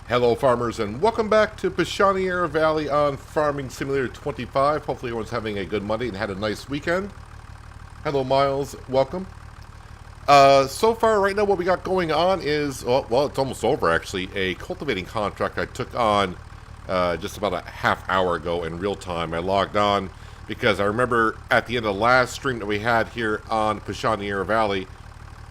Hello farmers and welcome back to Pichonniere Valley on Farming Simulator 25. Hopefully everyone's having a good Monday and had a nice weekend. Hello Miles, welcome. So far right now what we got going on is, well it's almost over actually, a cultivating contract I took on just about a half hour ago in real time. I logged on because I remember at the end of the last stream that we had here on Pichonniere Valley,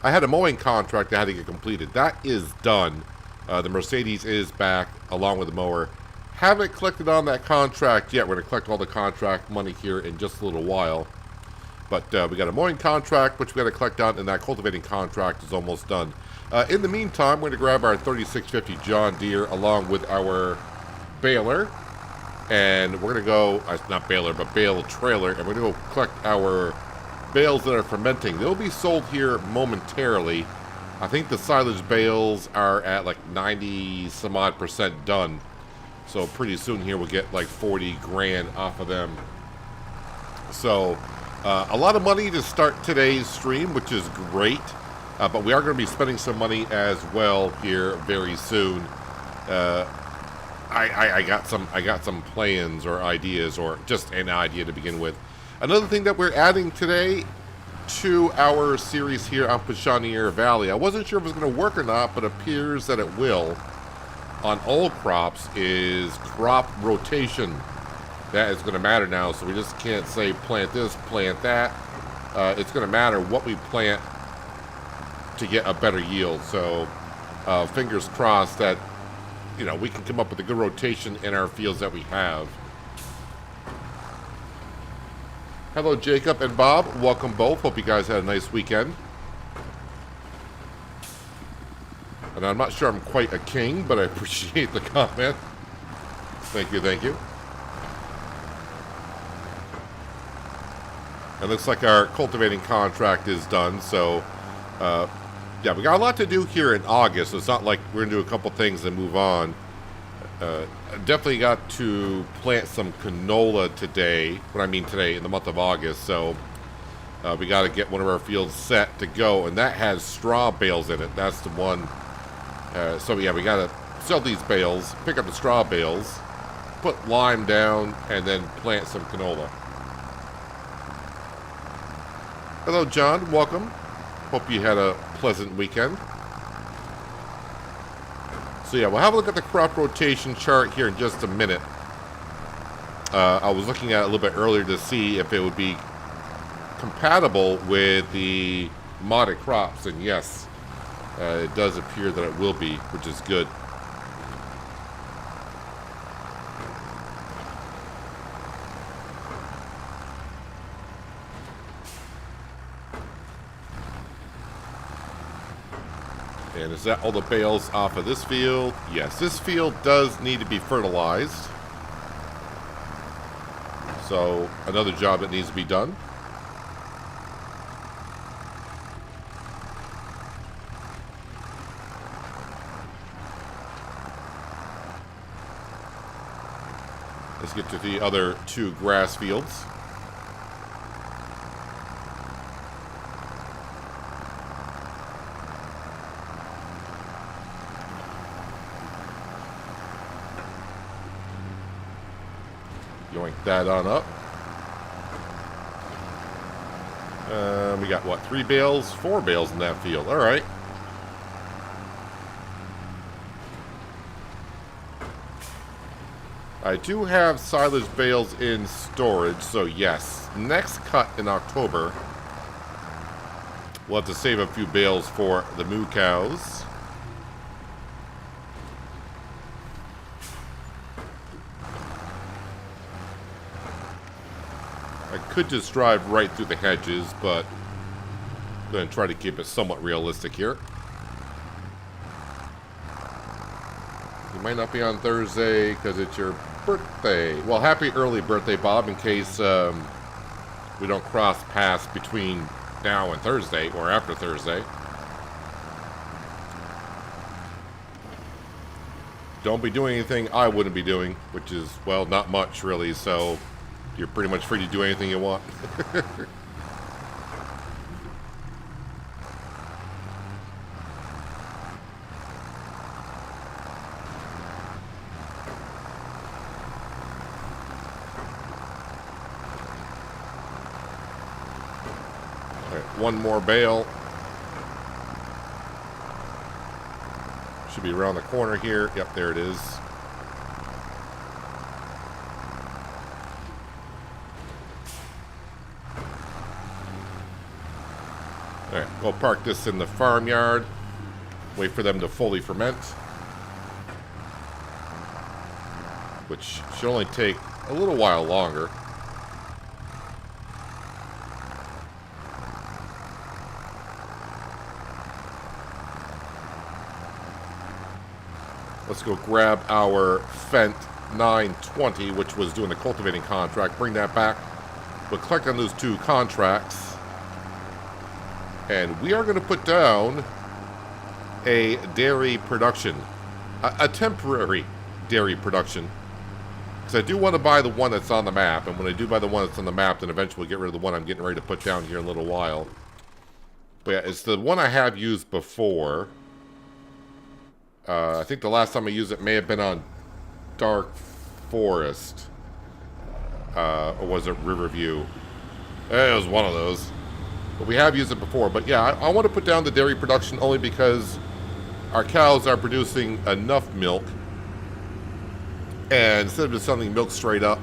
I had a mowing contract that had to get completed. That is done. The Mercedes is back along with the mower. Haven't collected on that contract yet. We're going to collect all the contract money here in just a little while. But we got a mowing contract, which we got to collect on, and that cultivating contract is almost done. In the meantime, we're going to grab our 3650 John Deere along with our baler. And we're going to go, not baler, but bale trailer. And we're going to go collect our bales that are fermenting. They'll be sold here momentarily. I think the silage bales are at like 90 some odd percent done. So pretty soon here we'll get like 40 grand off of them. So a lot of money to start today's stream, which is great. But we are going to be spending some money as well here very soon. I got some plans or ideas, or just an idea to begin with. Another thing that we're adding today to our series here on Pichonniere Valley, I wasn't sure if it was going to work or not, but appears that it will, on all crops, is crop rotation. That is going to matter now, so we just can't say plant this, plant that. It's going to matter what we plant to get a better yield. So fingers crossed that, you know, we can come up with a good rotation in our fields that we have. Hello, Jacob and Bob. Welcome both. Hope you guys had a nice weekend. And I'm not sure I'm quite a king, but I appreciate the comment. Thank you, thank you. It looks like our cultivating contract is done, so yeah, we got a lot to do here in August, so it's not like we're going to do a couple things and move on. Definitely got to plant some canola today, when I mean today, in the month of August, so we got to get one of our fields set to go, and that has straw bales in it. That's the one. So yeah, we got to sell these bales, pick up the straw bales, put lime down, and then plant some canola. Hello, John. Welcome. Hope you had a pleasant weekend. So yeah, we'll have a look at the crop rotation chart here in just a minute. I was looking at it a little bit earlier to see if it would be compatible with the modded crops, and yes, it does appear that it will be, which is good. And is that all the bales off of this field? Yes, this field does need to be fertilized. So, another job that needs to be done. Let's get to the other two grass fields. Yoink that on up. We got, what, 3 bales? 4 bales in that field. All right. I do have silage bales in storage, so yes. Next cut in October, we'll have to save a few bales for the moo cows. I could just drive right through the hedges, but I'm going to try to keep it somewhat realistic here. You might not be on Thursday because it's your birthday. Well, happy early birthday, Bob, in case we don't cross paths between now and Thursday or after Thursday. Don't be doing anything I wouldn't be doing, which is, well, not much really, so you're pretty much free to do anything you want. one more bale. Should be around the corner here. Yep, there it is. All right, we'll park this in the farmyard. Wait for them to fully ferment. Which should only take a little while longer. Let's go grab our Fent 920, which was doing the cultivating contract. Bring that back. We'll collect on those two contracts. And we are going to put down a dairy production. A temporary dairy production. Because I do want to buy the one that's on the map. And when I do buy the one that's on the map, then eventually we'll get rid of the one I'm getting ready to put down here in a little while. But yeah, it's the one I have used before. I think the last time I used it may have been on Dark Forest. Or was it Riverview? It was one of those. But we have used it before. But yeah, I want to put down the dairy production only because our cows are producing enough milk. And instead of just selling milk straight up,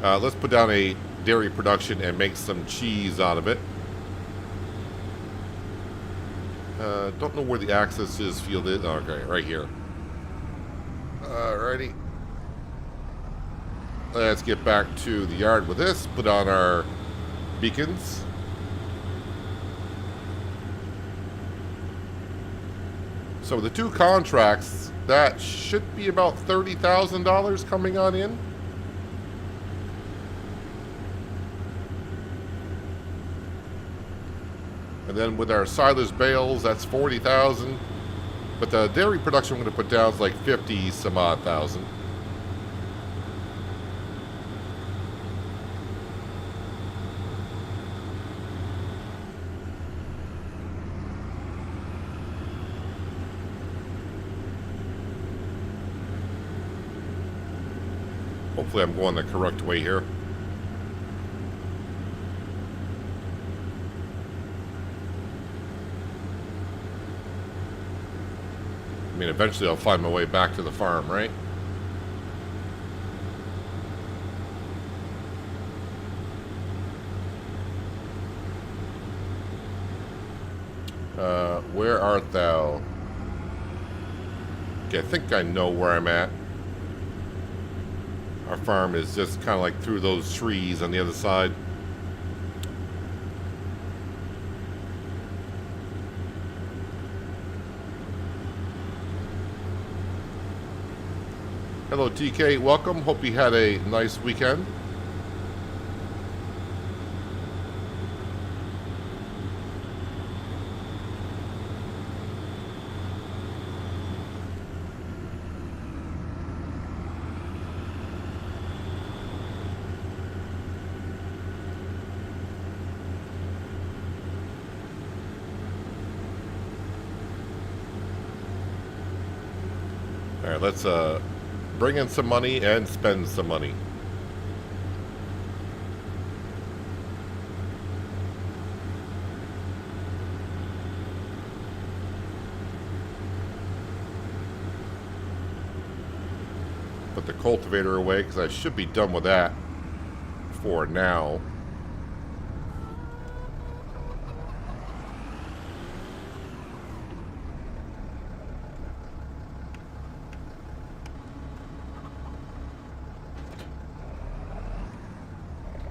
let's put down a dairy production and make some cheese out of it. Don't know where the access is field is. Okay, right here. Alrighty. Let's get back to the yard with this. Put on our beacons. So the two contracts, that should be about $30,000 coming on in. And then with our silage bales, that's $40,000. But the dairy production I'm going to put down is like 50 some odd thousand. Hopefully I'm going the correct way here. I mean, eventually I'll find my way back to the farm, right? Where art thou? Okay, I think I know where I'm at. Our farm is just kind of like through those trees on the other side. Hello TK, welcome. Hope you had a nice weekend. All right, let's bring in some money and spend some money. Put the cultivator away because I should be done with that for now.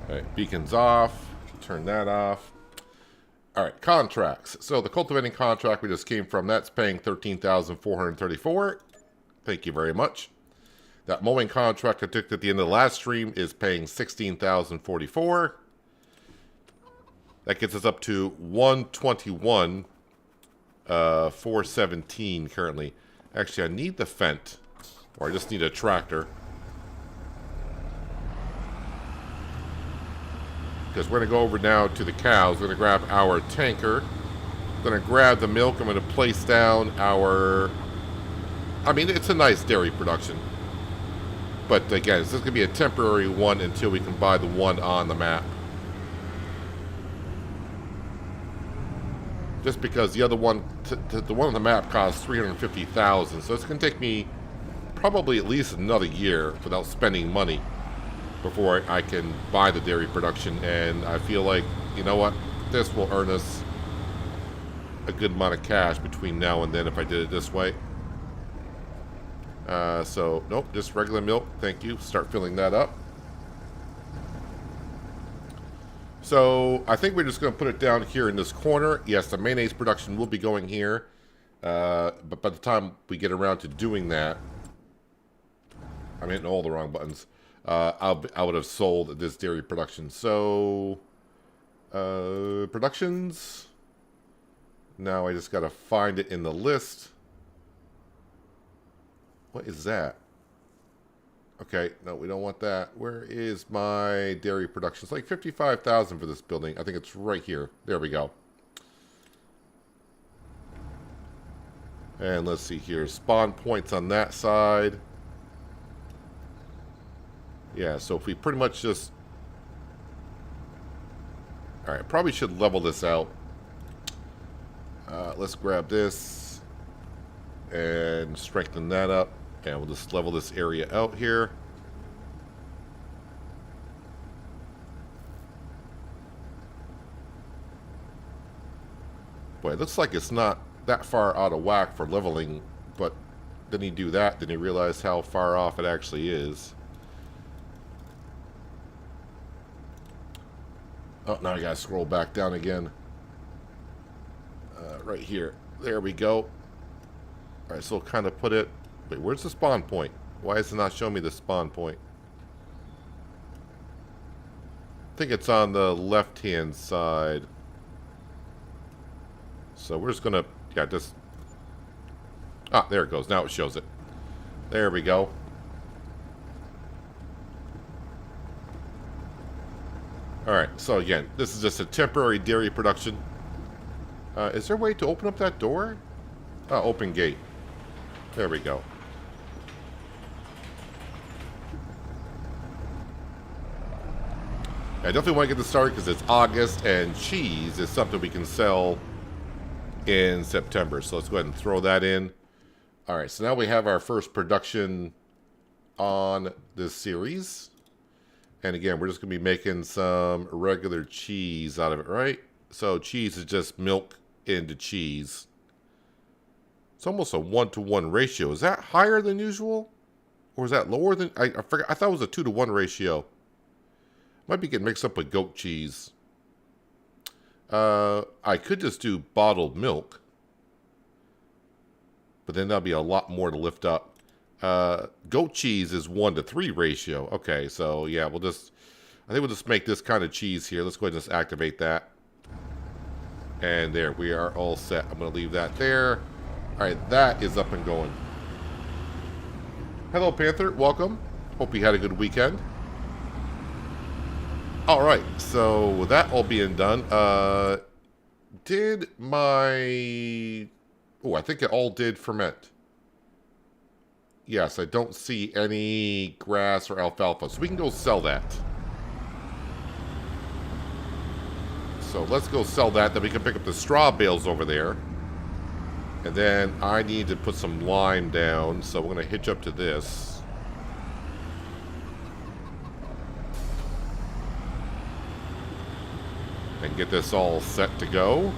Alright, beacons off. Turn that off. Alright, contracts. So the cultivating contract we just came from, that's paying $13,434. Thank you very much. That mowing contract I took at the end of the last stream is paying $16,044. That gets us up to $121,417 currently. Actually, I need the Fent, or I just need a tractor. Because we're going to go over now to the cows. We're going to grab our tanker. We're going to grab the milk. I'm going to place down our... I mean, it's a nice dairy production. But again, this is going to be a temporary one until we can buy the one on the map. just because the other one, the one on the map costs 350,000. So it's going to take me probably at least another year without spending money before I can buy the dairy production. And I feel like, you know what, this will earn us a good amount of cash between now and then if I did it this way. So, nope, just regular milk. Thank you. Start filling that up. So, I think we're just going to put it down here in this corner. Yes, the mayonnaise production will be going here. But by the time we get around to doing that, I'm hitting all the wrong buttons. I would have sold this dairy production. So, productions. Now I just got to find it in the list. What is that? Okay, no, we don't want that. Where is my dairy production? It's like 55,000 for this building. I think it's right here. There we go. And let's see here. Spawn points on that side. Yeah, so if we pretty much just... Alright, probably should level this out. Let's grab this and strengthen that up. And we'll just level this area out here. Boy, it looks like it's not that far out of whack for leveling, but then you do that, then you realize how far off it actually is. Oh, now I gotta scroll back down again. Right here. There we go. Alright, so we'll kind of put it... Wait, where's the spawn point? Why is it not showing me the spawn point? I think it's on the left-hand side. So we're just gonna... Yeah, just... Ah, there it goes. Now it shows it. There we go. Alright, so again, this is just a temporary dairy production. Is there a way to open up that door? Oh, open gate. There we go. I definitely want to get this started because it's August, and cheese is something we can sell in September. So let's go ahead and throw that in. Alright, so now we have our first production on this series. And again, we're just going to be making some regular cheese out of it, right? So cheese is just milk into cheese. It's almost a 1-to-1 ratio. Is that higher than usual? Or is that lower than... I forgot. I thought it was a 2-to-1 ratio. Might be getting mixed up with goat cheese. I could just do bottled milk. But then that'll be a lot more to lift up. Goat cheese is 1-to-3 ratio. Okay, so yeah, I think we'll just make this kind of cheese here. Let's go ahead and just activate that. And there, we are all set. I'm going to leave that there. Alright, that is up and going. Hello, Panther. Welcome. Hope you had a good weekend. Alright, so with that all being done, did my... Oh, I think it all did ferment. Yes, I don't see any grass or alfalfa, so we can go sell that. So let's go sell that, then we can pick up the straw bales over there. And then I need to put some lime down, so we're going to hitch up to this. And get this all set to go.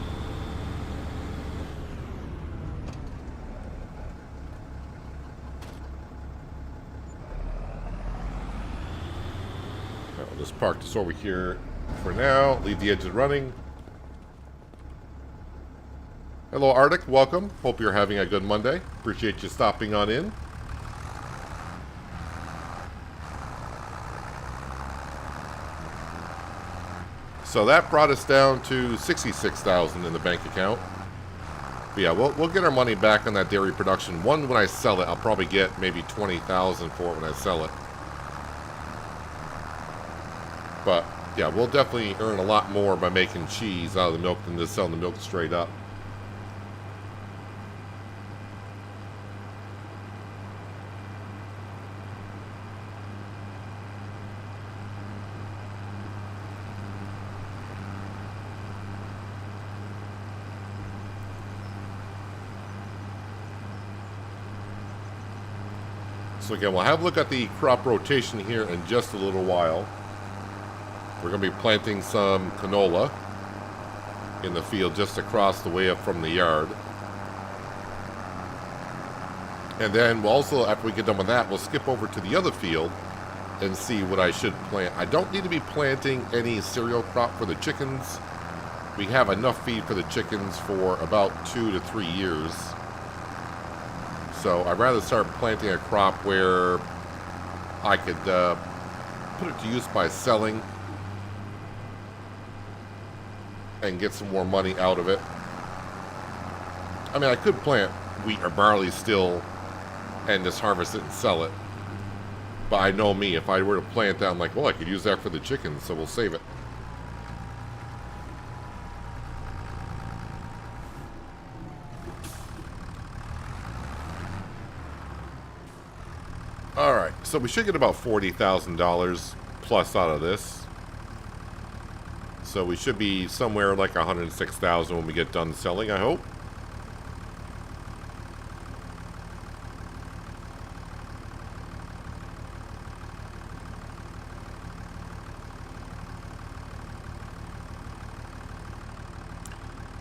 I'll just park this over here for now. Leave the engine running. Hello, Arctic. Welcome. Hope you're having a good Monday. Appreciate you stopping on in. So that brought us down to 66,000 in the bank account. But yeah, we'll get our money back on that dairy production. When I sell it, I'll probably get maybe 20,000 for it when I sell it. But yeah, we'll definitely earn a lot more by making cheese out of the milk than just selling the milk straight up. So again, we'll have a look at the crop rotation here in just a little while. We're going to be planting some canola in the field just across the way up from the yard. And then we'll also, after we get done with that, we'll skip over to the other field and see what I should plant. I don't need to be planting any cereal crop for the chickens. We have enough feed for the chickens for about 2 to 3 years. So I'd rather start planting a crop where I could put it to use by selling and get some more money out of it. I mean, I could plant wheat or barley still and just harvest it and sell it. But I know me, if I were to plant that, I'm like, well, I could use that for the chickens, so we'll save it. Alright, so we should get about $40,000 plus out of this. So we should be somewhere like $106,000 when we get done selling, I hope.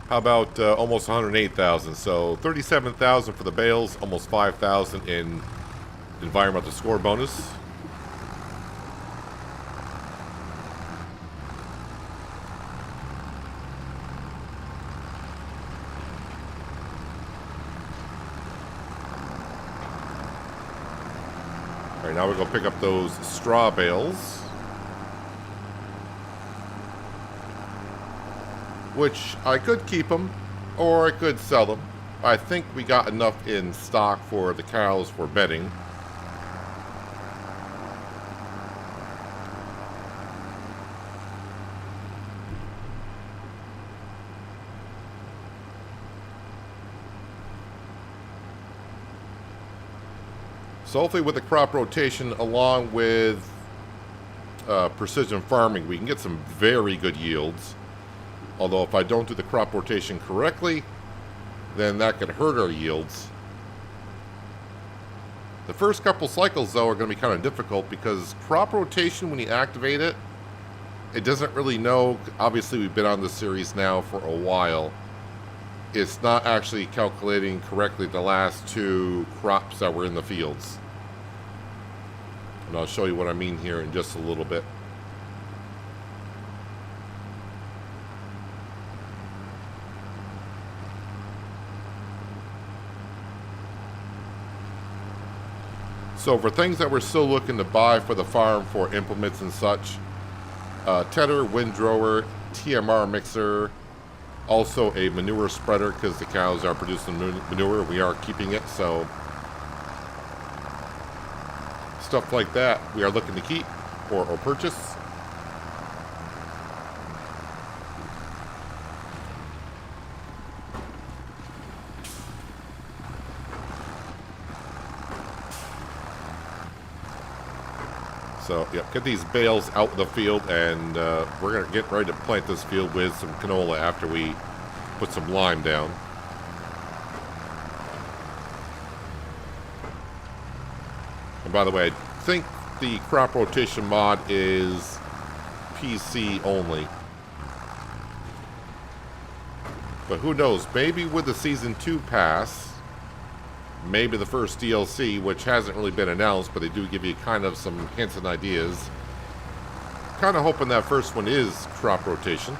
How about almost 108,000? So 37,000 for the bales, almost 5,000 in environmental score bonus. All right, now we're gonna pick up those straw bales, which I could keep them, or I could sell them. I think we got enough in stock for the cows for bedding. So hopefully with the crop rotation along with precision farming, we can get some very good yields. Although if I don't do the crop rotation correctly, then that could hurt our yields. The first couple cycles, though, are going to be kind of difficult because crop rotation, when you activate it, it doesn't really know. Obviously, we've been on this series now for a while. It's not actually calculating correctly the last 2 crops that were in the fields. And I'll show you what I mean here in just a little bit. So for things that we're still looking to buy for the farm for implements and such, tedder, windrower, TMR mixer, also a manure spreader because the cows are producing manure. We are keeping it, so stuff like that we are looking to keep or purchase. So, yeah, get these bales out in the field, and we're going to get ready to plant this field with some canola after we put some lime down. And by the way, I think the crop rotation mod is PC only. But who knows, maybe with the Season 2 pass, maybe the first DLC, which hasn't really been announced, but they do give you kind of some hints and ideas. Kind of hoping that first one is crop rotation.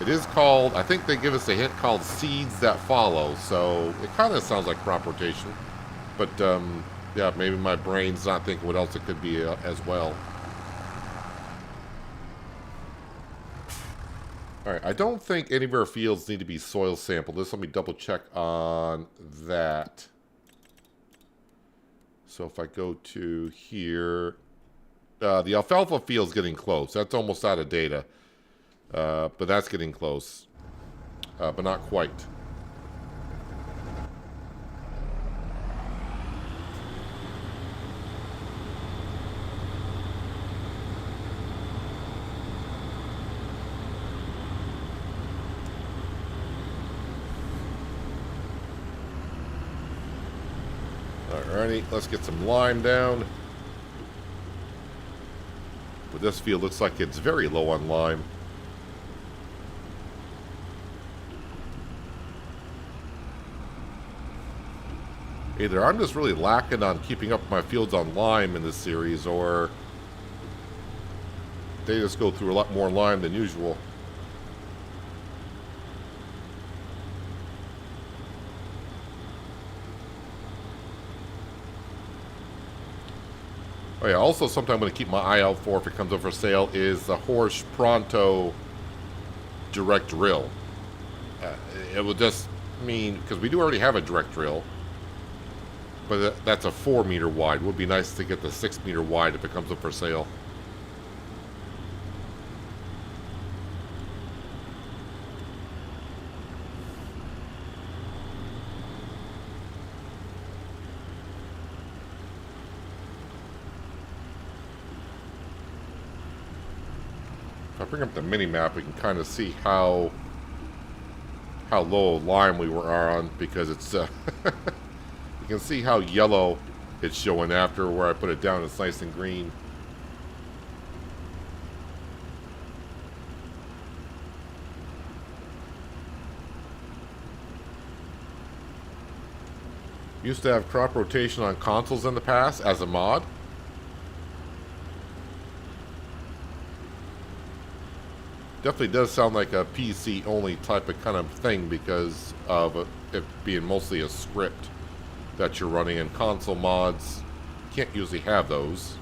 It is called, I think they give us a hint called Seeds That Follow, so it kind of sounds like crop rotation. But, yeah, maybe my brain's not thinking what else it could be as well. Alright, I don't think any of our fields need to be soil sampled. Let me double check on that. So if I go to here, the alfalfa field's getting close. That's almost out of data. But that's getting close. But not quite. Alrighty, let's get some lime down. But this field looks like it's very low on lime. Either I'm just really lacking on keeping up my fields on lime in this series, or they just go through a lot more lime than usual. Oh yeah, also something I'm going to keep my eye out for if it comes up for sale is the Horsch Pronto direct drill. It will just mean, because we do already have a direct drill, but that's a 4-meter wide. It would be nice to get the 6-meter wide if it comes up for sale. If I bring up the mini map, we can kind of see how low lime we are on, because it's you can see how yellow it's showing after where I put it down. It's nice and green. Used to have crop rotation on consoles in the past as a mod. Definitely does sound like a PC only type of kind of thing because of it being mostly a script that you're running, and console mods can't usually have those.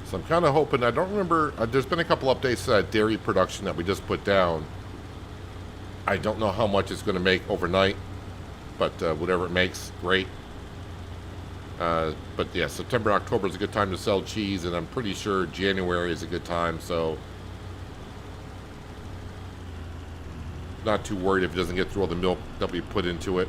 So I'm kind of hoping, I don't remember, there's been a couple updates to that dairy production that we just put down. I don't know how much it's going to make overnight, but whatever it makes, great. But yeah, September, October is a good time to sell cheese, and I'm pretty sure January is a good time, so not too worried if it doesn't get through all the milk that we put into it.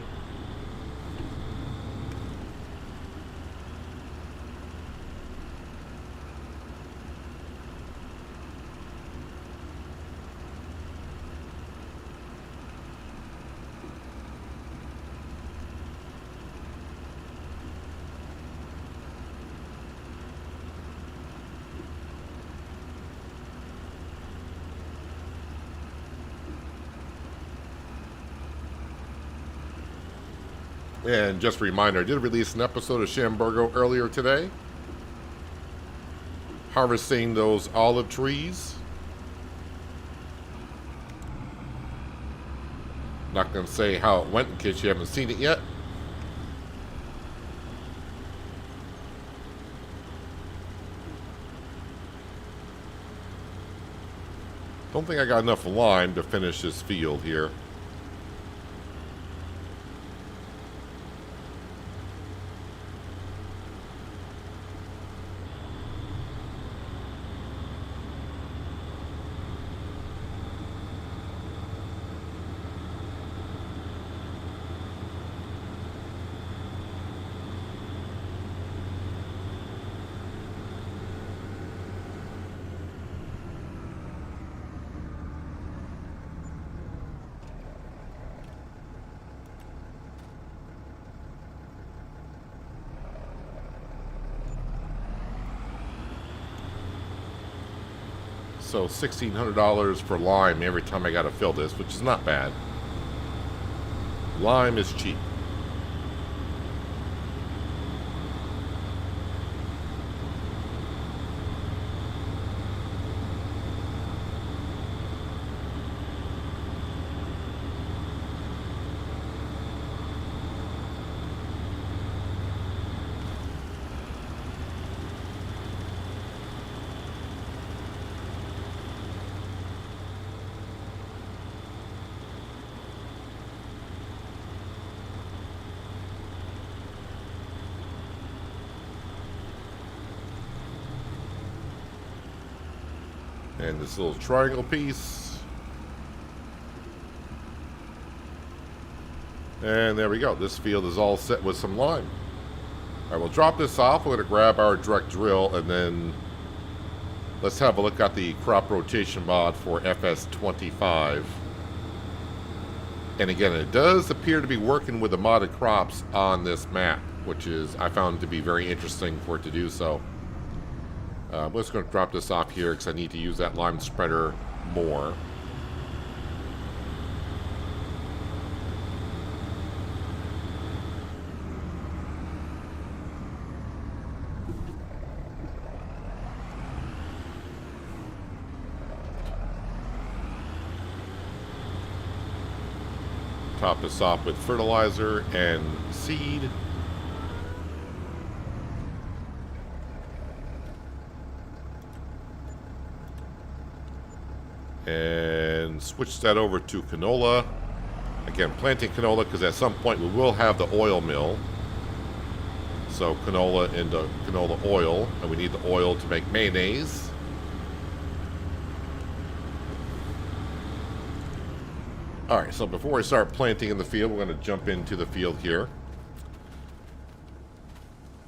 And just a reminder, I did release an episode of Shamburgo earlier today, harvesting those olive trees. Not going to say how it went in case you haven't seen it yet. Don't think I got enough lime to finish this field here. So $1,600 for lime every time I got to fill this, which is not bad. Lime is cheap. And this little triangle piece. And there we go. This field is all set with some lime. Alright, we'll drop this off. We're going to grab our direct drill, and then let's have a look at the crop rotation mod for FS25. And again, it does appear to be working with the modded crops on this map, which is, I found to be very interesting for it to do so. I'm just going to drop this off here because I need to use that lime spreader more. Top this off with fertilizer and seed. And switch that over to canola. Again, planting canola because at some point we will have the oil mill. So canola into canola oil, and we need the oil to make mayonnaise. Alright, so before we start planting in the field, we're going to jump into the field here.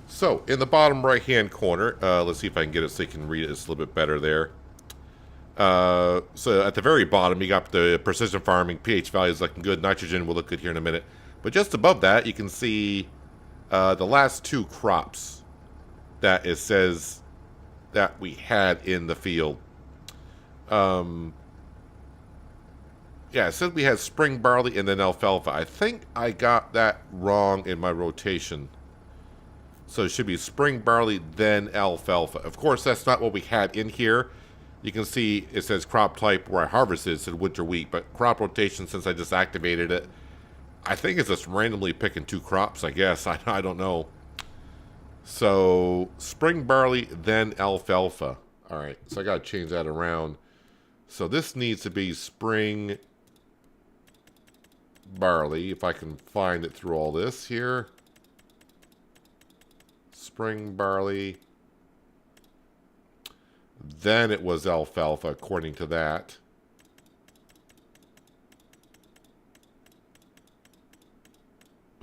So, in the bottom right-hand corner, let's see if I can get it so you can read it just a little bit better there. So, at the very bottom, you got the precision farming, pH values looking good, nitrogen will look good here in a minute. But just above that, you can see the last two crops that it says that we had in the field. Yeah, it said we had spring barley and then alfalfa. I think I got that wrong in my rotation. So it should be spring barley, then alfalfa. Of course, that's not what we had in here. You can see it says crop type where I harvested, it said winter wheat. But crop rotation, since I just activated it, I think it's just randomly picking two crops, I guess. I don't know. So, spring barley, then alfalfa. Alright, so I got to change that around. So this needs to be spring barley, if I can find it through all this here. Spring barley. Then it was alfalfa, according to that.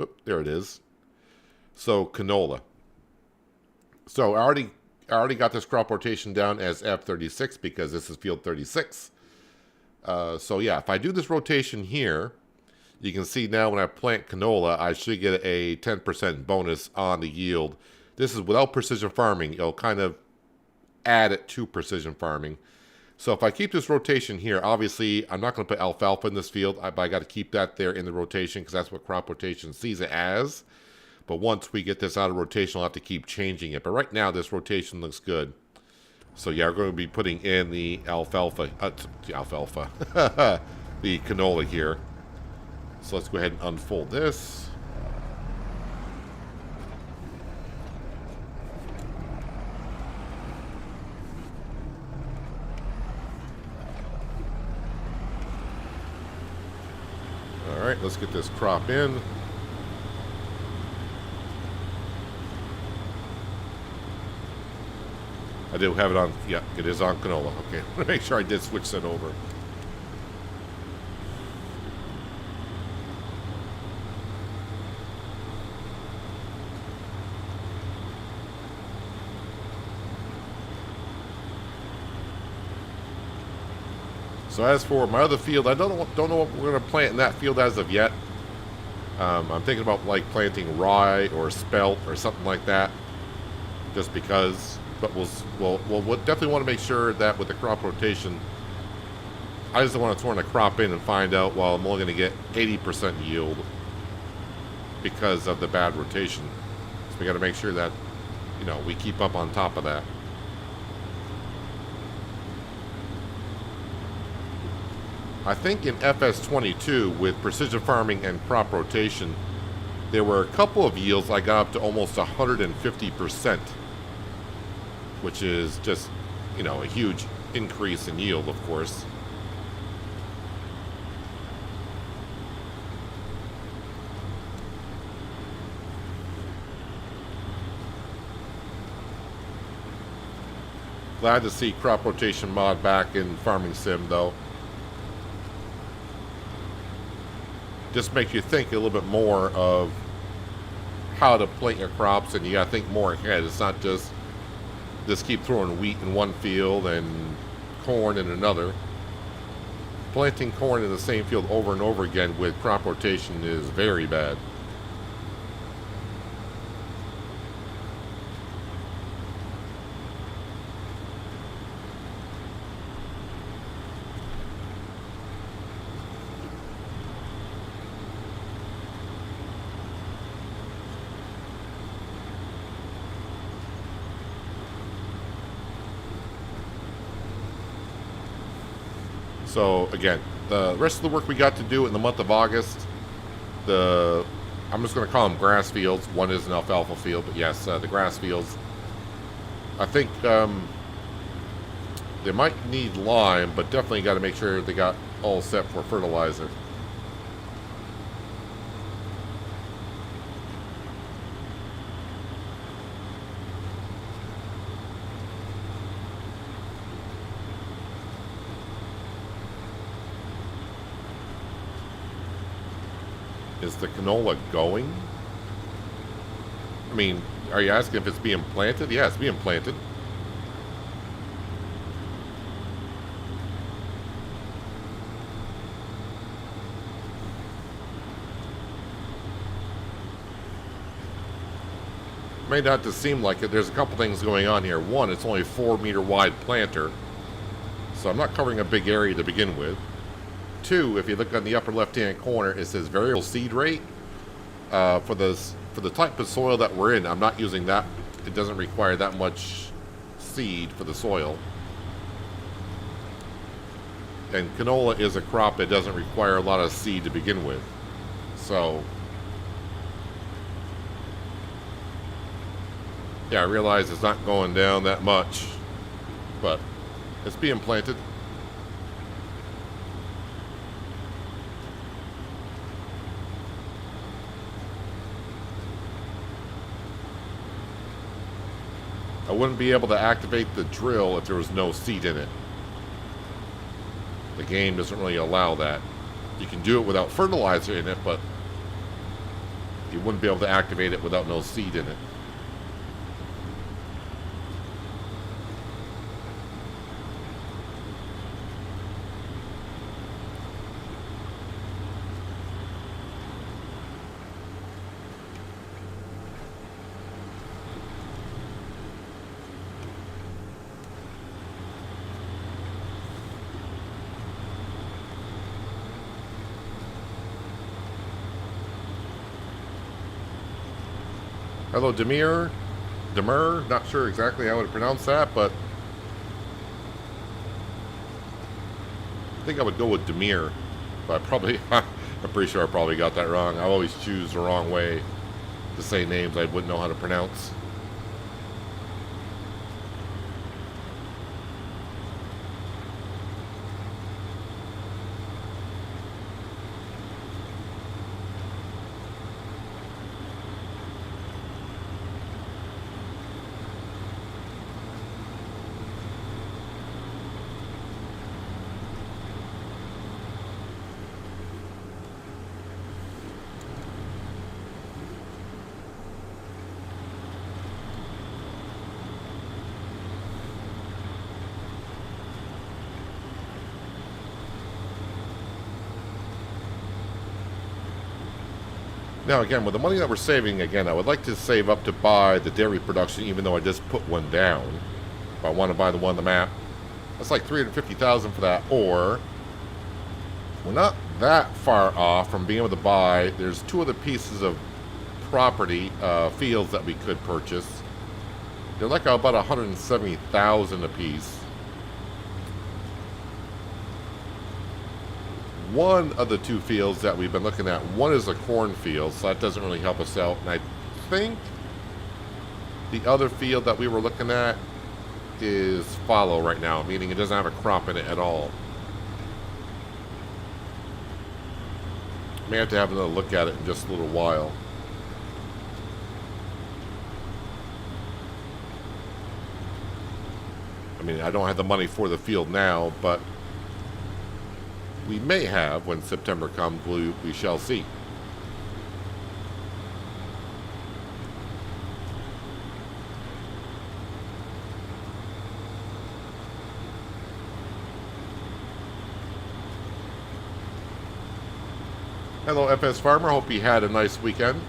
Oop, there it is. So, canola. So, I already got this crop rotation down as F36 because this is field 36. So, yeah, if I do this rotation here, you can see now when I plant canola, I should get a 10% bonus on the yield. This is without precision farming. It'll kind of add it to precision farming. So if I keep this rotation here, obviously I'm not going to put alfalfa in this field, but I got to keep that there in the rotation because that's what crop rotation sees it as. But once we get this out of rotation, I'll have to keep changing it. But right now, this rotation looks good. So yeah, we're going to be putting in the alfalfa, the canola here. So let's go ahead and unfold this. All right, let's get this crop in. I do have it on, yeah, it is on canola. Okay, make sure I did switch that over. So as for my other field, I don't know what we're going to plant in that field as of yet. I'm thinking about like planting rye or spelt or something like that, just because. But we'll definitely want to make sure that with the crop rotation, I just don't want to turn a crop in and find out, well, I'm only going to get 80% yield because of the bad rotation. So we got to make sure that, you know, we keep up on top of that. I think in FS22 with precision farming and crop rotation, there were a couple of yields I got up to almost 150%, which is just, you know, a huge increase in yield, of course. Glad to see crop rotation mod back in Farming Sim, though. Just makes you think a little bit more of how to plant your crops, and you gotta think more ahead. It's not just keep throwing wheat in one field and corn in another. Planting corn in the same field over and over again with crop rotation is very bad. So again, the rest of the work we got to do in the month of August, I'm just going to call them grass fields. One is an alfalfa field, but yes, the grass fields. I think they might need lime, but definitely got to make sure they got all set for fertilizer. Is the canola going? I mean, are you asking if it's being planted? Yeah, it's being planted. May not just seem like it. There's a couple things going on here. One, it's only a 4-meter wide planter, so I'm not covering a big area to begin with. Two, if you look on the upper left-hand corner, it says variable seed rate. For the type of soil that we're in, I'm not using that. It doesn't require that much seed for the soil. And canola is a crop that doesn't require a lot of seed to begin with. So, yeah, I realize it's not going down that much, but it's being planted. I wouldn't be able to activate the drill if there was no seed in it. The game doesn't really allow that. You can do it without fertilizer in it, but you wouldn't be able to activate it without no seed in it. Hello, Demir, not sure exactly how to pronounce that, but I think I would go with Demir, but I'm pretty sure I probably got that wrong. I always choose the wrong way to say names I wouldn't know how to pronounce. Now again, with the money that we're saving, again, I would like to save up to buy the dairy production, even though I just put one down. If I want to buy the one on the map, that's like $350,000 for that. Or we're not that far off from being able to buy. There's two other pieces of property, fields that we could purchase. They're like about $170,000 a piece. One of the two fields that we've been looking at, one is a cornfield, so that doesn't really help us out. And I think the other field that we were looking at is fallow right now, meaning it doesn't have a crop in it at all. May have to have another look at it in just a little while. I mean, I don't have the money for the field now, but we may have when September comes. We shall see. Hello, FS Farmer. Hope you had a nice weekend.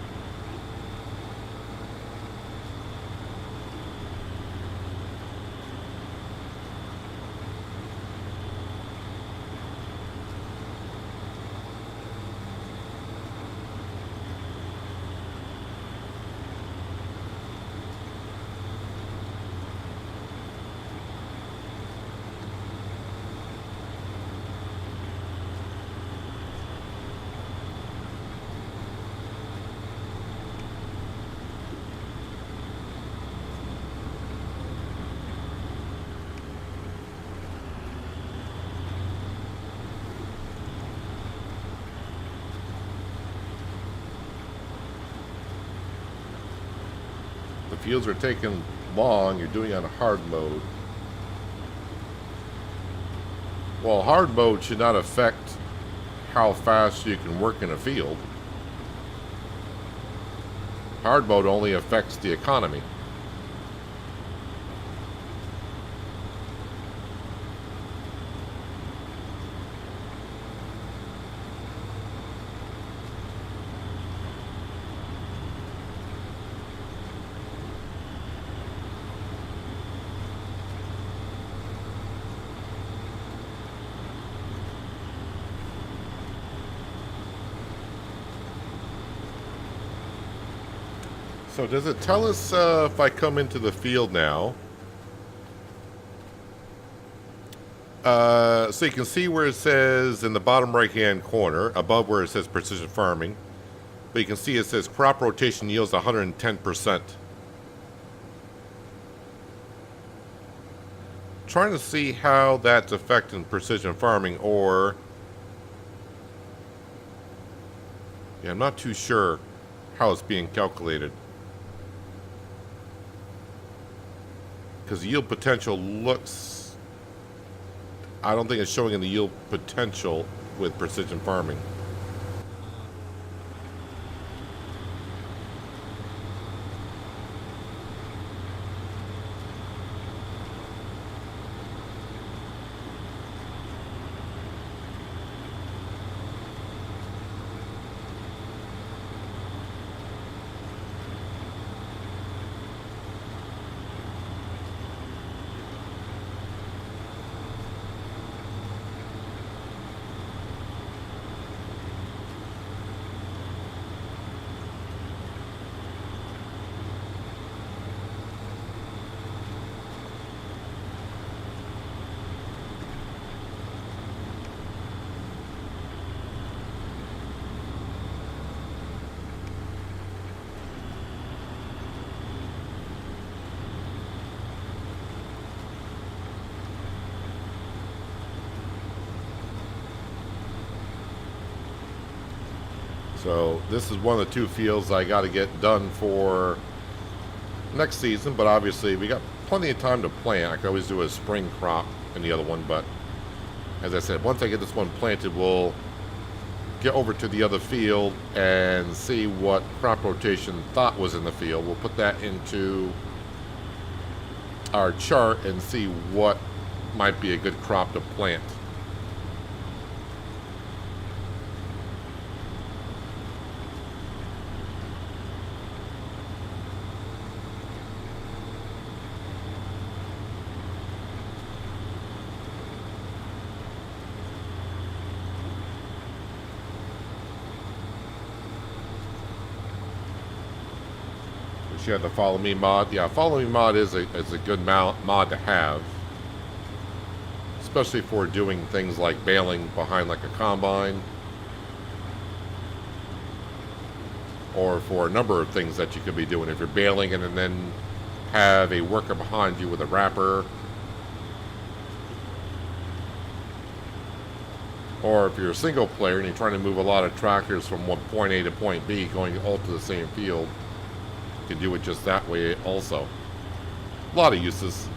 The fields are taking long. You're doing it on hard mode. Well, hard mode should not affect how fast you can work in a field. Hard mode only affects the economy. So does it tell us if I come into the field now? So you can see where it says in the bottom right hand corner, above where it says precision farming. But you can see it says crop rotation yields 110%. Trying to see how that's affecting precision farming, or... yeah, I'm not too sure how it's being calculated. Because the yield potential looks... I don't think it's showing in the yield potential with precision farming. So this is one of the two fields I got to get done for next season, but obviously we got plenty of time to plant. I could always do a spring crop in the other one, but as I said, once I get this one planted, we'll get over to the other field and see what crop rotation thought was in the field. We'll put that into our chart and see what might be a good crop to plant. You have the Follow Me mod. Yeah, Follow Me mod is a good mod to have, especially for doing things like baling behind like a combine, or for a number of things that you could be doing if you're baling and then have a worker behind you with a wrapper, or if you're a single player and you're trying to move a lot of tractors from point A to point B going all to the same field. You can do it just that way also. A lot of uses.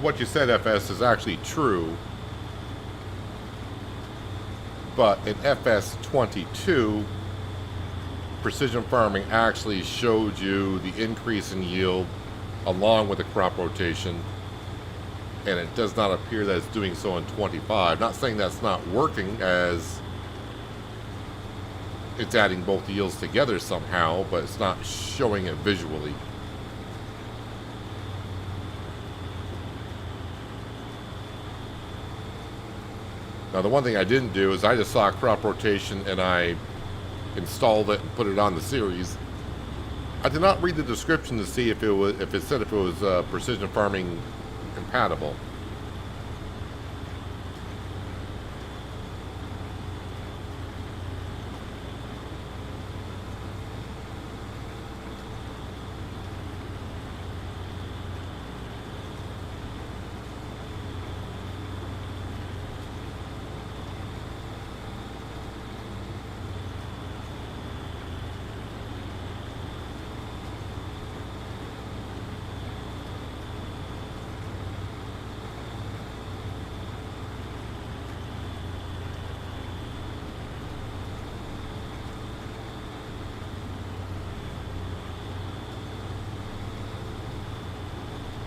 what you said, FS, is actually true. But in FS 22, precision farming actually showed you the increase in yield along with the crop rotation. And it does not appear that it's doing so in 25. Not saying that's not working, as it's adding both yields together somehow, but it's not showing it visually. Now, the one thing I didn't do is I just saw crop rotation and I installed it and put it on the series. I did not read the description to see if it said if it was precision farming compatible.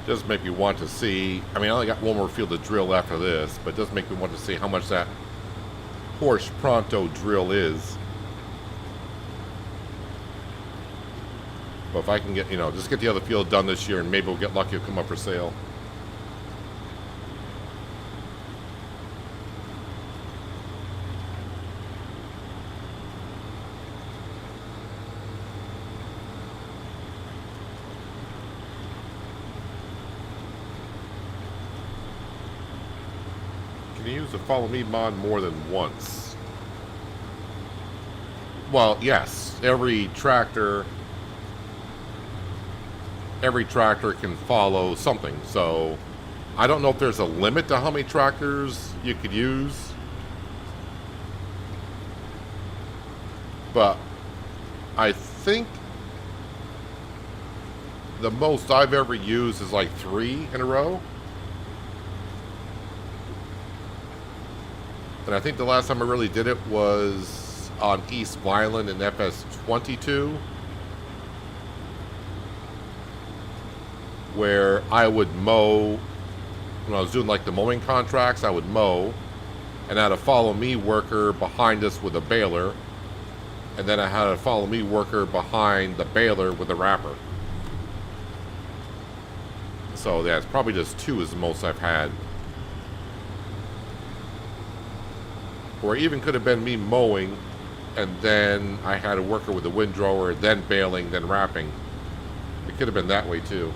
Does make me want to see, I mean, I only got one more field to drill after this, but it does make me want to see how much that Porsche Pronto drill is. But if I can get, just get the other field done this year, and maybe we'll get lucky, it'll come up for sale. Can you use the follow me mod more than once? Well, yes. Every tractor can follow something. So I don't know if there's a limit to how many tractors you could use. But I think the most I've ever used is like 3 in a row. And I think the last time I really did it was on East Violin in FS 22, where I would mow, when I was doing like the mowing contracts, I would mow, and I had a follow me worker behind us with a baler, and then I had a follow me worker behind the baler with a wrapper. So yeah, it's probably just 2 is the most I've had. Or even could have been me mowing, and then I had a worker with a windrower, then baling, then wrapping. It could have been that way too.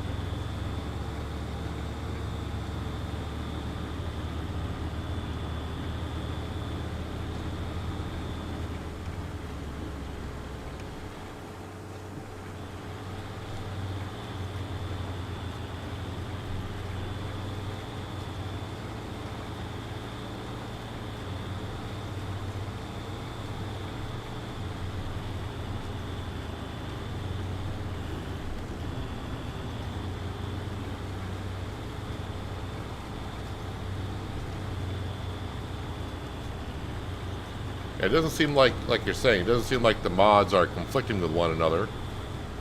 It doesn't seem like you're saying, it doesn't seem like the mods are conflicting with one another.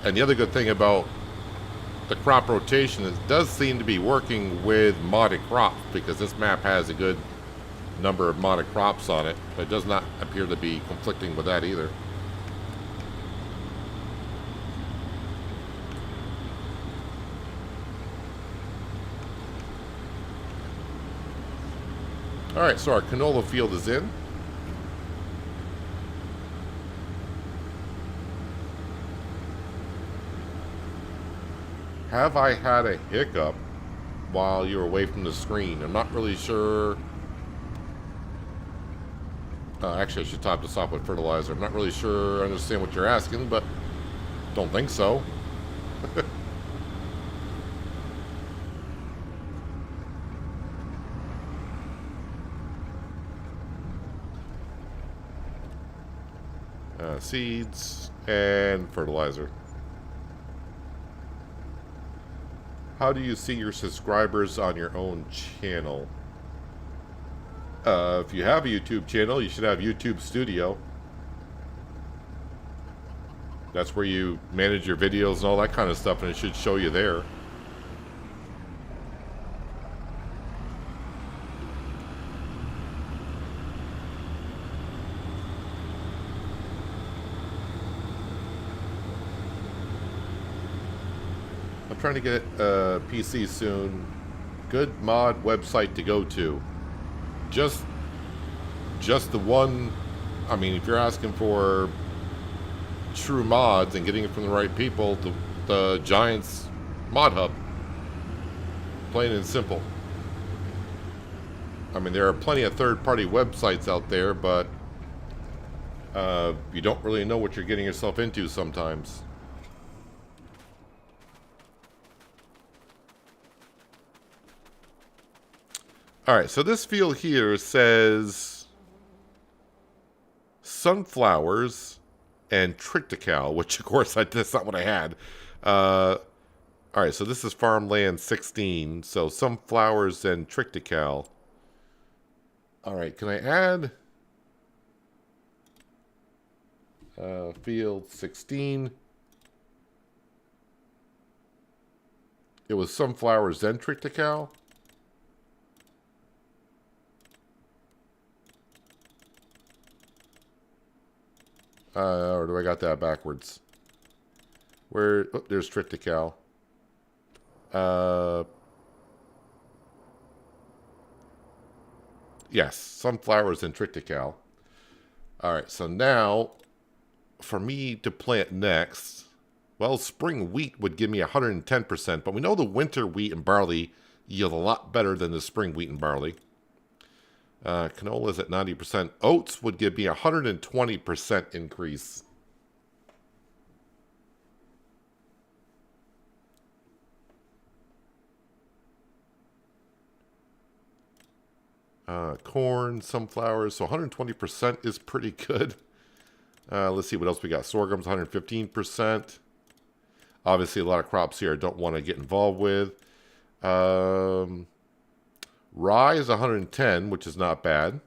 And the other good thing about the crop rotation is it does seem to be working with modded crops, because this map has a good number of modded crops on it, but it does not appear to be conflicting with that either. Alright, so our canola field is in. Have I had a hiccup while you were away from the screen? I'm not really sure. Actually, I should top this off with fertilizer. I'm not really sure I understand what you're asking, but don't think so. Seeds and fertilizer. How do you see your subscribers on your own channel? If you have a YouTube channel, you should have YouTube Studio. That's where you manage your videos and all that kind of stuff, and it should show you there. I'm trying to get a PC soon. Good mod website to go to. Just the one. I mean, if you're asking for true mods and getting it from the right people, the Giants Mod Hub. Plain and simple. I mean, there are plenty of third-party websites out there, but you don't really know what you're getting yourself into sometimes. Alright, so this field here says sunflowers and triticale, which of course that's not what I had. Alright, so this is farmland 16, so sunflowers and triticale. Alright, can I add field 16? It was sunflowers then triticale? Or do I got that backwards? Where? Oh, there's triticale. Yes, sunflowers and triticale. Alright, so now, for me to plant next, well, spring wheat would give me 110%, but we know the winter wheat and barley yield a lot better than the spring wheat and barley. Canola is at 90%. Oats would give me 120% increase. Corn, sunflowers, so 120% is pretty good. Let's see what else we got. Sorghum's 115%. Obviously, a lot of crops here I don't want to get involved with. Rye is 110, which is not bad.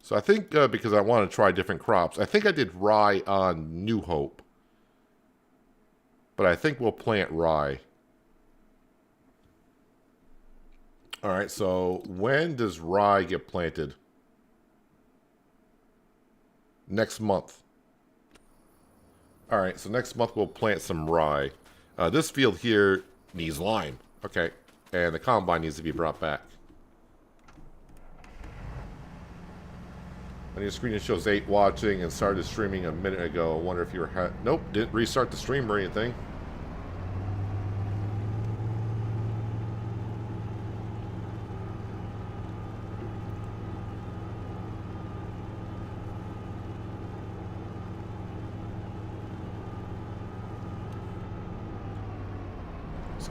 So I think because I want to try different crops, I think I did rye on New Hope. But I think we'll plant rye. Alright, so when does rye get planted? Next month. Alright, so next month we'll plant some rye. This field here needs lime. Okay, and the combine needs to be brought back. On your screen it shows 8 watching and started streaming a minute ago. I wonder if you were... Nope, didn't restart the stream or anything.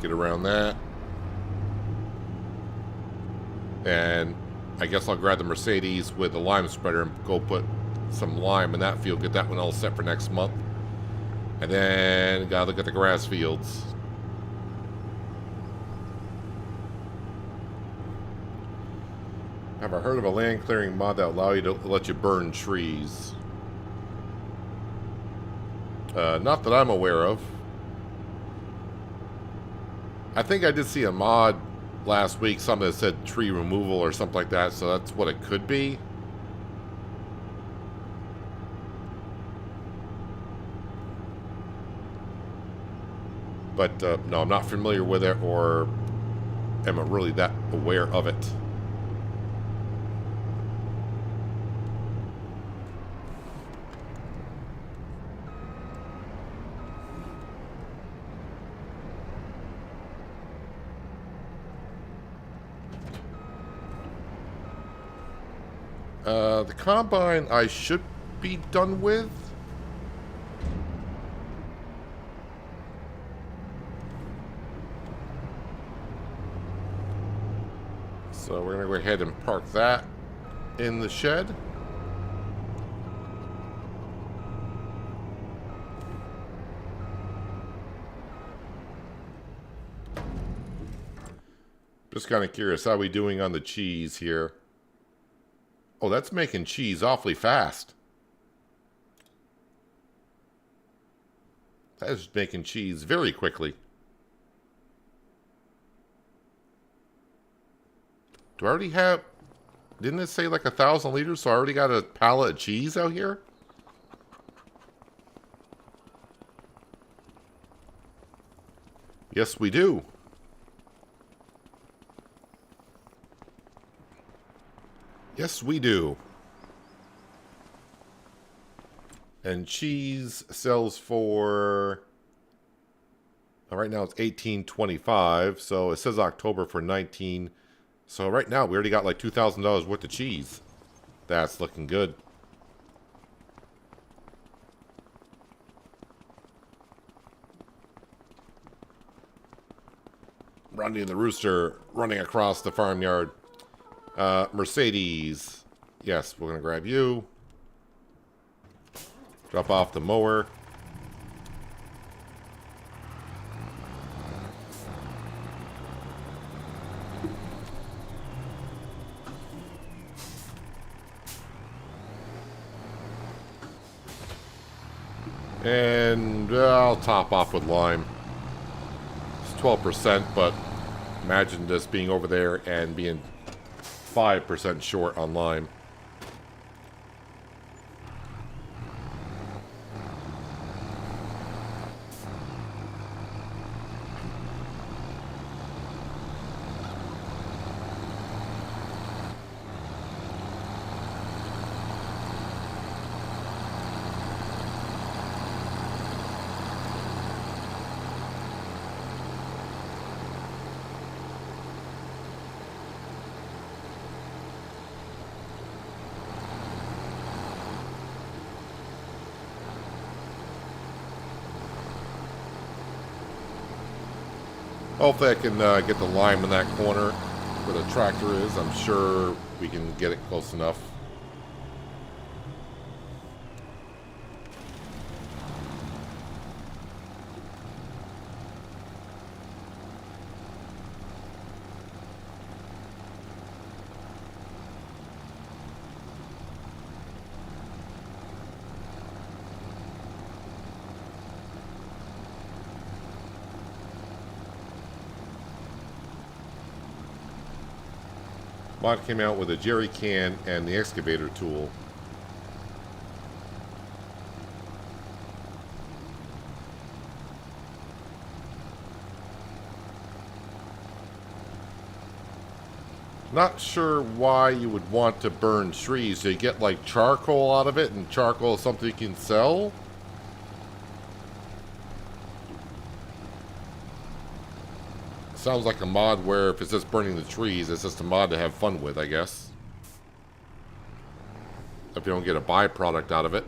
Get around that. And I guess I'll grab the Mercedes with the lime spreader and go put some lime in that field, get that one all set for next month. And then gotta look at the grass fields. Have I heard of a land clearing mod that allow you to let you burn trees? Not that I'm aware of. I think I did see a mod last week, something that said tree removal or something like that, so that's what it could be. But no, I'm not familiar with it or am I really that aware of it. The combine I should be done with. So we're going to go ahead and park that in the shed. Just kind of curious, how we doing on the cheese here? Oh, that's making cheese awfully fast. That is making cheese very quickly. Do I already have... Didn't it say like 1,000 liters? So I already got a pallet of cheese out here? Yes, we do. Yes, we do. And cheese sells for... Right now it's $18.25. So it says October for 19. So right now we already got like $2,000 worth of cheese. That's looking good. Rodney and the Rooster running across the farmyard. Mercedes. Yes, we're going to grab you. Drop off the mower. And I'll top off with lime. It's 12%, but imagine this being over there and being 5% short on lime. Hopefully I can get the lime in that corner where the tractor is. I'm sure we can get it close enough. Mod came out with a jerry can and the excavator tool. Not sure why you would want to burn trees. Do you get like charcoal out of it, and charcoal is something you can sell? Sounds like a mod where if it's just burning the trees, it's just a mod to have fun with, I guess. If you don't get a byproduct out of it.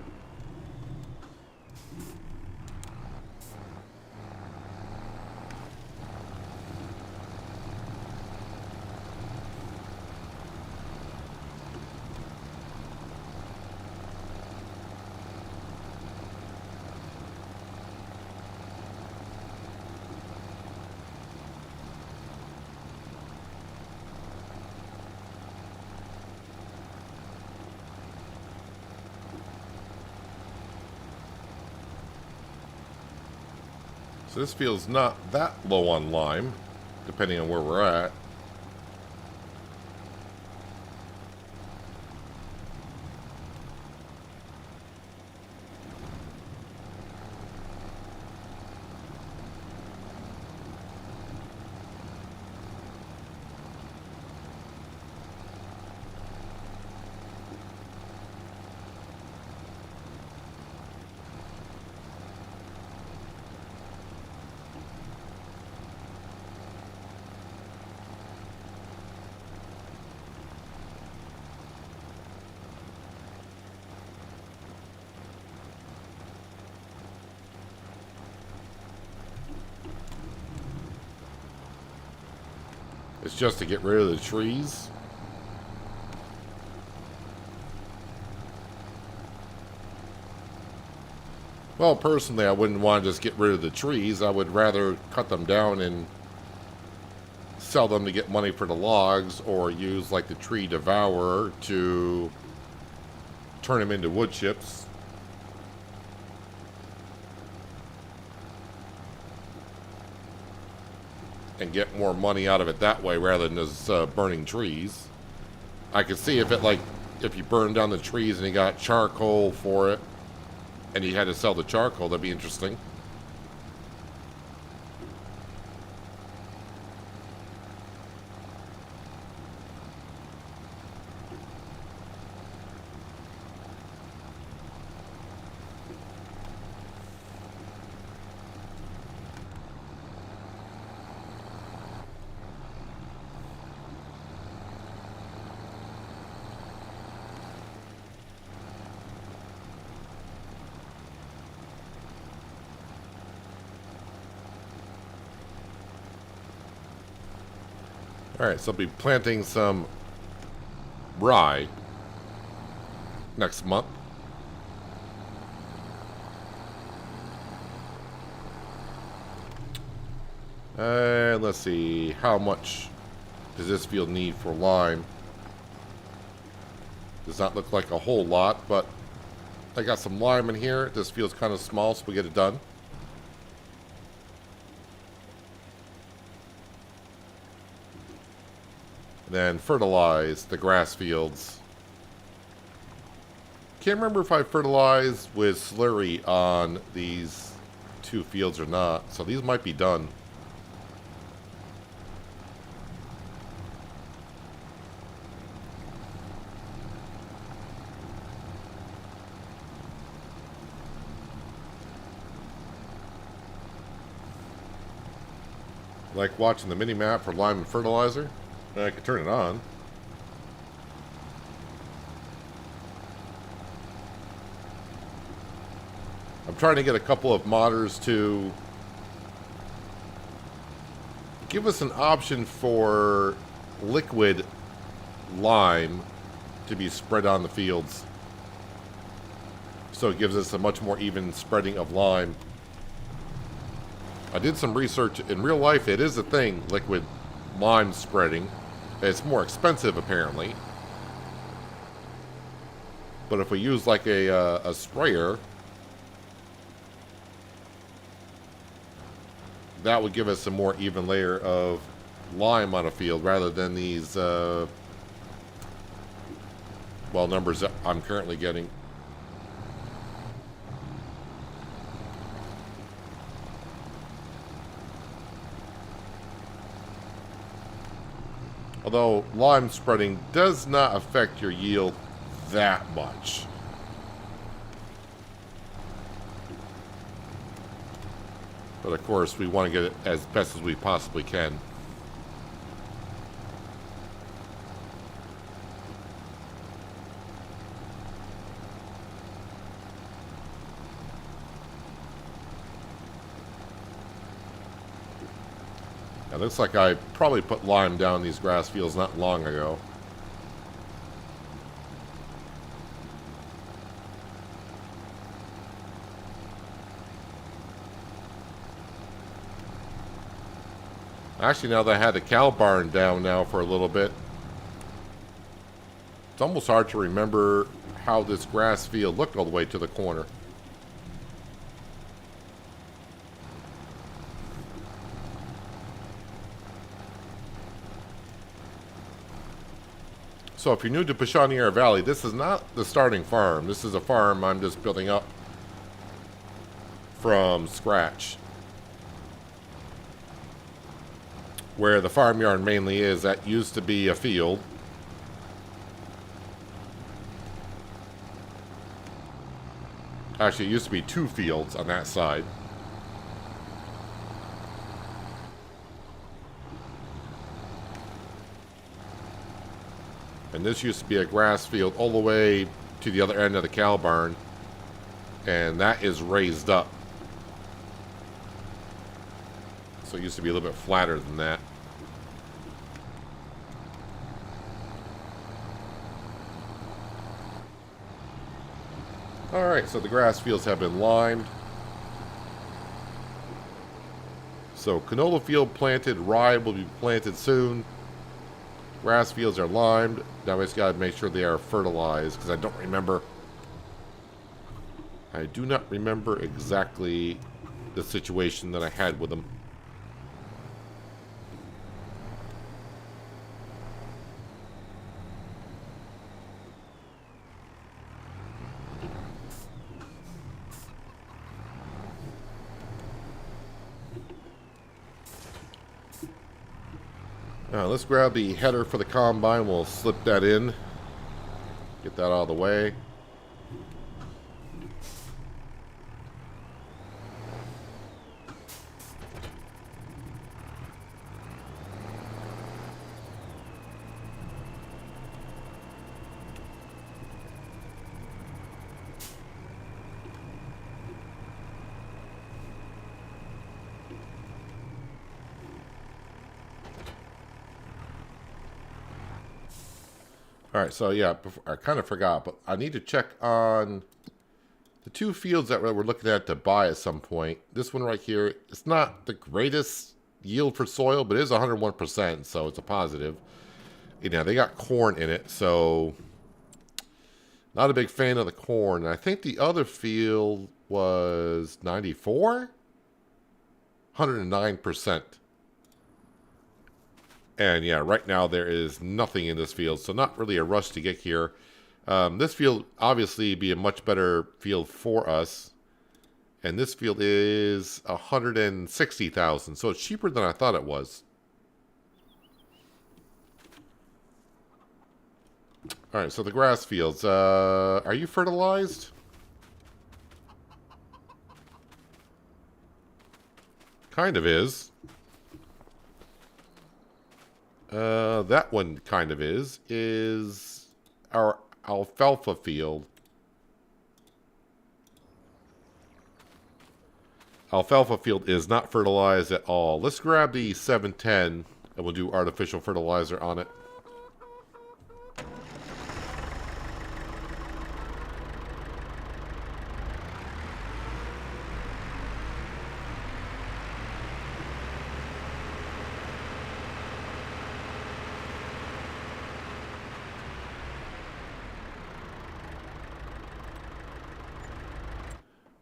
So this feels not that low on lime, depending on where we're at. It's just to get rid of the trees. Well, personally, I wouldn't want to just get rid of the trees. I would rather cut them down and sell them to get money for the logs, or use like the tree devourer to turn them into wood chips. And get more money out of it that way rather than just burning trees. I could see if you burned down the trees and you got charcoal for it, and you had to sell the charcoal, that'd be interesting. Alright, so I'll be planting some rye next month. Let's see, how much does this field need for lime? Does not look like a whole lot, but I got some lime in here. This field's kind of small, so we get it done. Then fertilize the grass fields. Can't remember if I fertilized with slurry on these two fields or not, so these might be done. Like watching the mini map for lime and fertilizer? I can turn it on. I'm trying to get a couple of modders to give us an option for liquid lime to be spread on the fields. So it gives us a much more even spreading of lime. I did some research. In real life, it is a thing, liquid lime spreading. It's more expensive, apparently. But if we use like a sprayer, that would give us a more even layer of lime on a field rather than these, well, numbers that I'm currently getting. Although lime spreading does not affect your yield that much. But of course, we want to get it as best as we possibly can. It looks like I probably put lime down these grass fields not long ago. Actually, now that I had the cow barn down now for a little bit, it's almost hard to remember how this grass field looked all the way to the corner. So if you're new to Pichonniere Valley, this is not the starting farm. This is a farm I'm just building up from scratch. Where the farmyard mainly is, that used to be a field. Actually, it used to be two fields on that side. And this used to be a grass field all the way to the other end of the cow barn. And that is raised up. So it used to be a little bit flatter than that. Alright, so the grass fields have been limed. So canola field planted, rye will be planted soon. Grass fields are limed. Now I just got to make sure they are fertilized because I don't remember. I do not remember exactly the situation that I had with them. Let's grab the header for the combine. We'll slip that in. Get that out of the way. Alright, so yeah, I kind of forgot, but I need to check on the two fields that we're looking at to buy at some point. This one right here, it's not the greatest yield for soil, but it is 101%, so it's a positive. You know, they got corn in it, so not a big fan of the corn. And I think the other field was 94? 109%. And yeah, right now there is nothing in this field, so not really a rush to get here. This field obviously be a much better field for us. And this field is 160,000, so it's cheaper than I thought it was. Alright, so the grass fields. Are you fertilized? Kind of is. That one kind of is our alfalfa field. Alfalfa field is not fertilized at all. Let's grab the 710 and we'll do artificial fertilizer on it.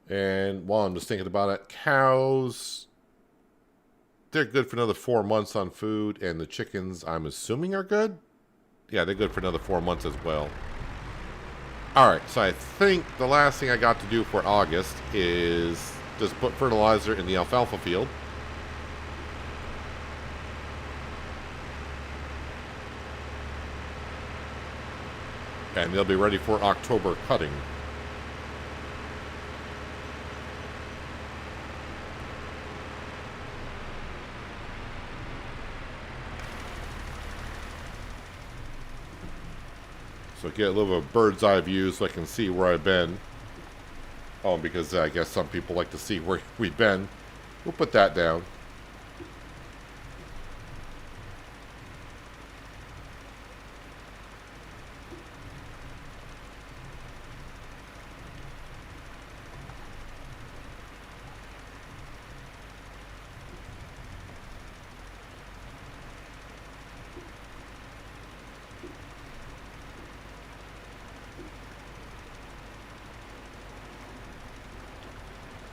And while I'm just thinking about it, cows, they're good for another 4 months on food. And the chickens, I'm assuming, are good? Yeah, they're good for another 4 months as well. Alright, so I think the last thing I got to do for August is just put fertilizer in the alfalfa field. And they'll be ready for October cutting. So get a little bit of bird's eye view so I can see where I've been. Oh, because I guess some people like to see where we've been. We'll put that down.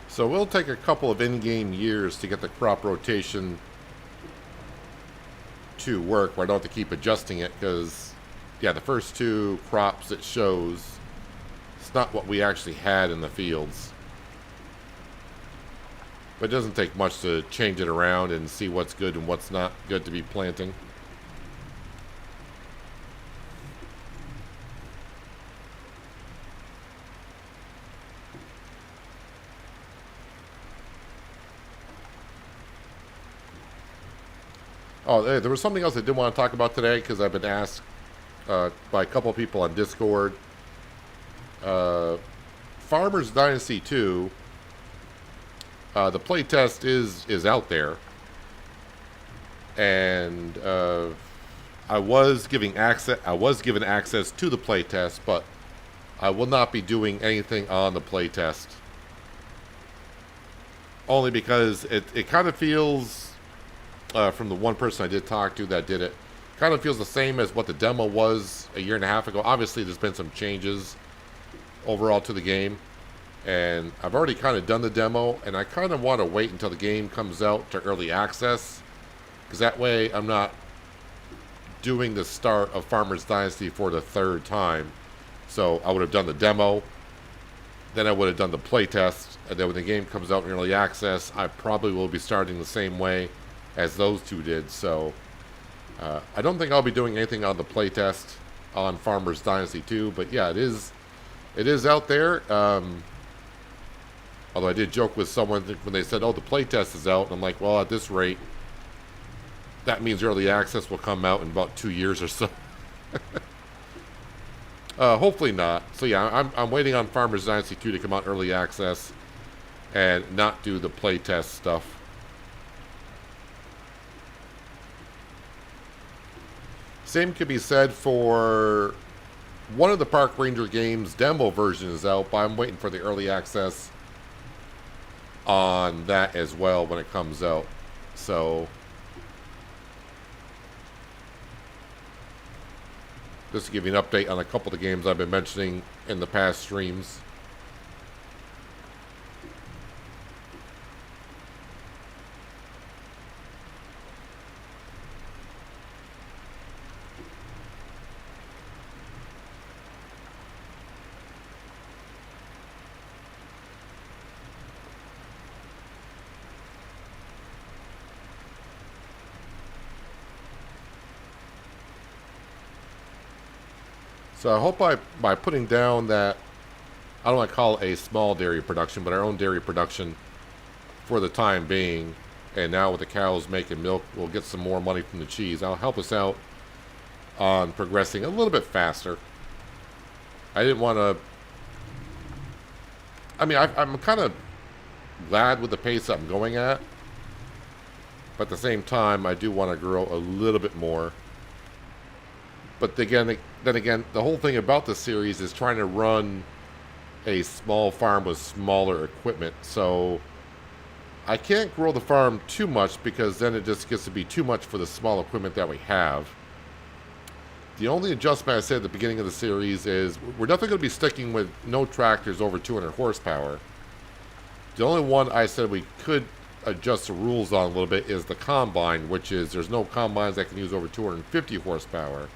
So we'll take a couple of in-game years to get the crop rotation to work, where I don't have to keep adjusting it, because, yeah, the first two crops it shows, it's not what we actually had in the fields. But it doesn't take much to change it around and see what's good and what's not good to be planting. Oh, hey, there was something else I did want to talk about today, because I've been asked by a couple of people on Discord. Farmers Dynasty 2, the playtest is out there. And I was given access to the playtest, but I will not be doing anything on the playtest. Only because it kind of feels from the one person I did talk to that did it. Kind of feels the same as what the demo was a year and a half ago. Obviously, there's been some changes overall to the game. And I've already kind of done the demo, and I kind of want to wait until the game comes out to early access, because that way I'm not doing the start of Farmer's Dynasty for the third time. So I would have done the demo, then I would have done the playtest, and then when the game comes out in early access, I probably will be starting the same way as those two did. So I don't think I'll be doing anything on the playtest on Farmer's Dynasty 2, but yeah, it is out there. Although I did joke with someone when they said, oh, the playtest is out. And I'm like, well, at this rate, that means early access will come out in about 2 years or so. Hopefully not. So yeah, I'm waiting on Farmer's Dynasty 2 to come out early access and not do the playtest stuff. Same could be said for one of the Park Ranger games. Demo version is out, but I'm waiting for the early access on that as well when it comes out. So just to give you an update on a couple of the games I've been mentioning in the past streams. So I hope by putting down that, I don't want to call it a small dairy production, but our own dairy production for the time being, and now with the cows making milk, we'll get some more money from the cheese. That'll help us out on progressing a little bit faster. I didn't want to... I mean, I'm kind of glad with the pace I'm going at, but at the same time, I do want to grow a little bit more. But then again, the whole thing about this series is trying to run a small farm with smaller equipment. So I can't grow the farm too much because then it just gets to be too much for the small equipment that we have. The only adjustment I said at the beginning of the series is we're definitely going to be sticking with no tractors over 200 horsepower. The only one I said we could adjust the rules on a little bit is the combine, which is there's no combines that can use over 250 horsepower.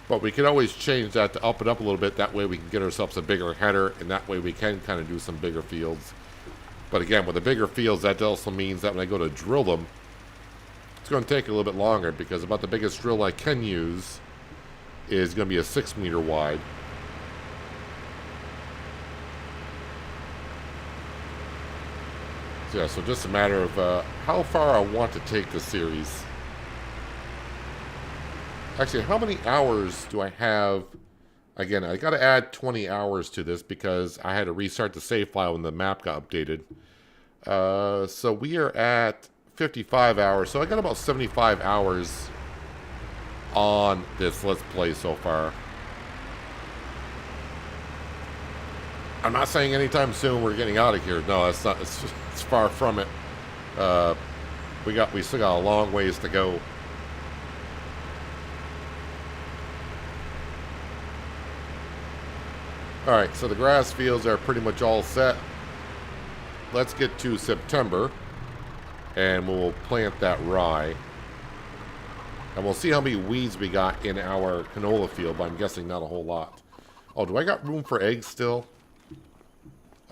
But we can always change that to up it up a little bit. That way we can get ourselves a bigger header, and that way we can kind of do some bigger fields. But again, with the bigger fields, that also means that when I go to drill them, it's going to take a little bit longer, because about the biggest drill I can use is going to be a 6 meter wide. So yeah, so just a matter of how far I want to take the series. Actually, how many hours do I have? Again, I got to add 20 hours to this because I had to restart the save file when the map got updated. So we are at 55 hours. So I got about 75 hours on this Let's Play so far. I'm not saying anytime soon we're getting out of here. No, that's not. It's far from it. We still got a long ways to go. Alright, so the grass fields are pretty much all set. Let's get to September, and we'll plant that rye. And we'll see how many weeds we got in our canola field, but I'm guessing not a whole lot. Oh, do I got room for eggs still?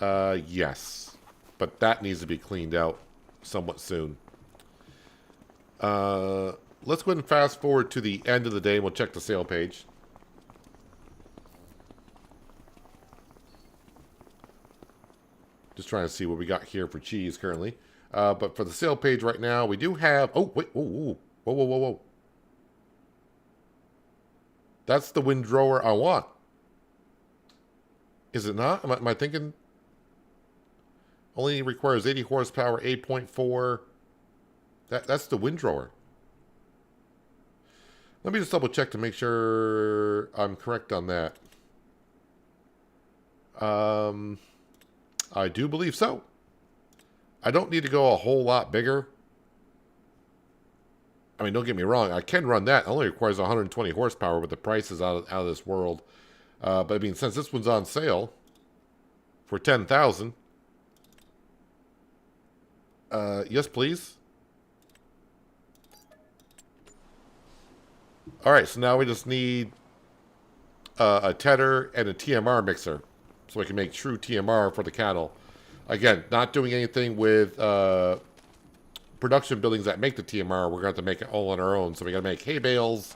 Yes. But that needs to be cleaned out somewhat soon. Let's go ahead and fast forward to the end of the day, and we'll check the sale page. Just trying to see what we got here for cheese currently. But for the sale page right now, we do have... Oh, wait. Whoa. Whoa. That's the windrower I want. Is it not? Am I thinking... Only requires 80 horsepower, 8.4. That's the windrower. Let me just double check to make sure I'm correct on that. I do believe so. I don't need to go a whole lot bigger. I mean, don't get me wrong, I can run that. It only requires 120 horsepower, but the price is out of this world. But I mean, since this one's on sale for 10,000, yes, please. All right, so now we just need a tedder and a TMR mixer, so we can make true TMR for the cattle. Again, not doing anything with production buildings that make the TMR. We're going to have to make it all on our own. So we got to make hay bales,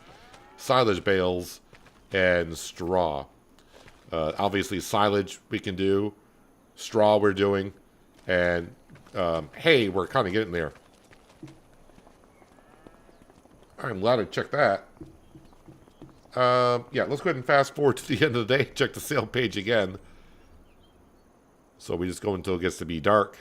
silage bales, and straw. Obviously, silage we can do, straw we're doing, and hay we're kind of getting there. I'm glad to check that. Yeah, let's go ahead and fast forward to the end of the day. Check the sale page again. So we just go until it gets to be dark.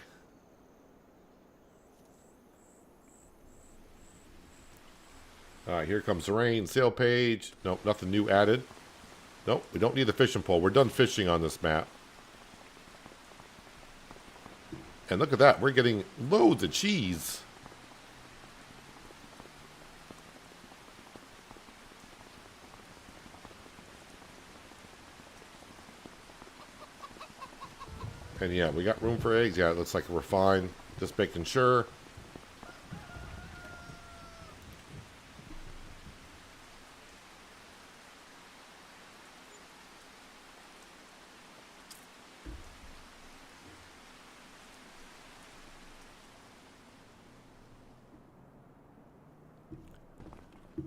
Here comes the rain. Sale page. Nope, nothing new added. Nope, we don't need the fishing pole. We're done fishing on this map. And look at that. We're getting loads of cheese. And yeah, we got room for eggs. Yeah, it looks like we're fine. Just making sure.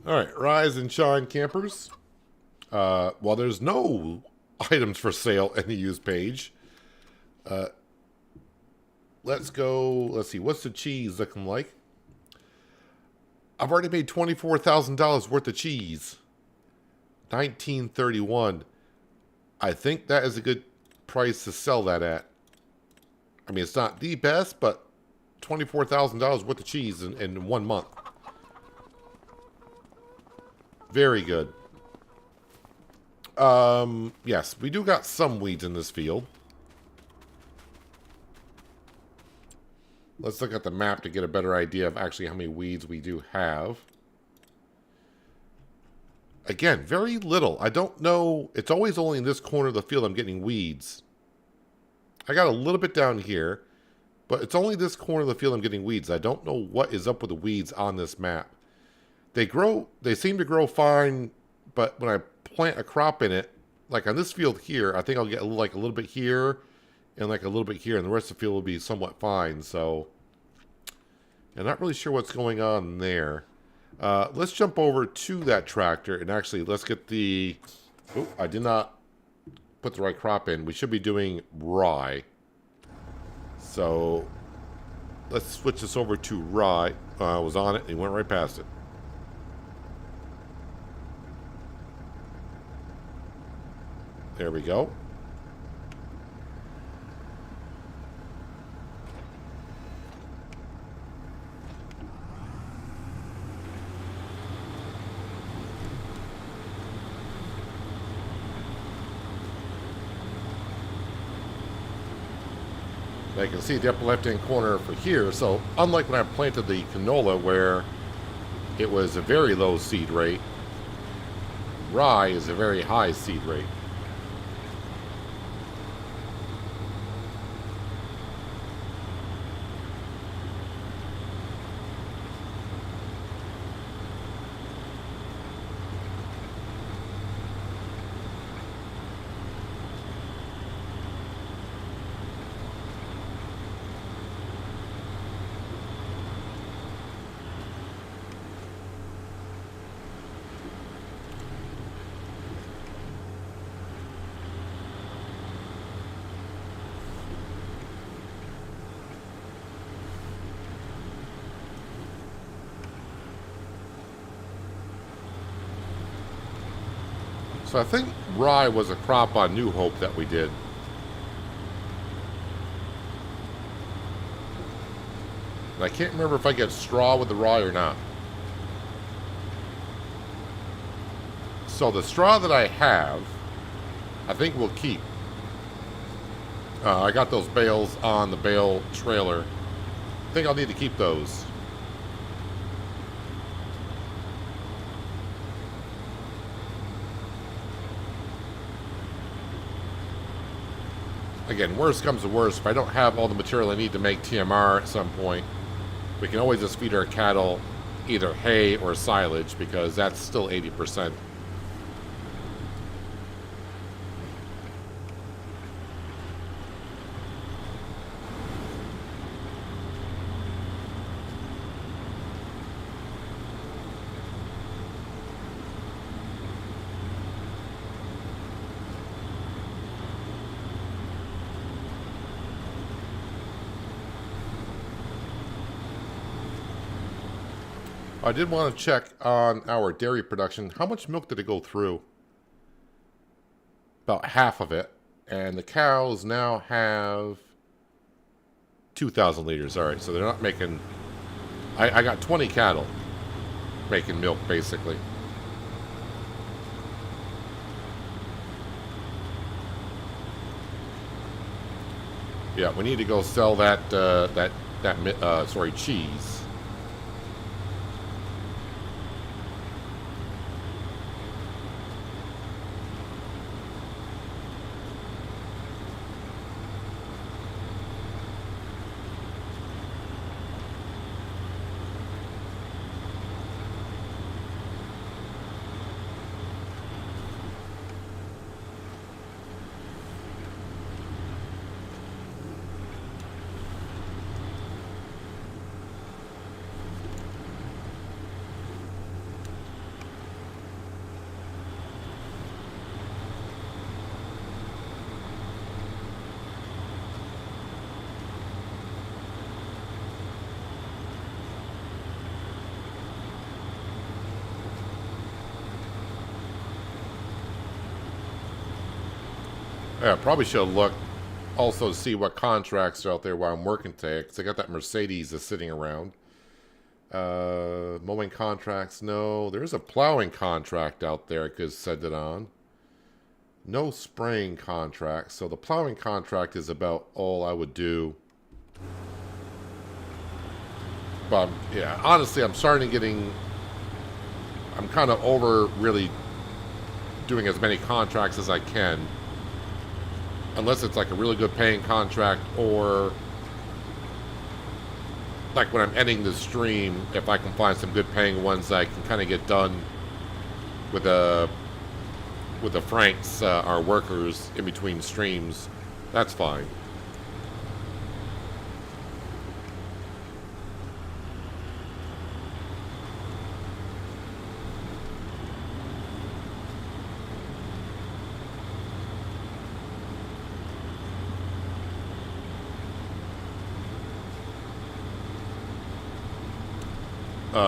All right, rise and shine, campers. While there's no items for sale in the used page, let's go. Let's see. What's the cheese looking like? I've already made $24,000 worth of cheese. 1931. I think that is a good price to sell that at. I mean, it's not the best, but $24,000 worth of cheese in 1 month. Very good. Yes, we do got some weeds in this field. Let's look at the map to get a better idea of actually how many weeds we do have. Again, very little. I don't know. It's always only in this corner of the field I'm getting weeds. I got a little bit down here, but it's only this corner of the field I'm getting weeds. I don't know what is up with the weeds on this map. They seem to grow fine, but when I plant a crop in it, like on this field here, I think I'll get like a little bit here and like a little bit here, and the rest of the field will be somewhat fine. So I'm not really sure what's going on there. Let's jump over to that tractor and actually let's get the... Oh, I did not put the right crop in. We should be doing rye. So let's switch this over to rye. I was on it and he went right past it. There we go. Now you can see the upper left-hand corner for here. So unlike when I planted the canola where it was a very low seed rate, rye is a very high seed rate. So I think rye was a crop on New Hope that we did. And I can't remember if I get straw with the rye or not. So the straw that I have, I think we'll keep. I got those bales on the bale trailer. I think I'll need to keep those. Again, worst comes to worst, if I don't have all the material I need to make TMR at some point, we can always just feed our cattle either hay or silage, because that's still 80%. I did want to check on our dairy production. How much milk did it go through? About half of it. And the cows now have 2,000 liters. All right, so they're not making... I got 20 cattle making milk, basically. Yeah, we need to go sell that, cheese. Yeah, probably should look also to see what contracts are out there while I'm working today, because I got that Mercedes that's sitting around. Mowing contracts, no. There is a plowing contract out there I could send it on. No spraying contracts, so the plowing contract is about all I would do. But yeah, honestly, I'm kind of over really doing as many contracts as I can. Unless it's like a really good paying contract, or like when I'm ending the stream, if I can find some good paying ones that I can kind of get done with the Franks, our workers, in between streams, that's fine.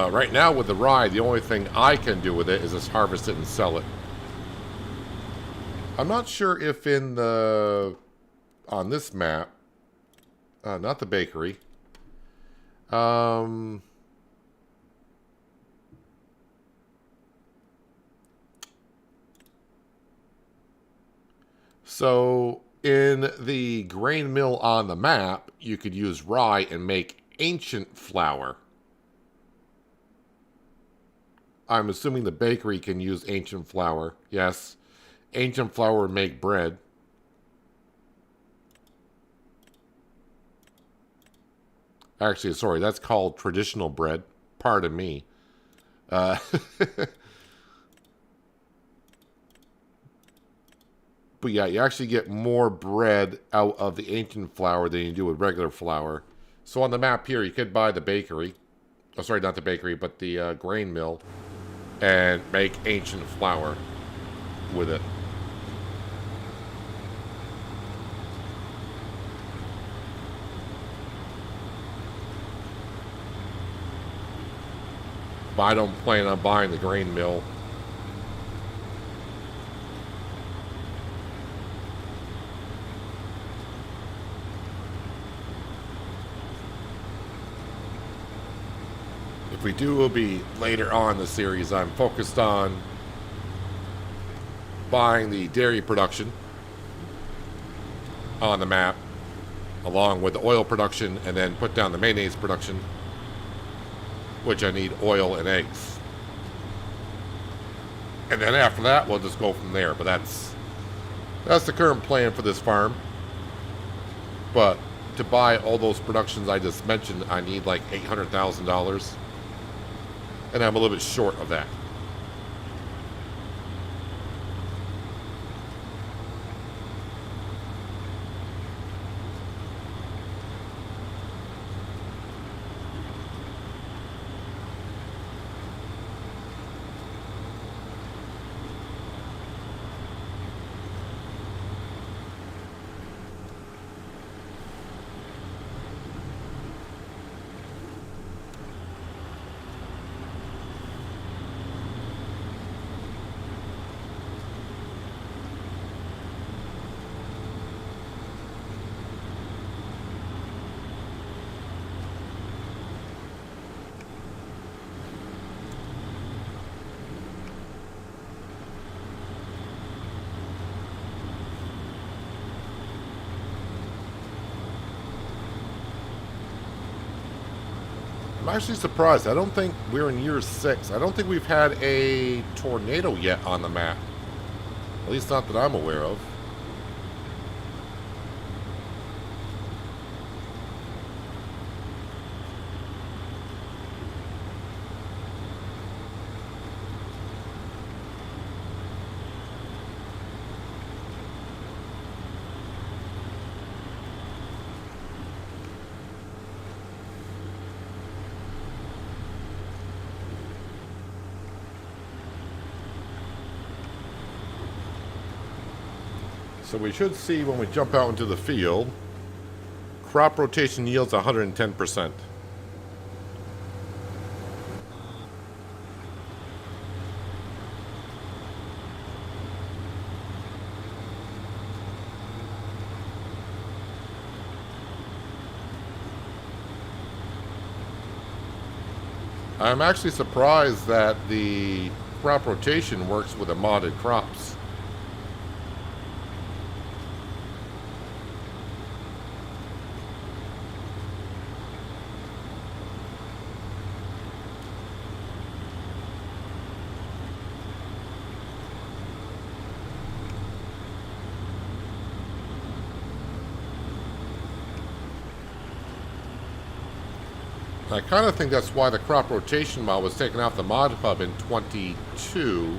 Right now with the rye, the only thing I can do with it is just harvest it and sell it. I'm not sure if on this map, not the bakery, so in the grain mill on the map, you could use rye and make ancient flour. I'm assuming the bakery can use ancient flour. Yes. Ancient flour would make bread. Actually, sorry, that's called traditional bread. Pardon me. But yeah, you actually get more bread out of the ancient flour than you do with regular flour. So on the map here, you could buy the bakery. Oh, sorry, not the bakery, but the grain mill. And make ancient flour with it. But I don't plan on buying the grain mill. If we do, it will be later on in the series. I'm focused on buying the dairy production on the map, along with the oil production, and then put down the mayonnaise production, which I need oil and eggs. And then after that, we'll just go from there. But that's the current plan for this farm. But to buy all those productions I just mentioned, I need like $800,000. And I'm a little bit short of that. I'm actually surprised. I don't think we're in year 6. I don't think we've had a tornado yet on the map. At least not that I'm aware of. So we should see when we jump out into the field, crop rotation yields 110%. I'm actually surprised that the crop rotation works with the modded crops. I kind of think that's why the crop rotation mod was taken off the mod hub in 22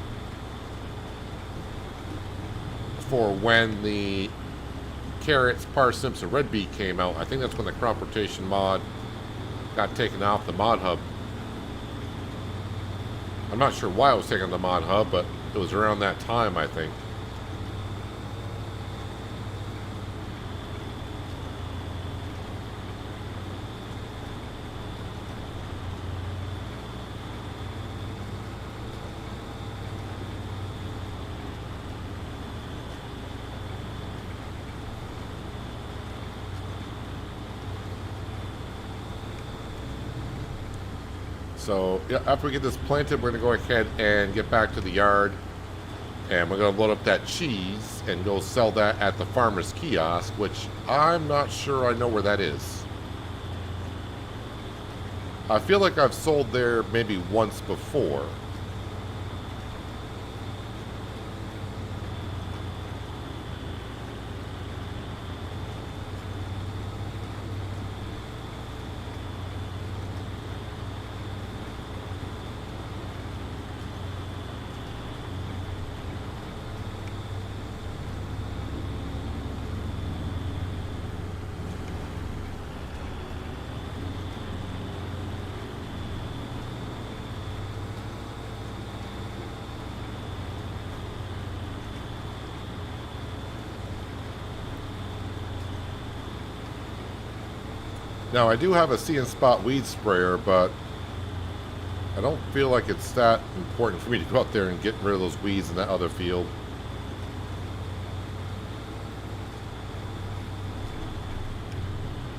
for when the carrots, parsnips, and red beet came out. I think that's when the crop rotation mod got taken off the mod hub. I'm not sure why it was taken off the mod hub, but it was around that time, I think. So yeah, after we get this planted, we're going to go ahead and get back to the yard. And we're going to load up that cheese and go sell that at the farmer's kiosk, which I'm not sure I know where that is. I feel like I've sold there maybe once before. Now, I do have a See and Spot weed sprayer, but I don't feel like it's that important for me to go out there and get rid of those weeds in that other field.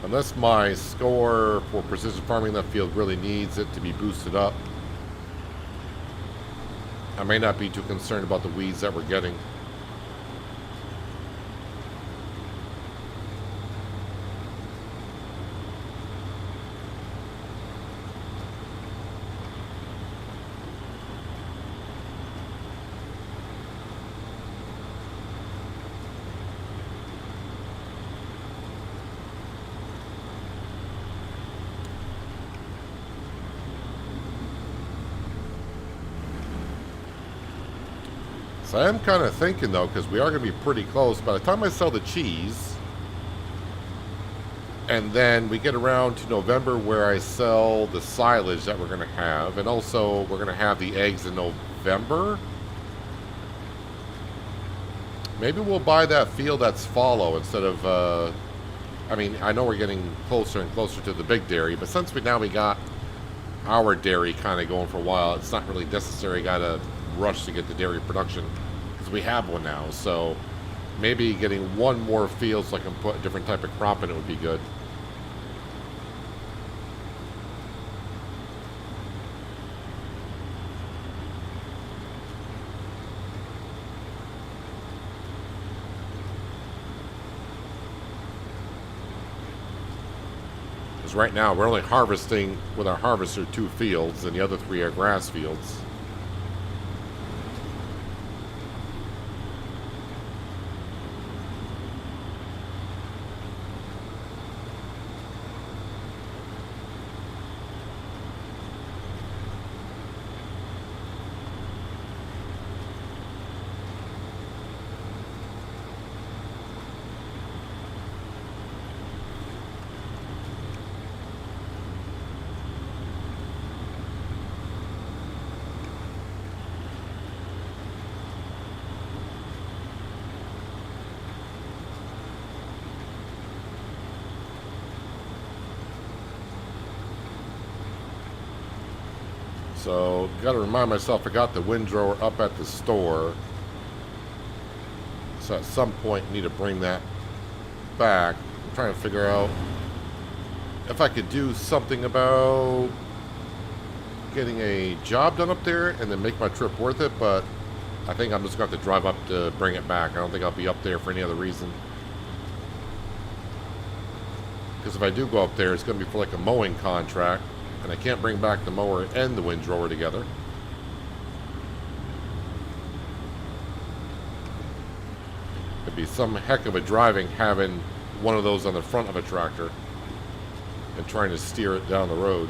Unless my score for precision farming in that field really needs it to be boosted up, I may not be too concerned about the weeds that we're getting. So I am kind of thinking, though, because we are going to be pretty close. By the time I sell the cheese, and then we get around to November where I sell the silage that we're going to have, and also we're going to have the eggs in November. Maybe we'll buy that field that's fallow instead of, I mean, I know we're getting closer and closer to the big dairy, but since we got our dairy kind of going for a while, it's not really necessary. Got to rush to get the dairy production because we have one now. So maybe getting one more field so I can put a different type of crop in it would be good. Because right now we're only harvesting with our harvester 2 fields, and the other 3 are grass fields. So, got to remind myself I got the windrower up at the store. So at some point, I need to bring that back. I'm trying to figure out if I could do something about getting a job done up there and then make my trip worth it, but I think I'm just going to have to drive up to bring it back. I don't think I'll be up there for any other reason. Because if I do go up there, it's going to be for like a mowing contract. And I can't bring back the mower and the windrower together. It'd be some heck of a driving having one of those on the front of a tractor and trying to steer it down the road.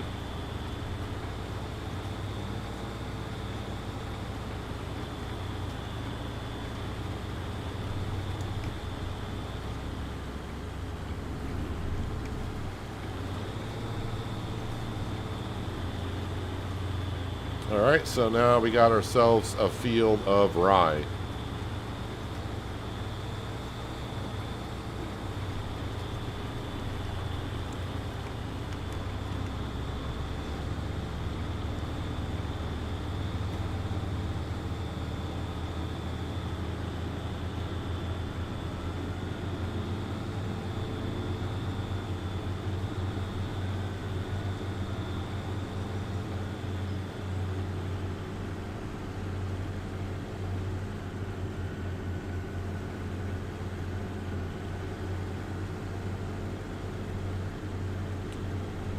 Alright, so now we got ourselves a field of rye.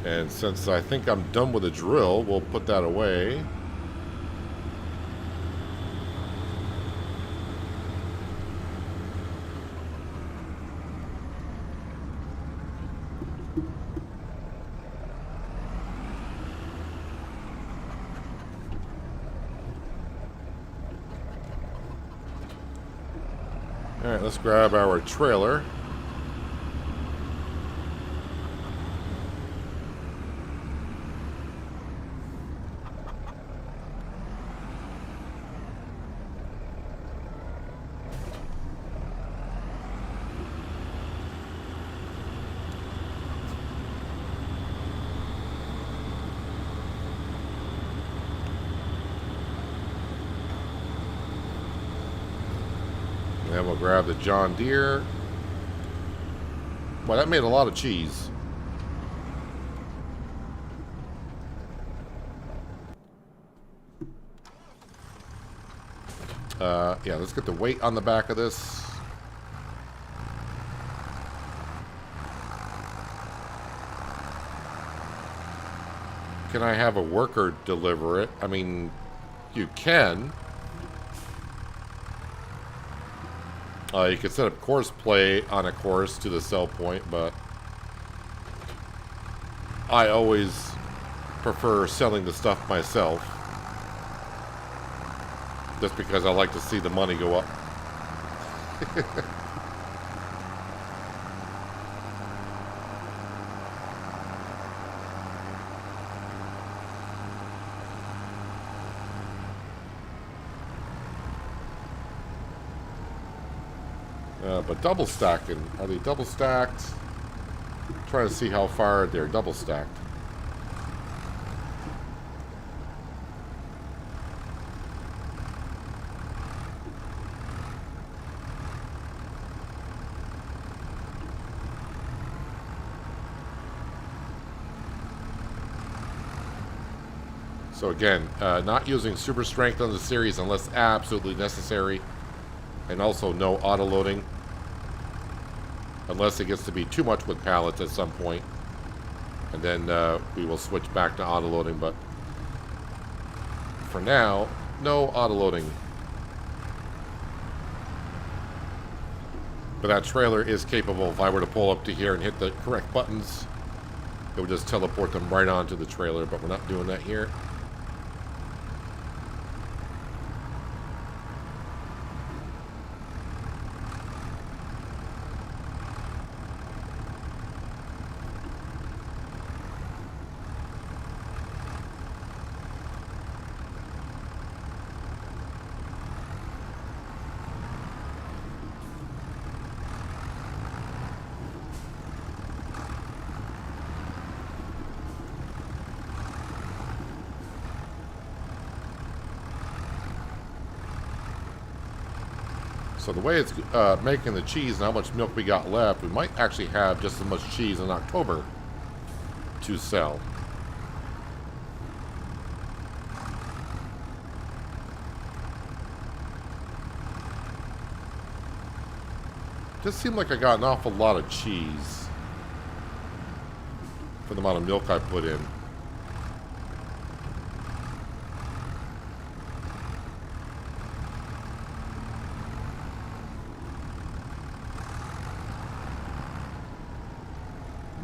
And since I think I'm done with the drill, we'll put that away. Alright, let's grab our trailer. And then we'll grab the John Deere. Well, that made a lot of cheese. Yeah, let's get the weight on the back of this. Can I have a worker deliver it? I mean, you can. You could set up course play on a course to the sell point, but I always prefer selling the stuff myself. Just because I like to see the money go up. But double stacking. Are they double stacked? Trying to see how far they're double stacked. So again, not using super strength on the series unless absolutely necessary. And also no auto loading. Unless it gets to be too much with pallets at some point. And then we will switch back to auto loading. But for now, no auto loading. But that trailer is capable. If I were to pull up to here and hit the correct buttons, it would just teleport them right onto the trailer. But we're not doing that here. So the way it's making the cheese and how much milk we got left, we might actually have just as much cheese in October to sell. Just seemed like I got an awful lot of cheese for the amount of milk I put in.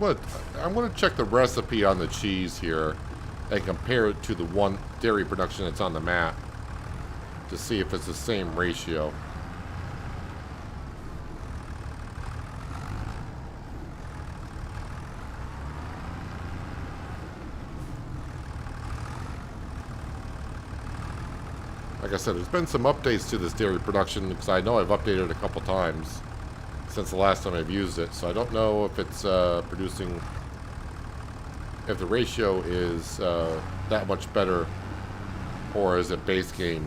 But I'm going to check the recipe on the cheese here and compare it to the one dairy production that's on the map to see if it's the same ratio. Like I said, there's been some updates to this dairy production because I know I've updated it a couple times since the last time I've used it, so I don't know if it's producing, if the ratio is that much better, or is it base game,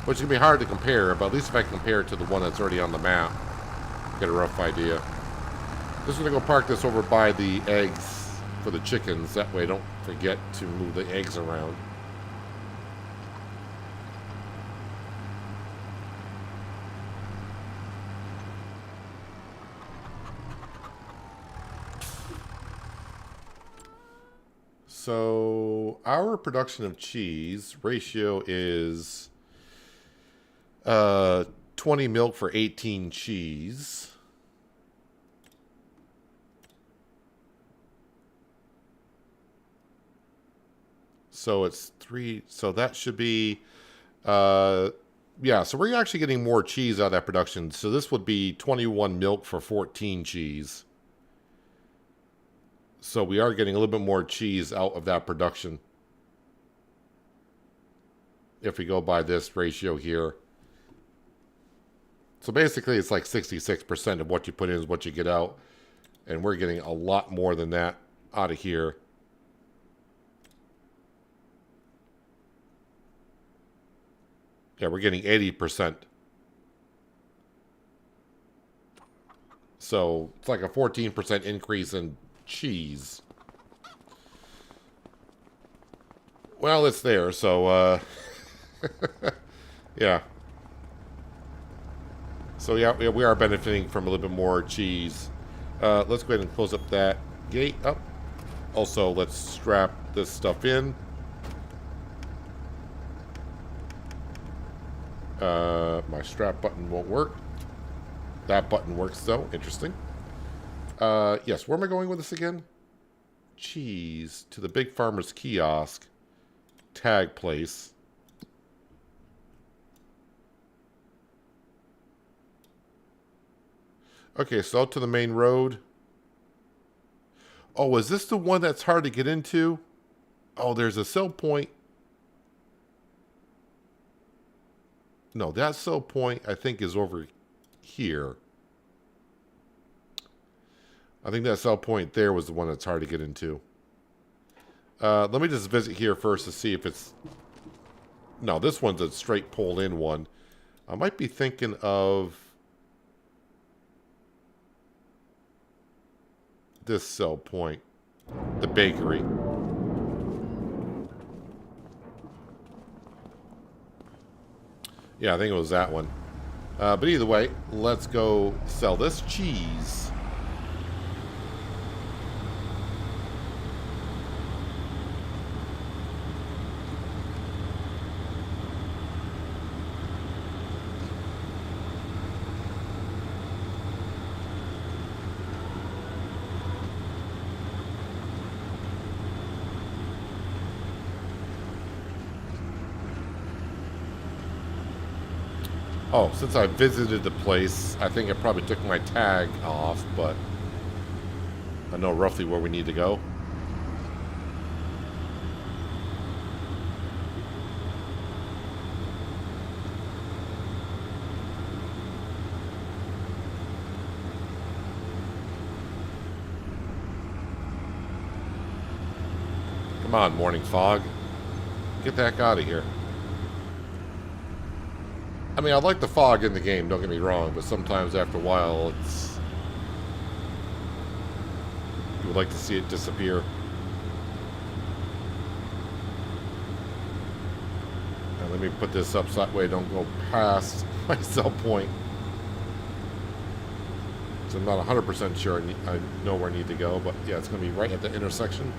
which can be hard to compare, but at least if I can compare it to the one that's already on the map, get a rough idea. Just gonna go park this over by the eggs for the chickens, that way I don't forget to move the eggs around. So our production of cheese ratio is 20 milk for 18 cheese. So it's 3, so that should be, yeah, so we're actually getting more cheese out of that production. So this would be 21 milk for 14 cheese. So we are getting a little bit more cheese out of that production. If we go by this ratio here. So basically it's like 66% of what you put in is what you get out. And we're getting a lot more than that out of here. Yeah, we're getting 80%. So it's like a 14% increase in cheese. Well, it's there, so yeah. So yeah, we are benefiting from a little bit more cheese. Let's go ahead and close up that gate up. Also, let's strap this stuff in. My strap button won't work. That button works though. Interesting. Yes, where am I going with this again? Cheese to the Big Farmer's Kiosk. Tag place. Okay, so out to the main road. Oh, is this the one that's hard to get into? Oh, there's a sell point. No, that sell point, I think, is over here. I think that sell point there was the one that's hard to get into. Let me just visit here first to see if it's... No, this one's a straight pull-in one. I might be thinking of this sell point, the bakery. Yeah, I think it was that one. But either way, let's go sell this cheese. Oh, since I visited the place, I think I probably took my tag off, but I know roughly where we need to go. Come on, morning fog. Get the heck out of here. I mean, I like the fog in the game, don't get me wrong, but sometimes after a while, it's... You would like to see it disappear. Now, let me put this up so that way I don't go past my sell point. So I'm not 100% sure I know where I need to go, but yeah, it's going to be right at the intersection.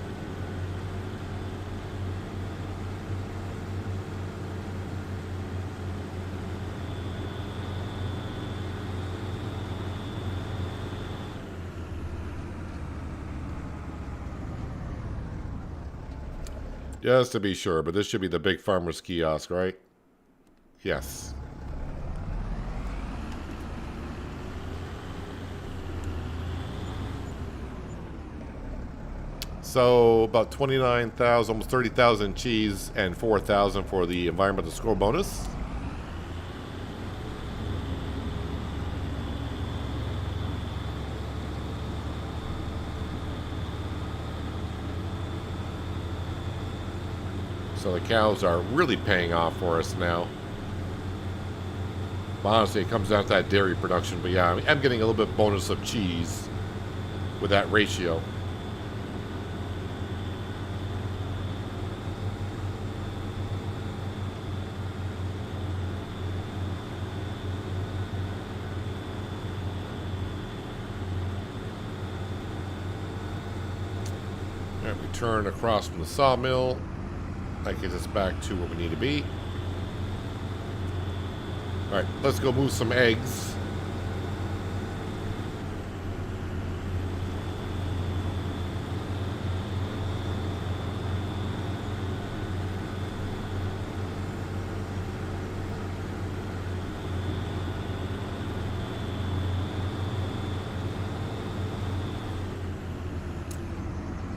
Just to be sure, but this should be the big farmer's kiosk, right? Yes. So about 29,000, almost 30,000 cheese and 4,000 for the environmental score bonus. So the cows are really paying off for us now. But honestly, it comes down to that dairy production. But yeah, I'm getting a little bit bonus of cheese with that ratio. All right, we turn across from the sawmill. That gets us back to where we need to be. Alright, let's go move some eggs.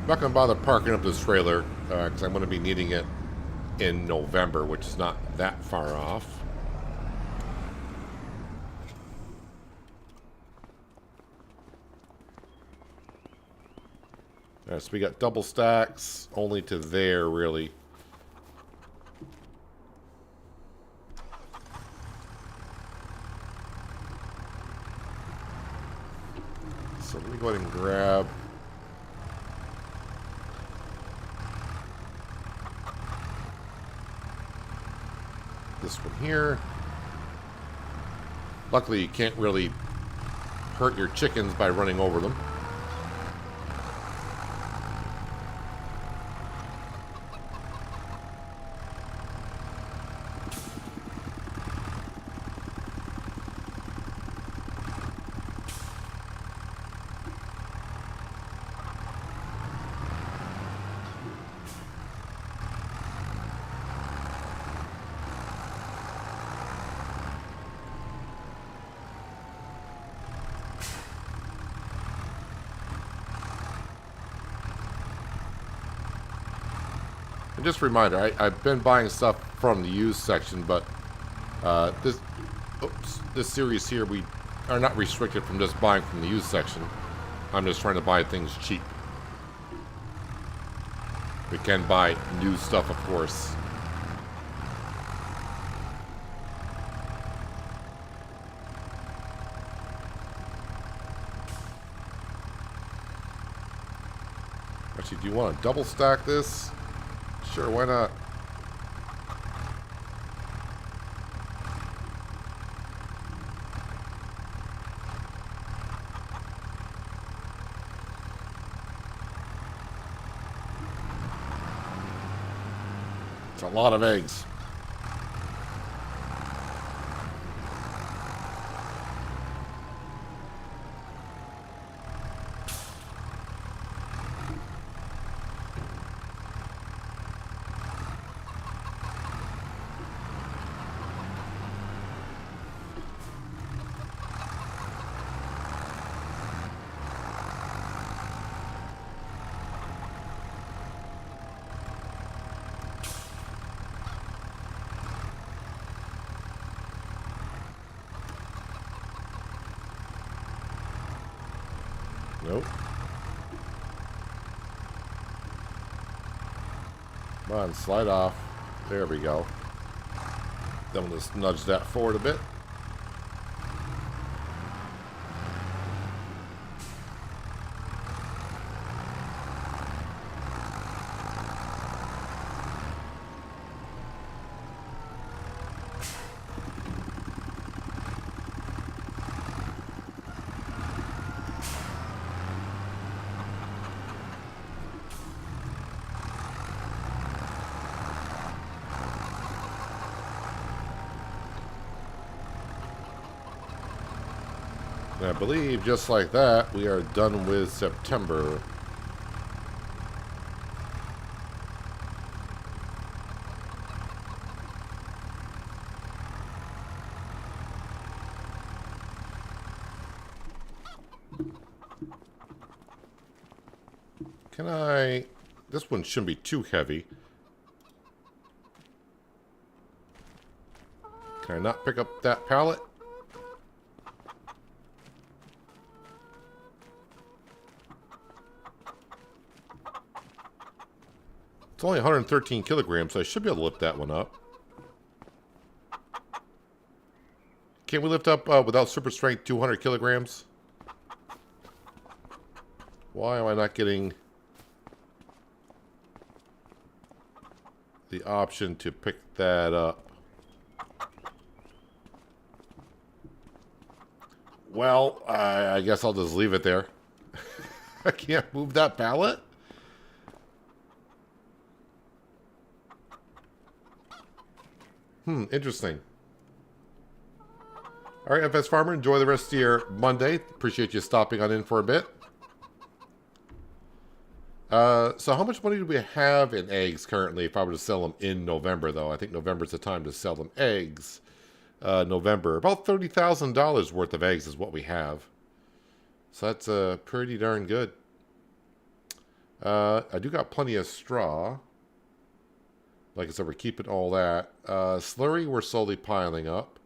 I'm not going to bother parking up this trailer because I'm going to be needing it in November, which is not that far off. Alright, so we got double stacks only to there, really. So let me go ahead and grab this one here. Luckily, you can't really hurt your chickens by running over them. And just a reminder, I've been buying stuff from the used section, but this series here, we are not restricted from just buying from the used section. I'm just trying to buy things cheap. We can buy new stuff, of course. Actually, do you want to double stack this? Sure, why not? It's a lot of eggs. Nope. Come on, slide off. There we go. Then we'll just nudge that forward a bit. And I believe just like that, we are done with September. Can I... This one shouldn't be too heavy. Can I not pick up that pallet? It's only 113 kilograms, so I should be able to lift that one up. Can't we lift up without super strength 200 kilograms? Why am I not getting the option to pick that up? Well, I guess I'll just leave it there. I can't move that pallet? Interesting. All right, FS Farmer, enjoy the rest of your Monday. Appreciate you stopping on in for a bit. So how much money do we have in eggs currently if I were to sell them in November, though? I think November's the time to sell them eggs. November. About $30,000 worth of eggs is what we have. So that's pretty darn good. I do got plenty of straw. Like I said, we're keeping all that. Slurry, we're slowly piling up.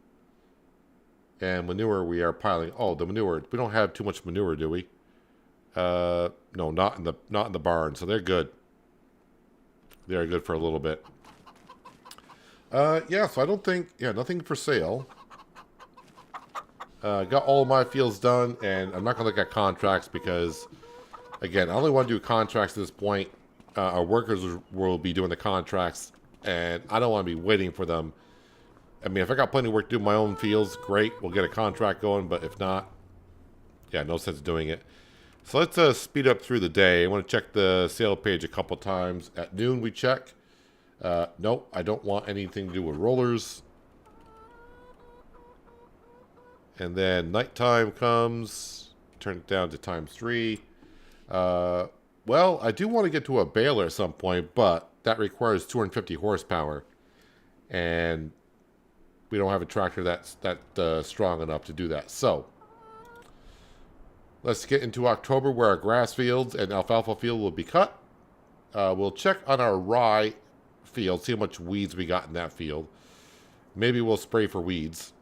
And manure, we are piling. Oh, the manure. We don't have too much manure, do we? No, not in the barn. So they're good. They're good for a little bit. Yeah, so I don't think... Yeah, nothing for sale. Got all of my fields done, and I'm not going to look at contracts because, again, I only want to do contracts at this point. Our workers will be doing the contracts, and I don't want to be waiting for them. I mean, if I got plenty of work to do my own fields, great. We'll get a contract going, but if not, yeah, no sense doing it. So let's speed up through the day. I want to check the sale page a couple times. At noon, we check. Nope, I don't want anything to do with rollers. And then nighttime comes. Turn it down to ×3. Well, I do want to get to a baler at some point, but that requires 250 horsepower. And we don't have a tractor that's strong enough to do that. So, let's get into October where our grass fields and alfalfa field will be cut. We'll check on our rye field, see how much weeds we got in that field. Maybe we'll spray for weeds.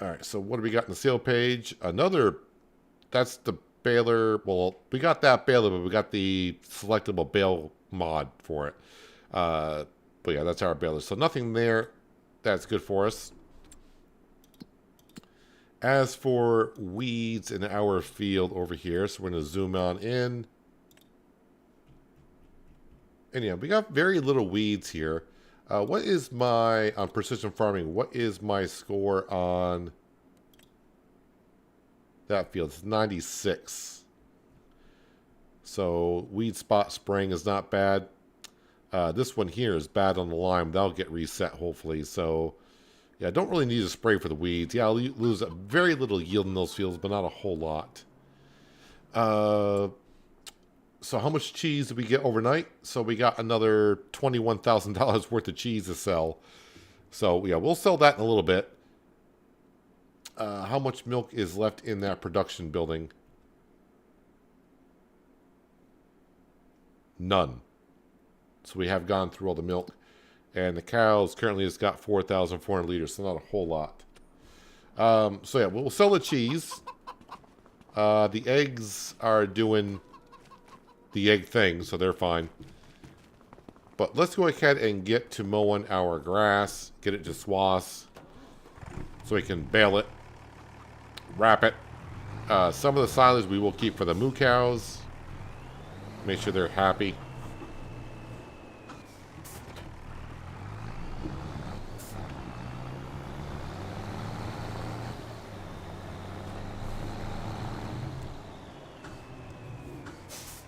All right, so what do we got in the sale page? Another, that's the baler. Well, we got that baler, but we got the selectable bale mod for it. But yeah, that's our baler. So nothing there. That's good for us. As for weeds in our field over here, so we're going to zoom on in. And yeah, we got very little weeds here. What is my, on precision farming, what is my score on that field? It's 96. So weed spot spraying is not bad. This one here is bad on the lime. That'll get reset hopefully. So yeah, I don't really need to spray for the weeds. Yeah, I'll lose very little yield in those fields, but not a whole lot. So how much cheese did we get overnight? So we got another $21,000 worth of cheese to sell. So yeah, we'll sell that in a little bit. How much milk is left in that production building? None. So we have gone through all the milk. And the cows currently has got 4,400 liters, so not a whole lot. So yeah, we'll sell the cheese. The eggs are doing the egg thing, so they're fine. But let's go ahead and get to mowing our grass, get it to swaths, so we can bale it, wrap it. Some of the silage we will keep for the moo cows. Make sure they're happy.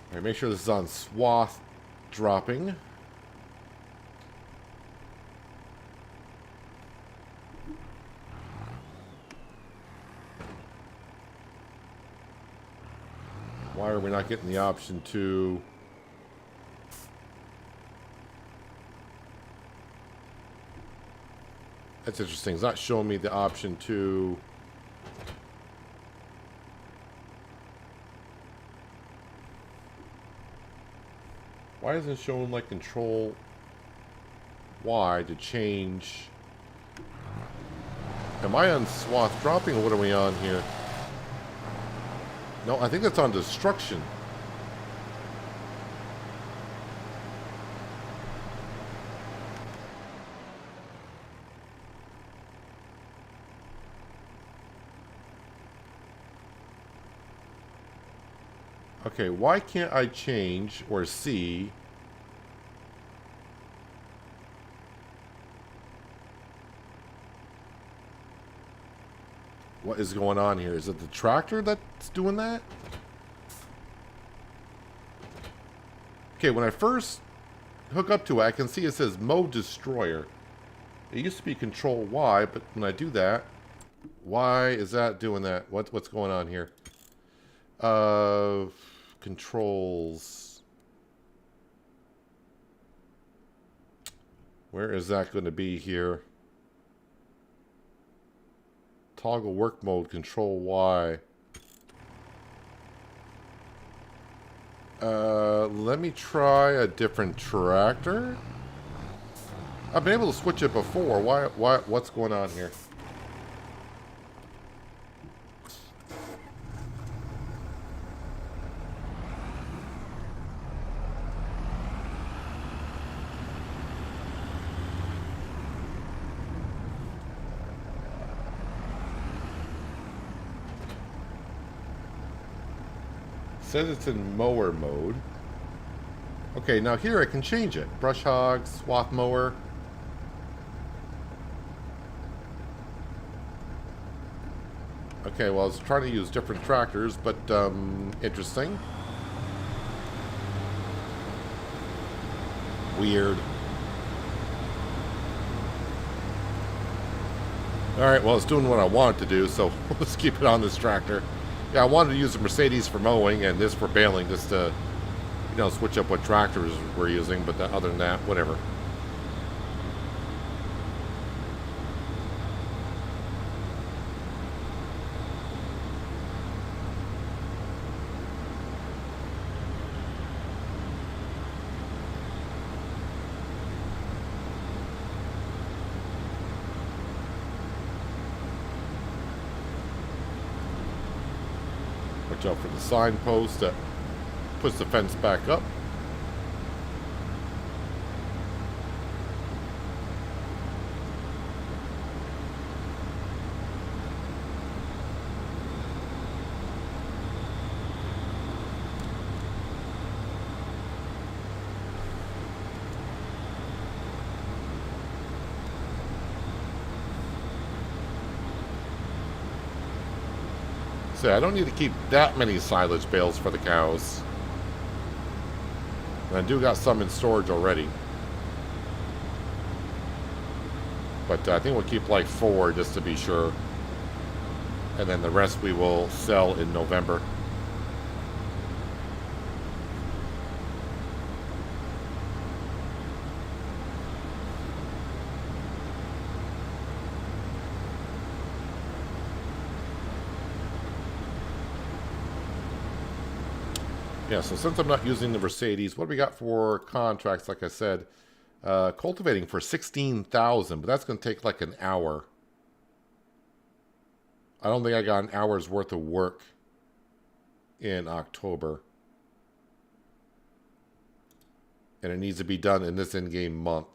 All right, make sure this is on swath dropping. Why are we not getting the option to... That's interesting. It's not showing me the option to... Why isn't it showing like control Y to change? Am I on swath dropping or what are we on here? No, I think that's on destruction. Okay, why can't I change or see what is going on here? Is it the tractor that's doing that? Okay, when I first hook up to it, I can see it says Mode Destroyer. It used to be Control Y, but when I do that, why is that doing that? What's going on here? Controls. Where is that going to be here? Toggle work mode, Control Y. Let me try a different tractor. I've been able to switch it before. What's going on here? Says it's in mower mode. Okay, now here I can change it. Brush hog, swath mower. Okay, well I was trying to use different tractors, but interesting. Weird. Alright, well it's doing what I want it to do, so let's keep it on this tractor. Yeah, I wanted to use the Mercedes for mowing and this for baling, just to, you know, switch up what tractors we're using, but other than that, whatever. Watch out for the signpost that puts the fence back up. So I don't need to keep that many silage bales for the cows. And I do got some in storage already. But I think we'll keep like 4 just to be sure. And then the rest we will sell in November. Yeah, so since I'm not using the Mercedes, what do we got for contracts? Like I said, cultivating for 16,000, but that's going to take like an hour. I don't think I got an hour's worth of work in October. And it needs to be done in this in-game month.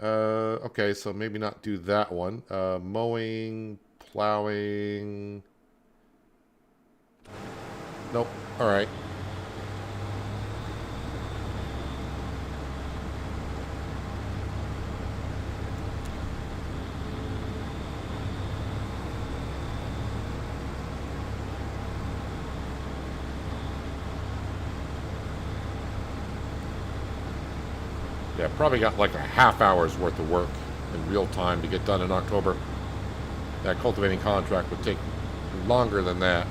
Okay, so maybe not do that one. Mowing, plowing... Nope. All right. Yeah, probably got like a half hour's worth of work in real time to get done in October. That cultivating contract would take longer than that.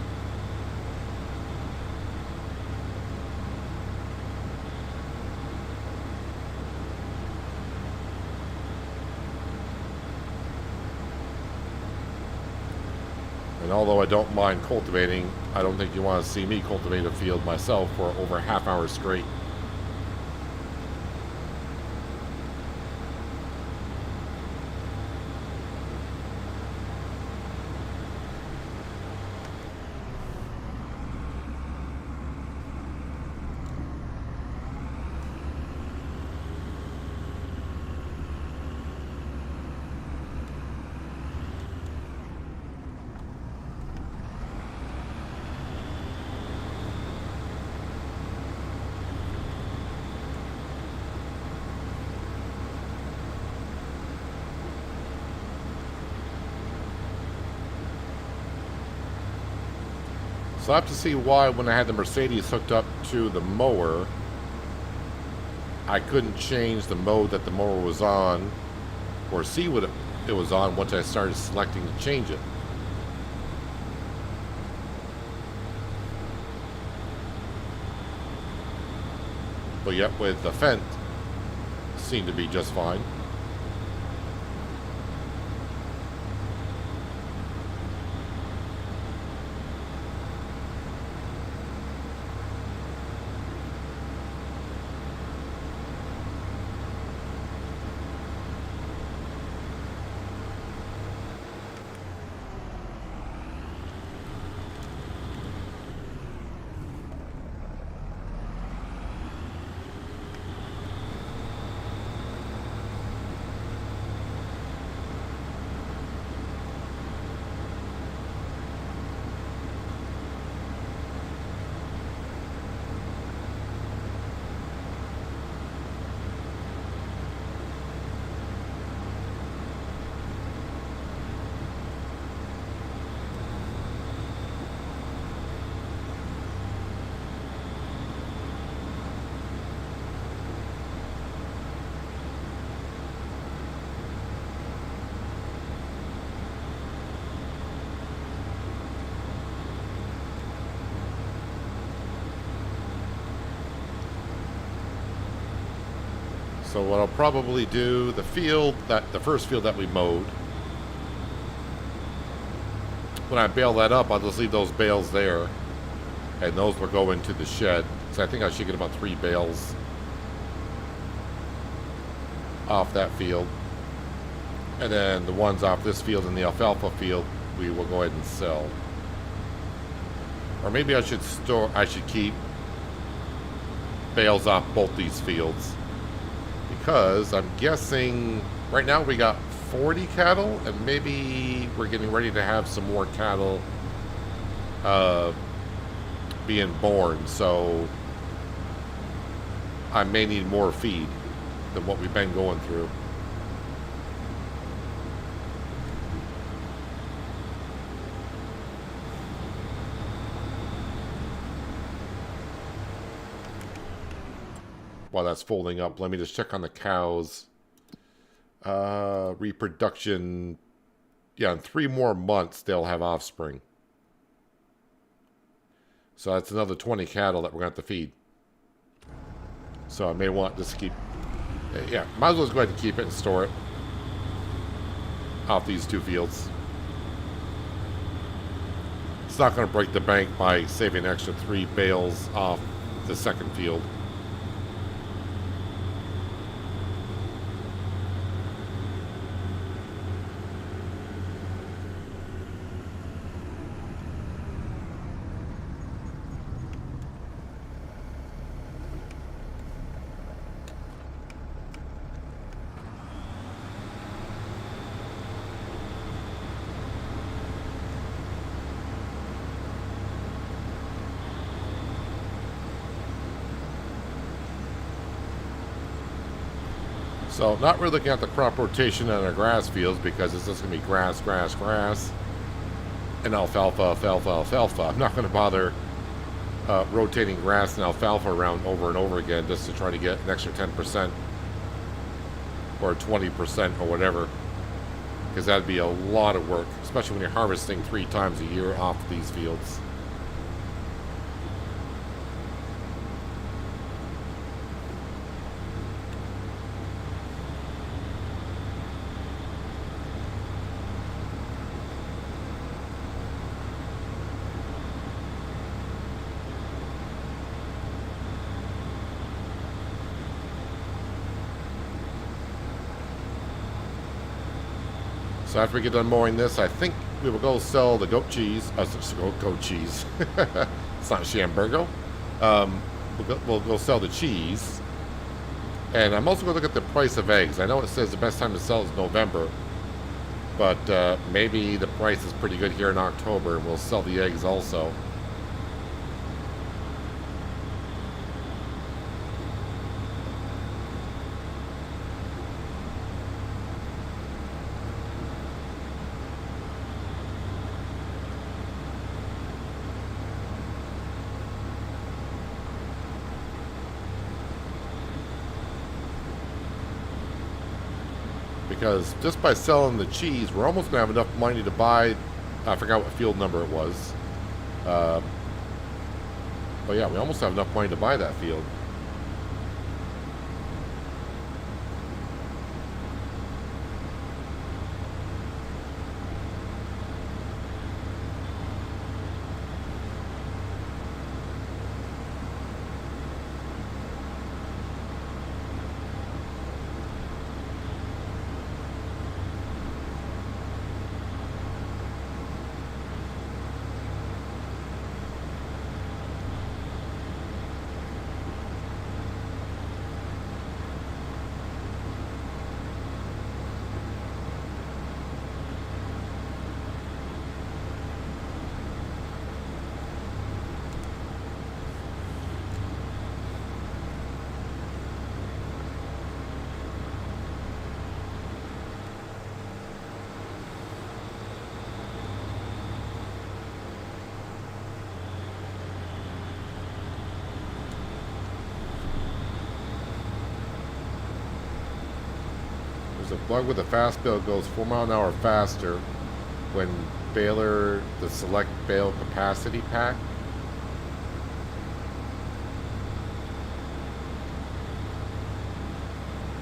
And although I don't mind cultivating, I don't think you want to see me cultivate a field myself for over a half hour straight. So I have to see why when I had the Mercedes hooked up to the mower, I couldn't change the mode that the mower was on or see what it was on once I started selecting to change it. But yet with the Fendt, it seemed to be just fine. So what I'll probably do, the first field that we mowed, when I bale that up, I'll just leave those bales there, and those will go into the shed. So I think I should get about 3 bales off that field. And then the ones off this field and the alfalfa field, we will go ahead and sell. Or maybe I should keep bales off both these fields. Because I'm guessing right now we got 40 cattle, and maybe we're getting ready to have some more cattle being born. So I may need more feed than what we've been going through. While that's folding up, let me just check on the cows. Reproduction. Yeah, in 3 more months, they'll have offspring. So that's another 20 cattle that we're going to have to feed. So I may want to keep... Yeah, might as well just go ahead and keep it and store it off these 2 fields. It's not going to break the bank by saving an extra 3 bales off the second field. So, not really looking at the crop rotation on our grass fields because it's just going to be grass, grass, grass, and alfalfa, alfalfa, alfalfa. I'm not going to bother rotating grass and alfalfa around over and over again just to try to get an extra 10% or 20% or whatever, because that'd be a lot of work, especially when you're harvesting 3 times a year off these fields. So after we get done mowing this, I think we will go sell the goat cheese. Goat cheese. It's not Shamburgo. We'll go sell the cheese. And I'm also going to look at the price of eggs. I know it says the best time to sell is November. But maybe the price is pretty good here in October, and we'll sell the eggs also. Because just by selling the cheese, we're almost going to have enough money to buy... I forgot what field number it was. But yeah, we almost have enough money to buy that field. There's a bug with a fast bale goes 4 mile an hour faster when baler the select bale capacity pack.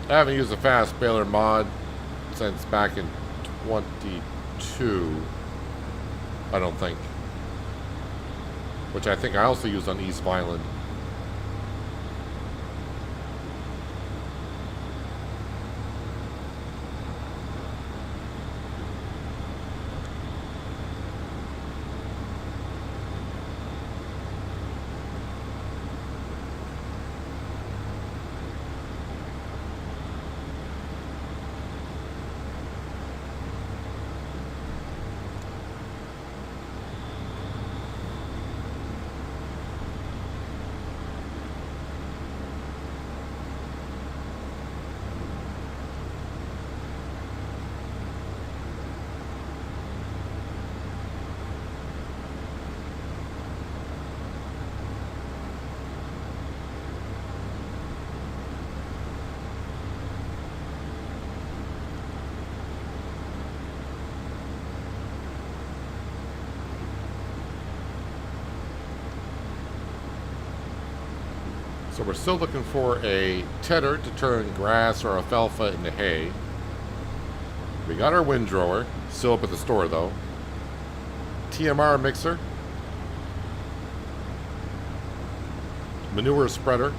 I haven't used a fast baler mod since back in 22, I don't think. Which I think I also used on East Island. So we're still looking for a tedder to turn grass or alfalfa into hay. We got our windrower, still up at the store though. TMR mixer. Manure spreader.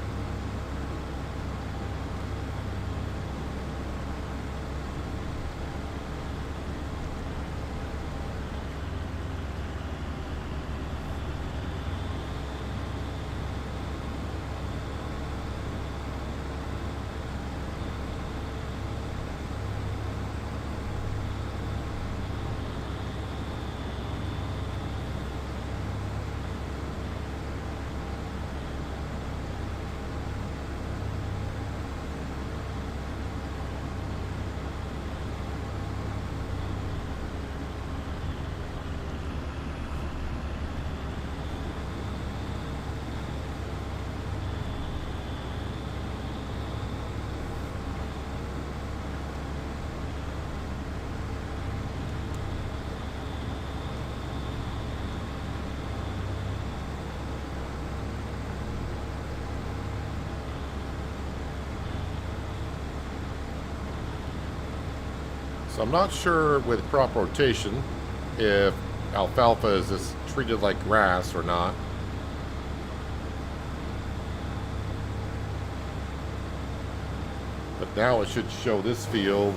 So I'm not sure with crop rotation if alfalfa is just treated like grass or not. But now it should show this field.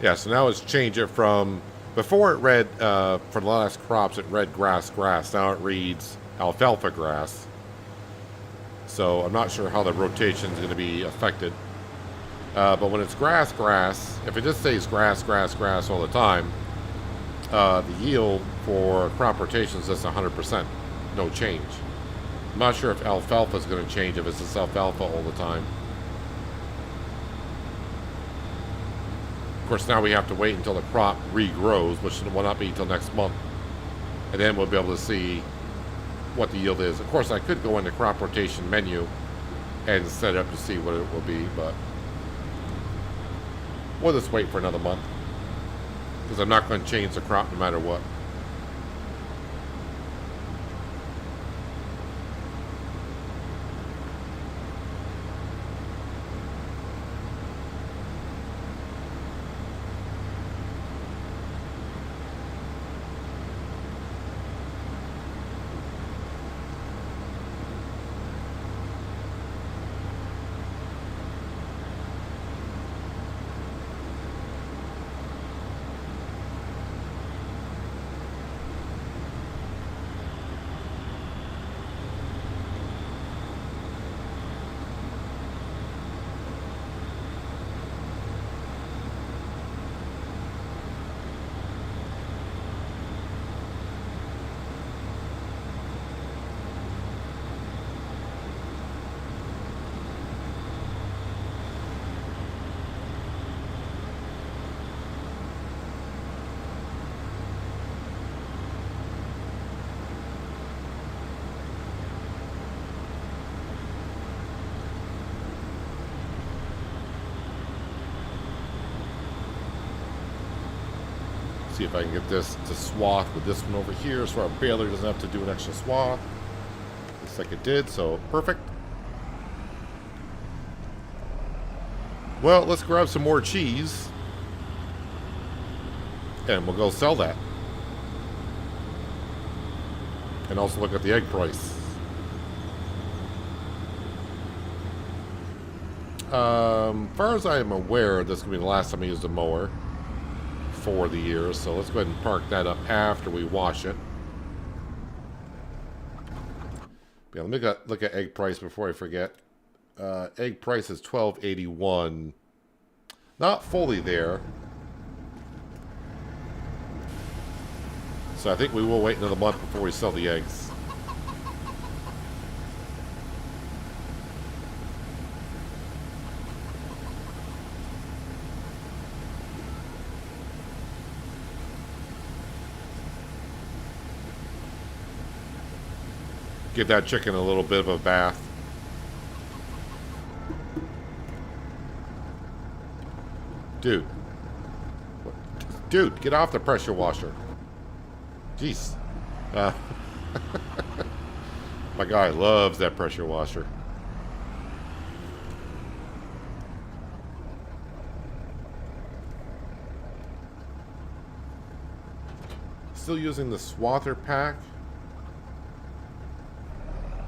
Yeah, so now it's changed it from, before it read, for the last crops, it read grass, grass. Now it reads alfalfa grass. So I'm not sure how the rotation is going to be affected. But when it's grass, grass, if it just stays grass, grass, grass all the time, the yield for crop rotation is just 100%. No change. I'm not sure if alfalfa is going to change if it's just alfalfa all the time. Of course, now we have to wait until the crop regrows, which will not be until next month. And then we'll be able to see what the yield is. Of course, I could go into crop rotation menu and set it up to see what it will be, but we'll just wait for another month because I'm not going to change the crop no matter what. See if I can get this to swath with this one over here so our baler doesn't have to do an extra swath. Looks like it did, so perfect. Well, let's grab some more cheese and we'll go sell that. And also look at the egg price. Far as I am aware, this is going to be the last time I used a mower for the year, so let's go ahead and park that up after we wash it. Yeah, let me look at egg price before I forget. Egg price is $12.81. Not fully there. So I think we will wait another month before we sell the eggs. Give that chicken a little bit of a bath. Dude. Dude, get off the pressure washer. Jeez. My guy loves that pressure washer. Still using the swather pack.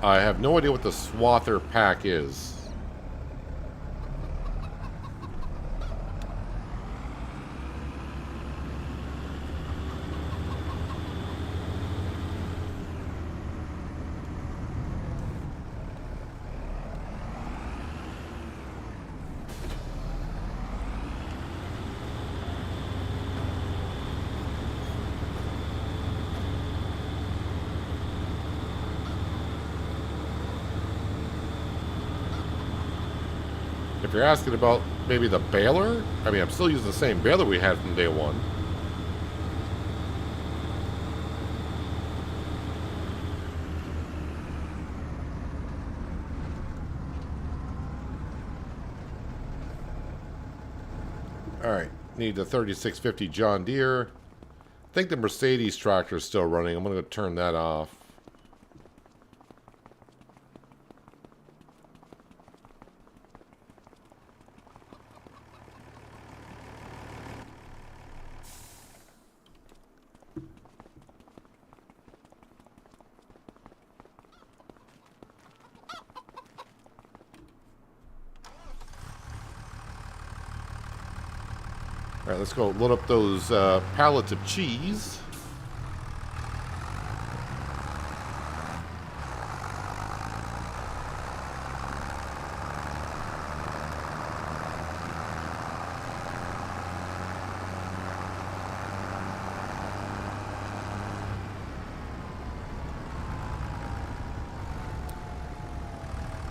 I have no idea what the swather pack is. If you're asking about maybe the baler, I mean, I'm still using the same baler we had from day one. Alright, need the 3650 John Deere. I think the Mercedes tractor is still running. I'm going to turn that off. Alright, let's go load up those pallets of cheese.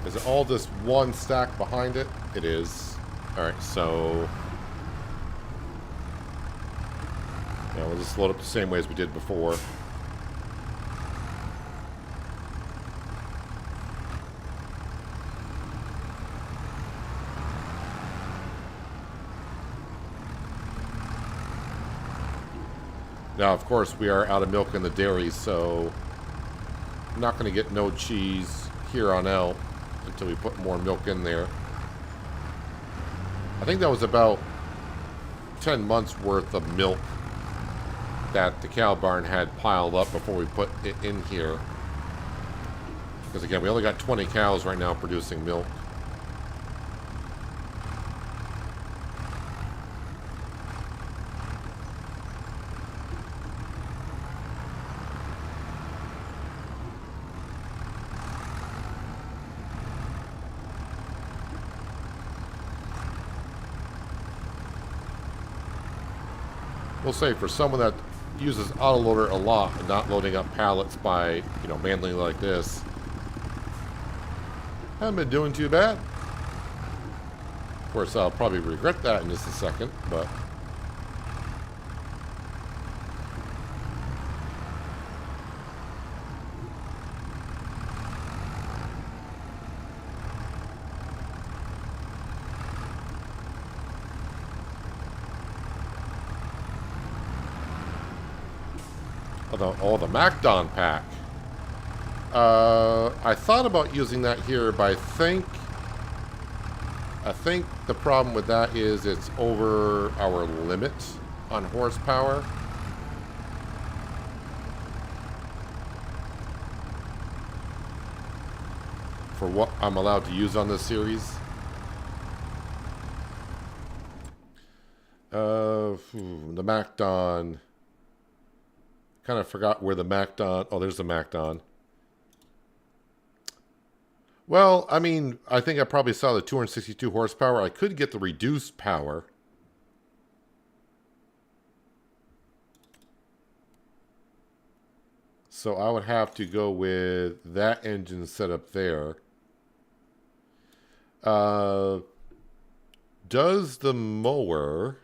Is it all just one stack behind it? It is. Alright, so... yeah, we'll just load up the same way as we did before. Now, of course, we are out of milk in the dairy, so I'm not going to get no cheese here on out until we put more milk in there. I think that was about 10 months worth of milk that the cow barn had piled up before we put it in here. Because again, we only got 20 cows right now producing milk. We'll say for someone that uses autoloader a lot and not loading up pallets by, you know, manually like this, haven't been doing too bad. Of course, I'll probably regret that in just a second, but... oh, the MacDon pack. I thought about using that here, but I think the problem with that is it's over our limit on horsepower. For what I'm allowed to use on this series. The MacDon. Kind of forgot where the MacDon... oh, there's the MacDon. Well, I mean, I think I probably saw the 262 horsepower. I could get the reduced power. So I would have to go with that engine setup there. Does the mower...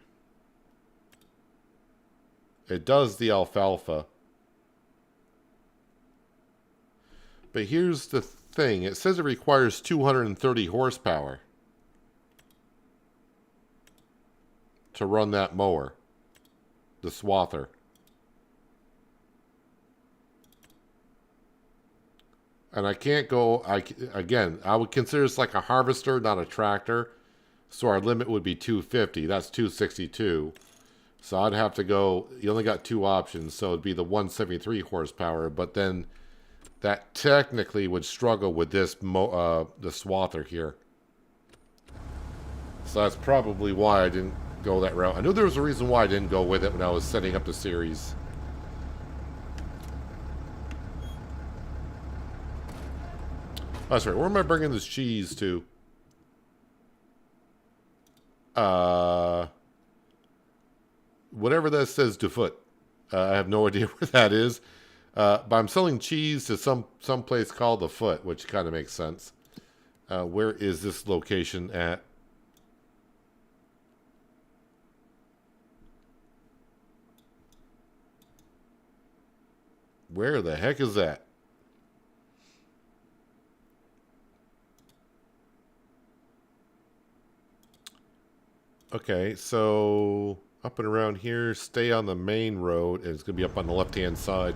it does the alfalfa. But here's the thing. It says it requires 230 horsepower to run that mower. The swather. And I can't go, again, I would consider this like a harvester, not a tractor. So our limit would be 250. That's 262. So I'd have to go, you only got two options. So it'd be the 173 horsepower. But then that technically would struggle with this, the swather here. So that's probably why I didn't go that route. I knew there was a reason why I didn't go with it when I was setting up the series. Oh, that's right. Where am I bringing this cheese to? Whatever that says to foot. I have no idea where that is. But I'm selling cheese to some place called the Foot, which kind of makes sense. Where is this location at? Where the heck is that? Okay, so up and around here, stay on the main road, and it's going to be up on the left-hand side.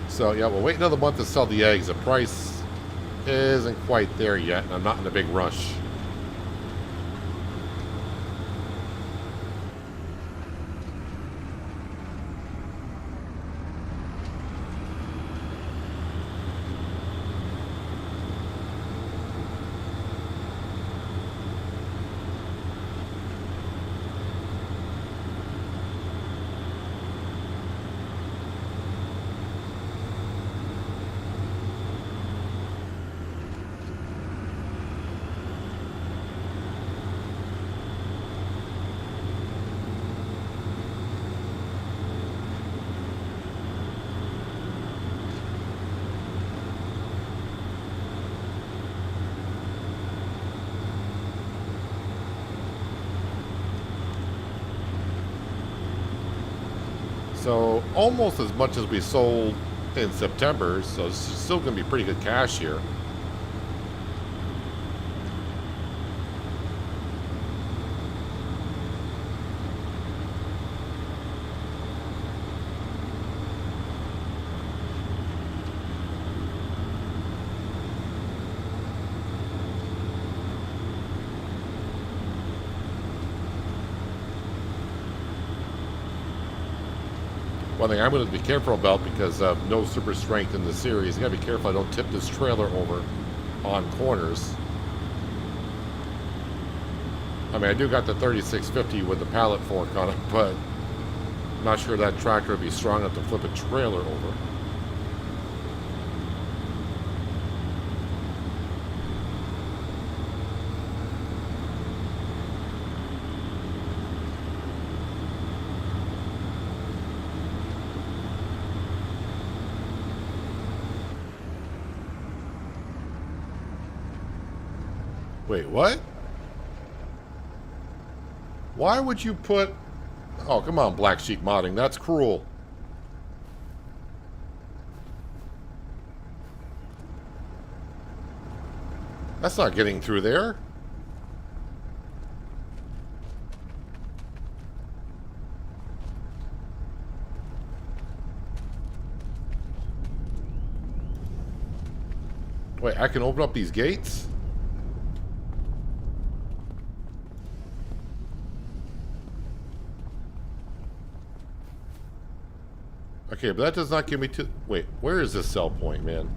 So, yeah, we'll wait another month to sell the eggs. The price isn't quite there yet, and I'm not in a big rush. So almost as much as we sold in September, so it's still going to be pretty good cash here. One thing I'm going to be careful about, because of no super strength in the series, I got to be careful I don't tip this trailer over on corners. I mean, I do got the 3650 with the pallet fork on it, but I'm not sure that tractor would be strong enough to flip a trailer over. Wait, what? Why would you put... Oh, come on, Black Sheep Modding. That's cruel. That's not getting through there. Wait, I can open up these gates? Okay, but that does not give me to... Wait, where is this sell point, man?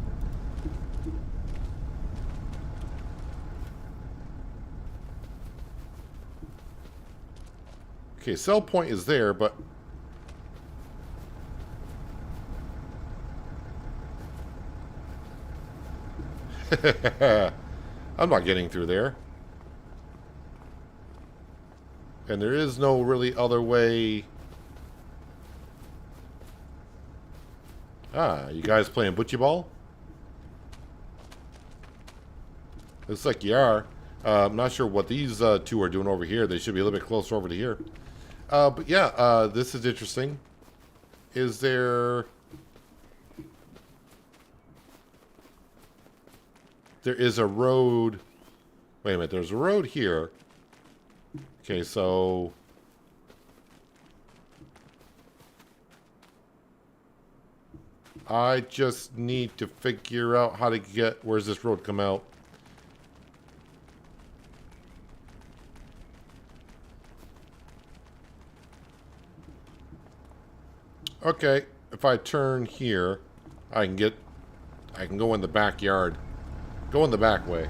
Okay, sell point is there, but... I'm not getting through there. And there is no really other way... Ah, you guys playing butchie ball? Looks like you are. I'm not sure what these two are doing over here. They should be a little bit closer over to here. But yeah, this is interesting. Is there there is a road. Wait a minute, there's a road here. Okay, so I just need to figure out how to get, where's this road come out? Okay, if I turn here, I can go in the backyard. Go in the back way.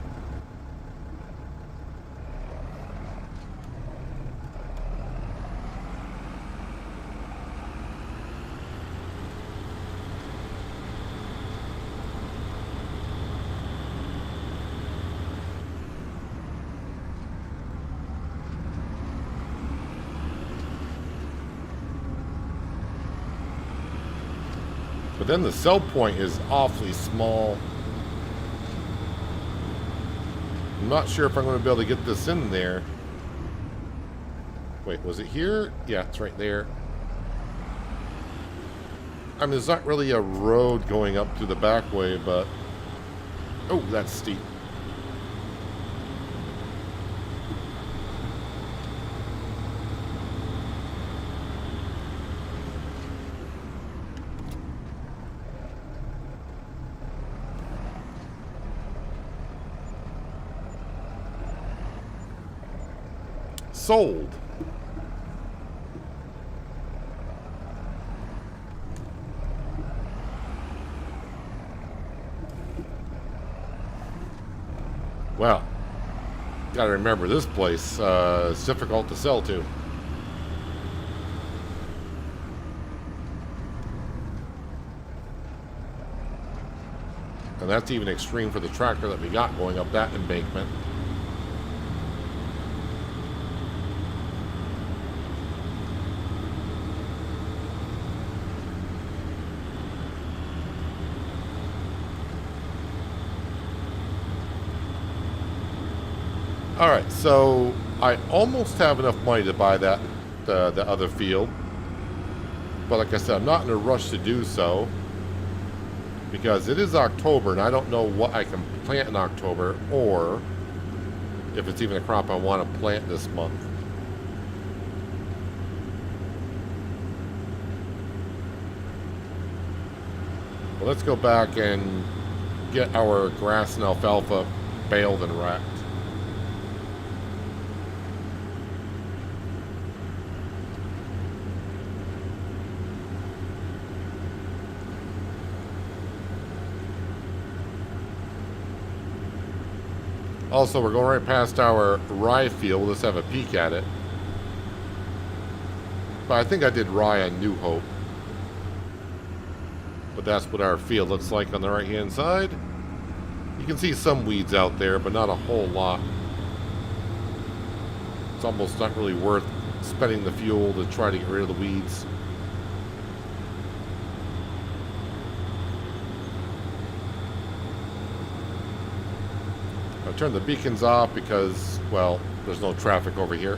But then the sell point is awfully small. I'm not sure if I'm going to be able to get this in there. Wait, was it here? Yeah, it's right there. I mean, there's not really a road going up through the back way, but... Oh, that's steep. Sold. Well, gotta remember this place is difficult to sell to. And that's even extreme for the tractor that we got going up that embankment. Alright, so I almost have enough money to buy that the other field. But like I said, I'm not in a rush to do so. Because it is October and I don't know what I can plant in October or if it's even a crop I want to plant this month. Well, let's go back and get our grass and alfalfa baled and racked. Also, we're going right past our rye field. Let's have a peek at it. But I think I did rye on New Hope. But that's what our field looks like on the right-hand side. You can see some weeds out there, but not a whole lot. It's almost not really worth spending the fuel to try to get rid of the weeds. I turned the beacons off because, well, there's no traffic over here.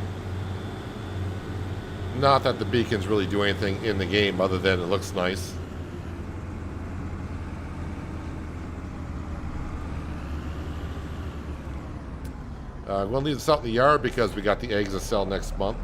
Not that the beacons really do anything in the game other than it looks nice. We'll leave this out in the yard because we got the eggs to sell next month.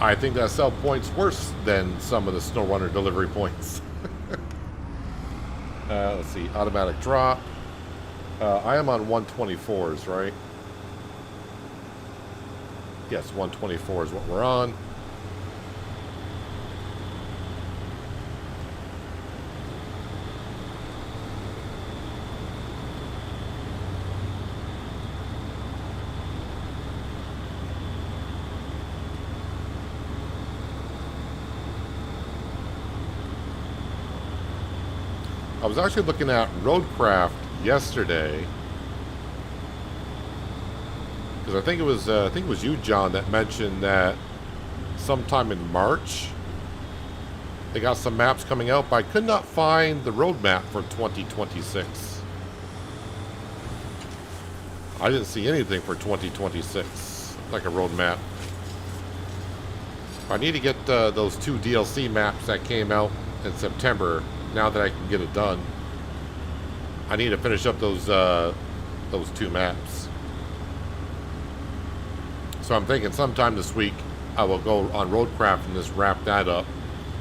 I think that sell point's worse than some of the snow runner delivery points. Let's see, automatic drop. I am on 124s, right? Yes, 124 is what we're on. I was actually looking at Roadcraft yesterday because I think it was you, John, that mentioned that sometime in March they got some maps coming out, but I could not find the roadmap for 2026. I didn't see anything for 2026, like a roadmap. I need to get those 2 DLC maps that came out in September. Now that I can get it done, I need to finish up those 2 maps. So I'm thinking sometime this week I will go on Roadcraft and just wrap that up.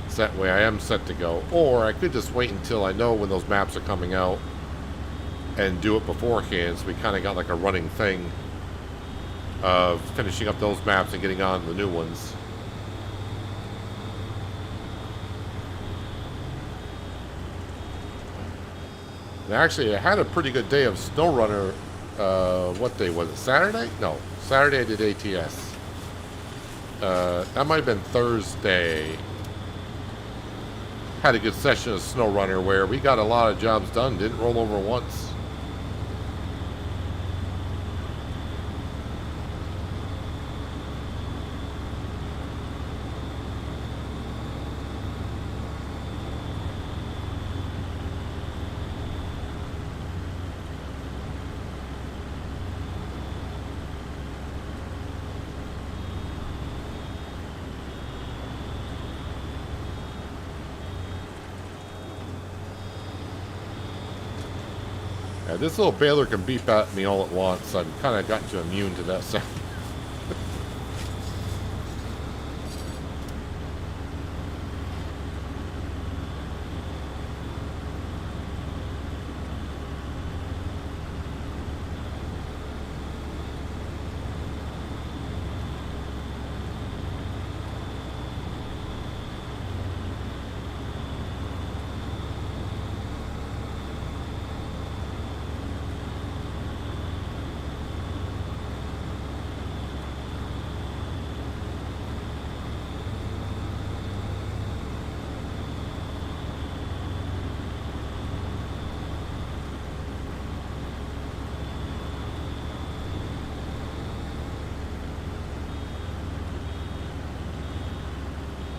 So that way I am set to go. Or I could just wait until I know when those maps are coming out and do it beforehand, so we kind of got like a running thing of finishing up those maps and getting on the new ones. And actually, I had a pretty good day of SnowRunner. What day was it? Saturday? No, Saturday I did ATS. That might have been Thursday. Had a good session of SnowRunner where we got a lot of jobs done. Didn't roll over once. Yeah, this little baler can beep at me all at once. I've kind of got you immune to that sound.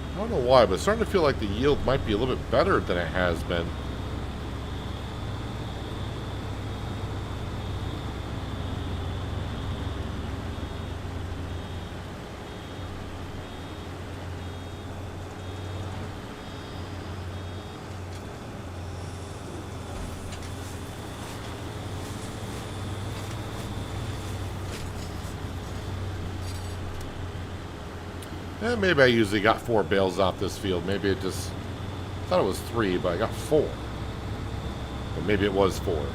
I don't know why, but it's starting to feel like the yield might be a little bit better than it has been. Maybe I usually got 4 bales off this field. Maybe it just... I thought it was 3, but I got 4. But maybe it was 4.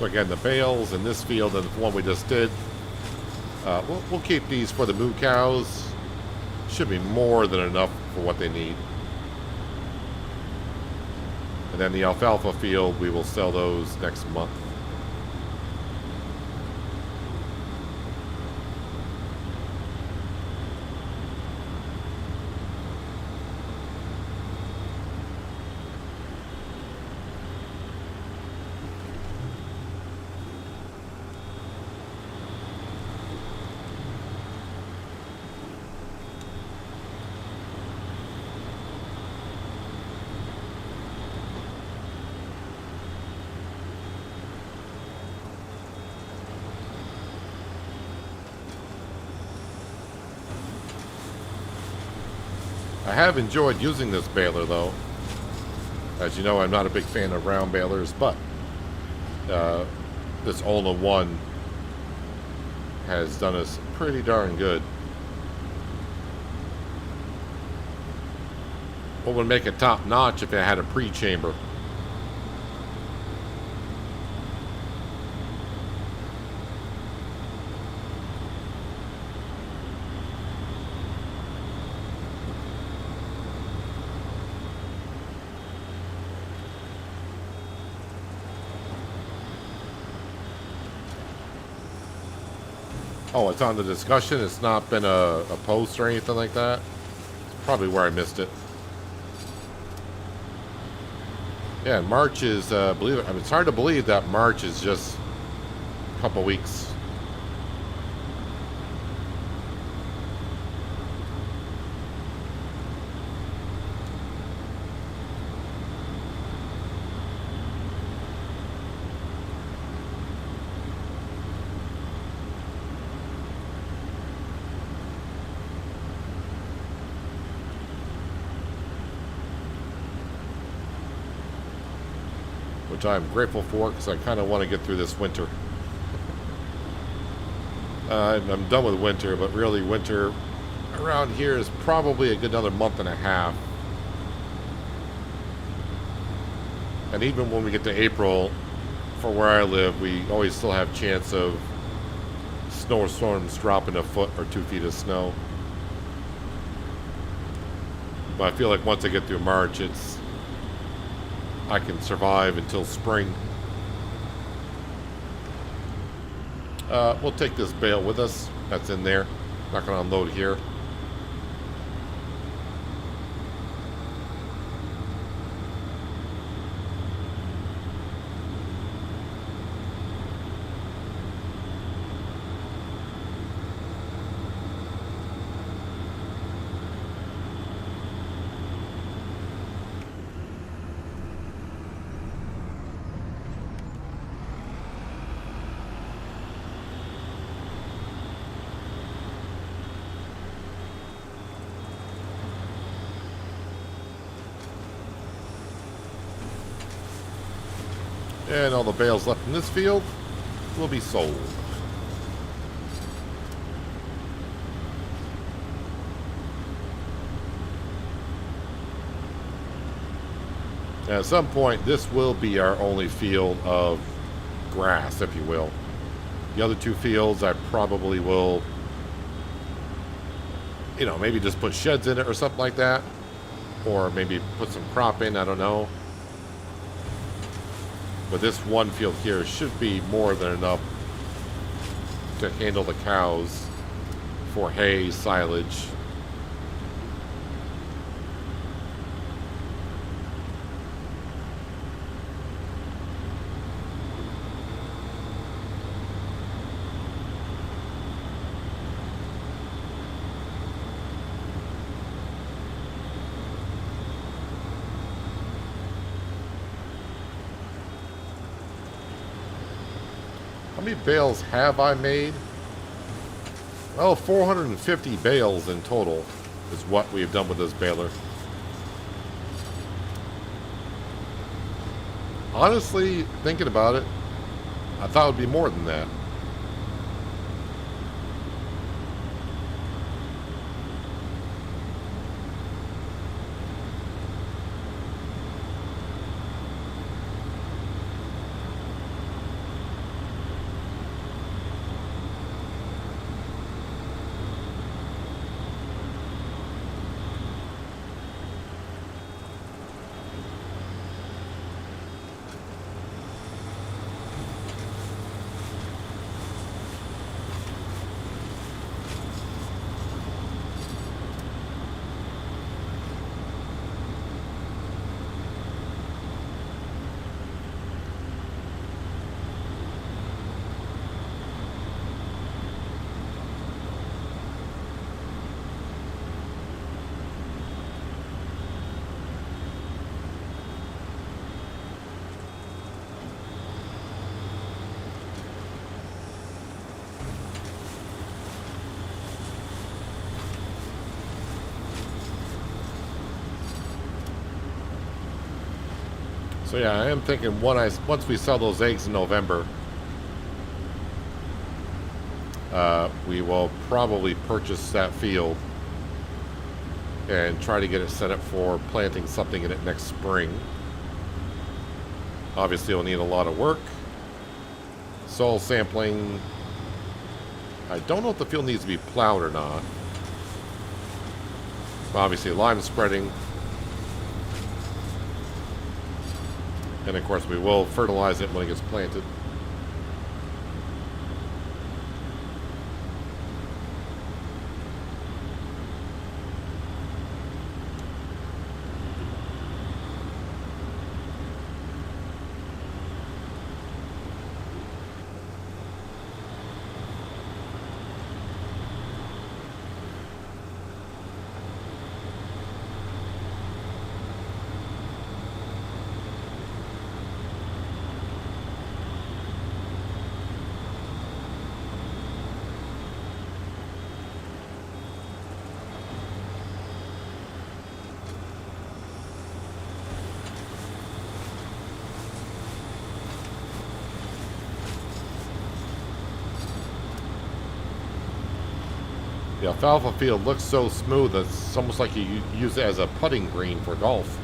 So again, the bales in this field and the one we just did, we'll keep these for the moo cows. Should be more than enough for what they need. And then the alfalfa field, we will sell those next month. I have enjoyed using this baler, though. As you know, I'm not a big fan of round balers, but this Olna 1 has done us pretty darn good. What would make it top notch if it had a pre-chamber? Oh, it's on the discussion. It's not been a post or anything like that. It's probably where I missed it. Yeah, March is, believe it. I mean, it's hard to believe that March is just a couple weeks. Which I'm grateful for because I kind of want to get through this winter. I'm done with winter, but really winter around here is probably a good another month and a half. And even when we get to April, for where I live, we always still have chance of snowstorms dropping a foot or 2 feet of snow. But I feel like once I get through March, I can survive until spring. We'll take this bale with us. That's in there. Not going to unload here. And all the bales left in this field will be sold. And at some point, this will be our only field of grass, if you will. The other 2 fields, I probably will, maybe just put sheds in it or something like that. Or maybe put some crop in, I don't know. But this one field here should be more than enough to handle the cows for hay, silage. How many bales have I made? Well, 450 bales in total is what we've done with this baler. Honestly, thinking about it, I thought it would be more than that. So yeah, I am thinking once we sell those eggs in November, we will probably purchase that field and try to get it set up for planting something in it next spring. Obviously, it'll need a lot of work. Soil sampling. I don't know if the field needs to be plowed or not. Obviously, lime spreading. And of course, we will fertilize it when it gets planted. The alfalfa field looks so smooth, it's almost like you use it as a putting green for golf.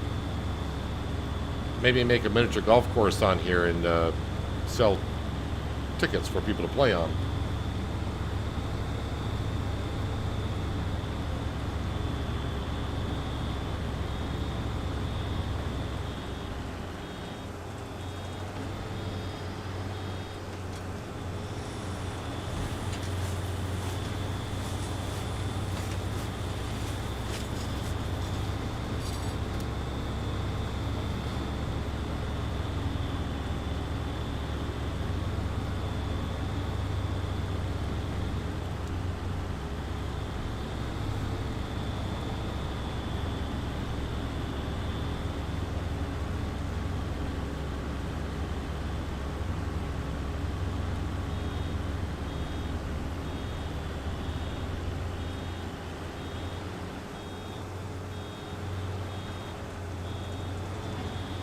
Maybe make a miniature golf course on here and sell tickets for people to play on.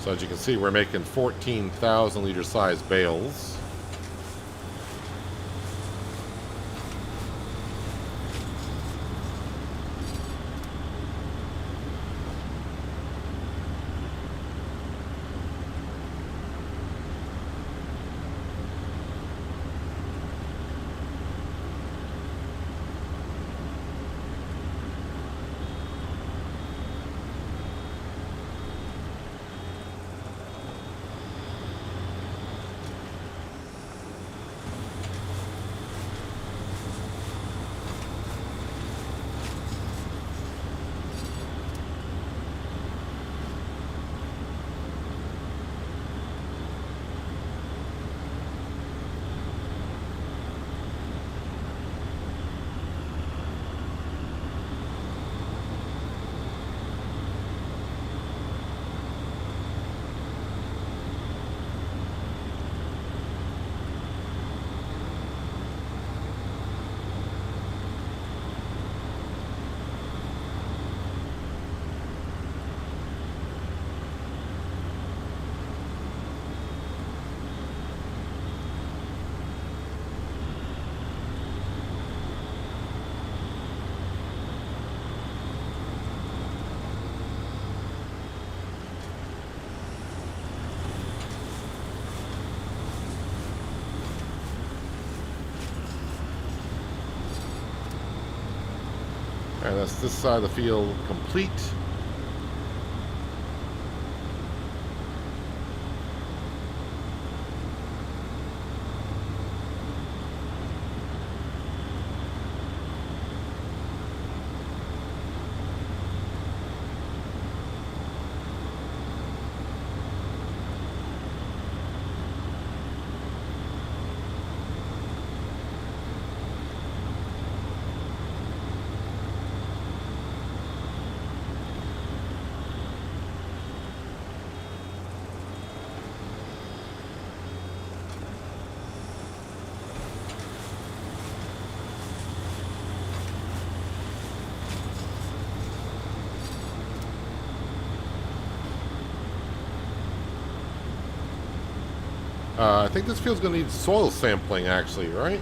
So as you can see, we're making 14,000 liter size bales. And that's this side of the field complete. I think this field's going to need soil sampling, actually, right?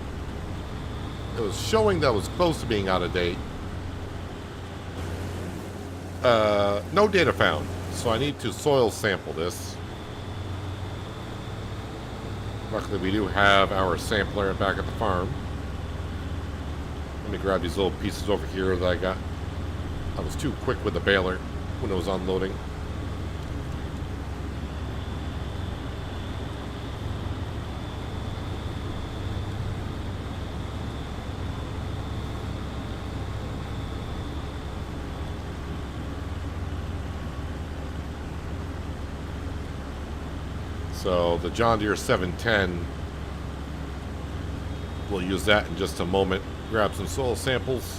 It was showing that it was close to being out of date. No data found, so I need to soil sample this. Luckily, we do have our sampler back at the farm. Let me grab these little pieces over here that I got. I was too quick with the baler when it was unloading. So the John Deere 710, we'll use that in just a moment. Grab some soil samples.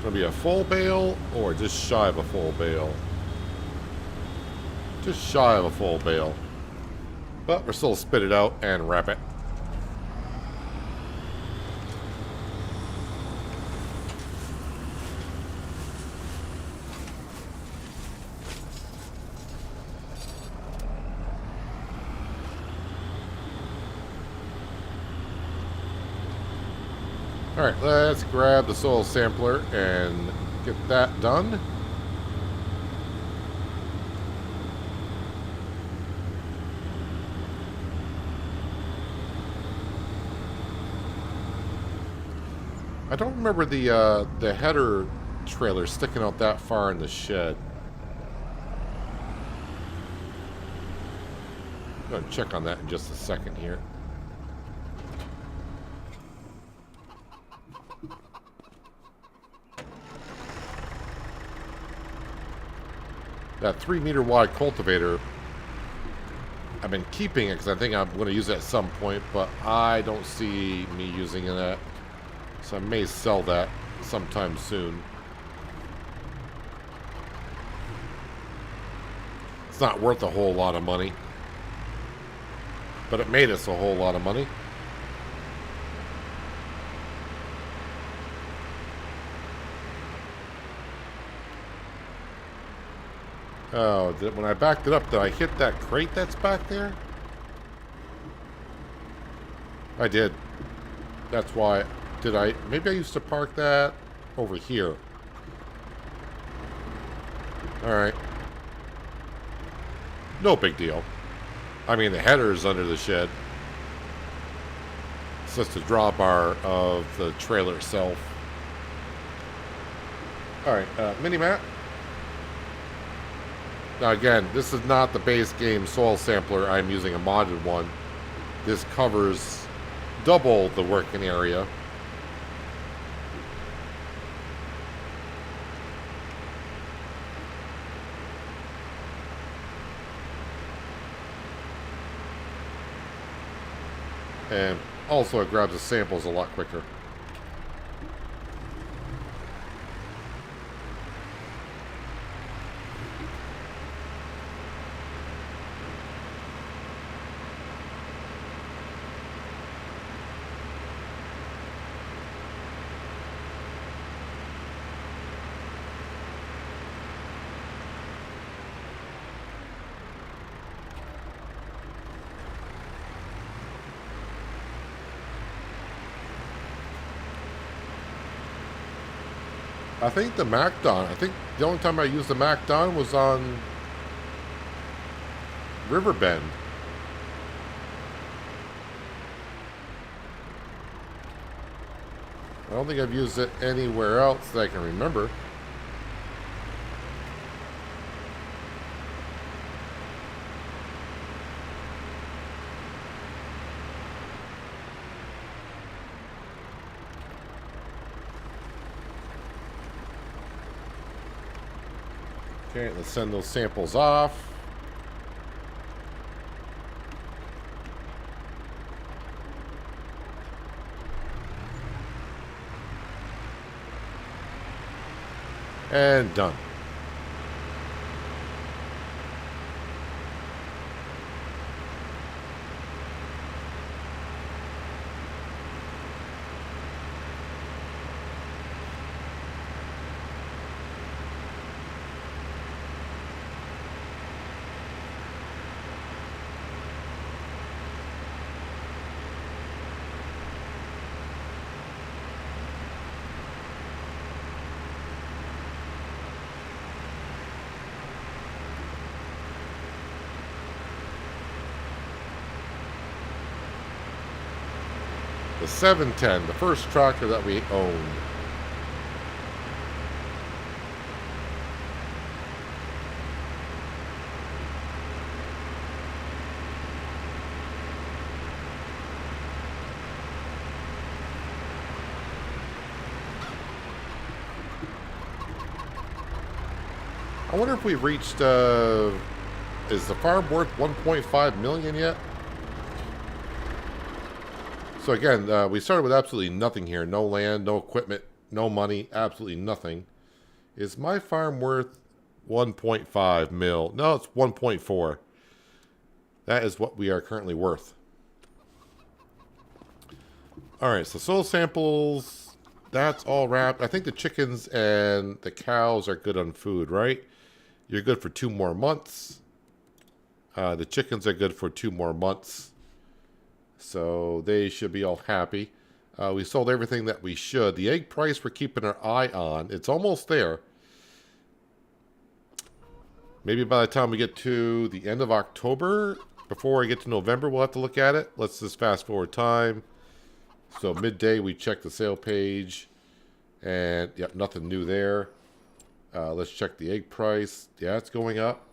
Gonna be a full bale or just shy of a full bale? Just shy of a full bale. But we're still spit it out and wrap it. Alright, let's grab the soil sampler and get that done. I don't remember the header trailer sticking out that far in the shed. I'm going to check on that in just a second here. That 3-meter wide cultivator, I've been keeping it because I think I'm going to use it at some point, but I don't see me using it. So I may sell that sometime soon. It's not worth a whole lot of money, but it made us a whole lot of money. Oh, when I backed it up, did I hit that crate that's back there? I did. That's why. Did I? Maybe I used to park that over here. Alright. No big deal. I mean, the header's under the shed. It's just a drawbar of the trailer itself. Alright, mini-map. Now again, this is not the base game soil sampler. I'm using a modded one. This covers double the working area. And also it grabs the samples a lot quicker. I think the MacDon, I think the only time I used the MacDon was on Riverbend. I don't think I've used it anywhere else that I can remember. Okay, let's send those samples off. And done. The 710, the first tractor that we owned. I wonder if we've reached, is the farm worth 1.5 million yet? So again, we started with absolutely nothing here. No land, no equipment, No money, absolutely nothing. Is my farm worth 1.5 mil? No, it's 1.4. That is what we are currently worth. Alright, so soil samples, that's all wrapped. I think the chickens and the cows are good on food, right? You're good for 2 more months. The chickens are good for 2 more months. So they should be all happy. We sold everything that we should. The egg price we're keeping our eye on. It's almost there. Maybe by the time we get to the end of October, before I get to November, we'll have to look at it. Let's just fast forward time. So midday, we check the sale page. And, yep, nothing new there. Let's check the egg price. Yeah, it's going up.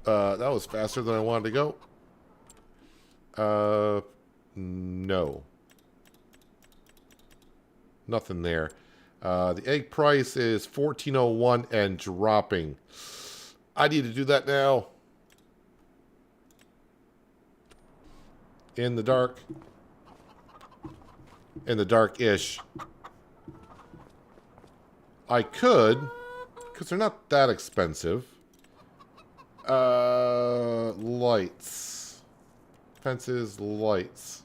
That was faster than I wanted to go. No. Nothing there. The egg price is $14.01 and dropping. I need to do that now. In the dark. In the dark-ish. I could, because they're not that expensive. Lights. Fences, lights.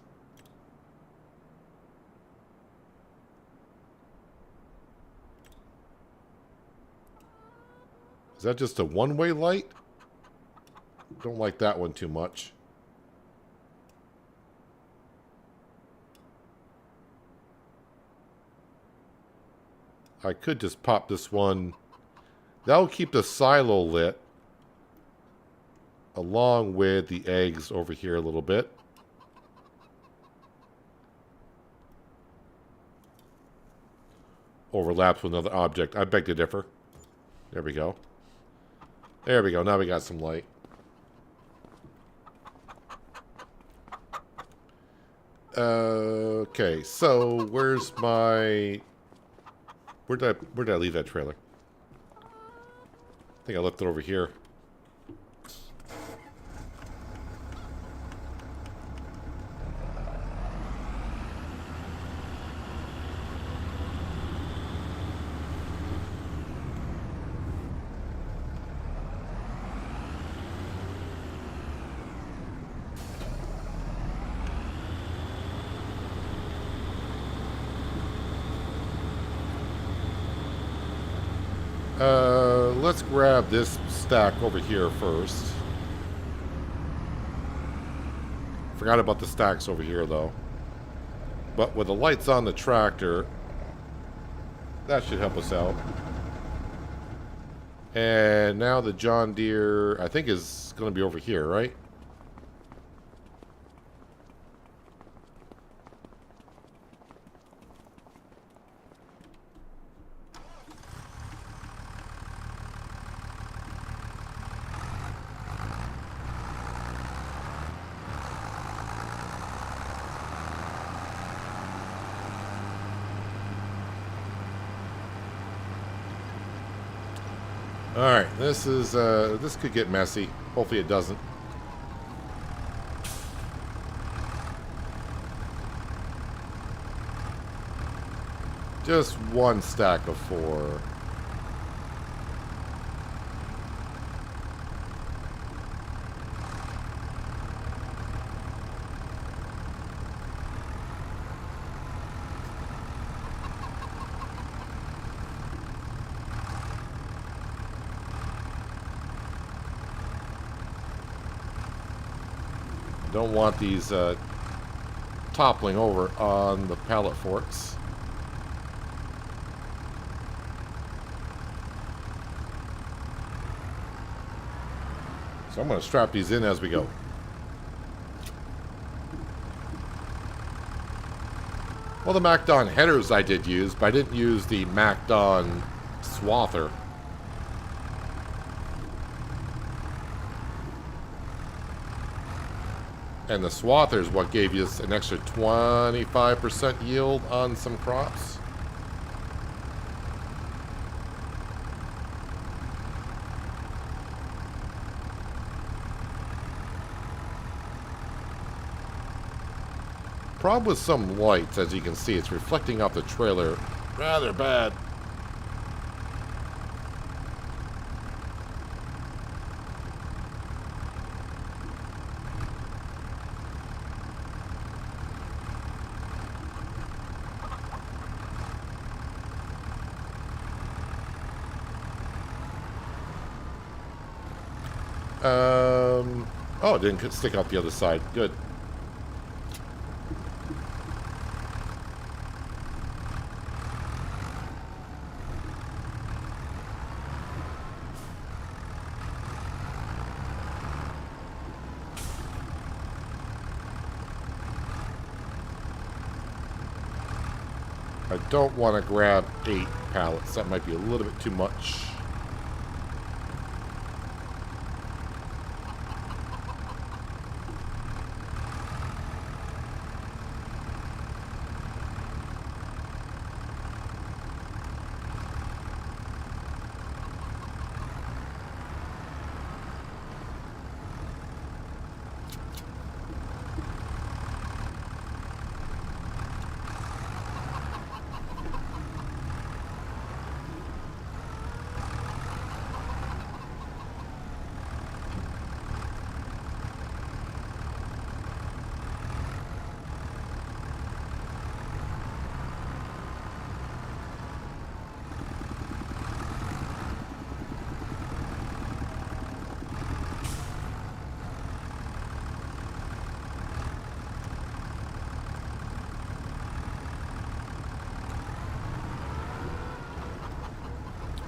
Is that just a one-way light? Don't like that one too much. I could just pop this one. That'll keep the silo lit. Along with the eggs over here a little bit. Overlaps with another object. I beg to differ. There we go. There we go. Now we got some light. Okay, so where's my... Where did I leave that trailer? I think I left it over here. Let's grab this stack over here first. Forgot about the stacks over here, though. But with the lights on the tractor, that should help us out. And now the John Deere, I think, is going to be over here, right? Alright, this is, this could get messy. Hopefully it doesn't. Just one stack of 4. Don't want these toppling over on the pallet forks. So I'm going to strap these in as we go. Well, the MacDon headers I did use, but I didn't use the MacDon swather. And the swather is what gave you an extra 25% yield on some crops. Problem with some lights, as you can see, it's reflecting off the trailer rather bad. Oh, it didn't stick out the other side. Good. I don't want to grab 8 pallets. That might be a little bit too much.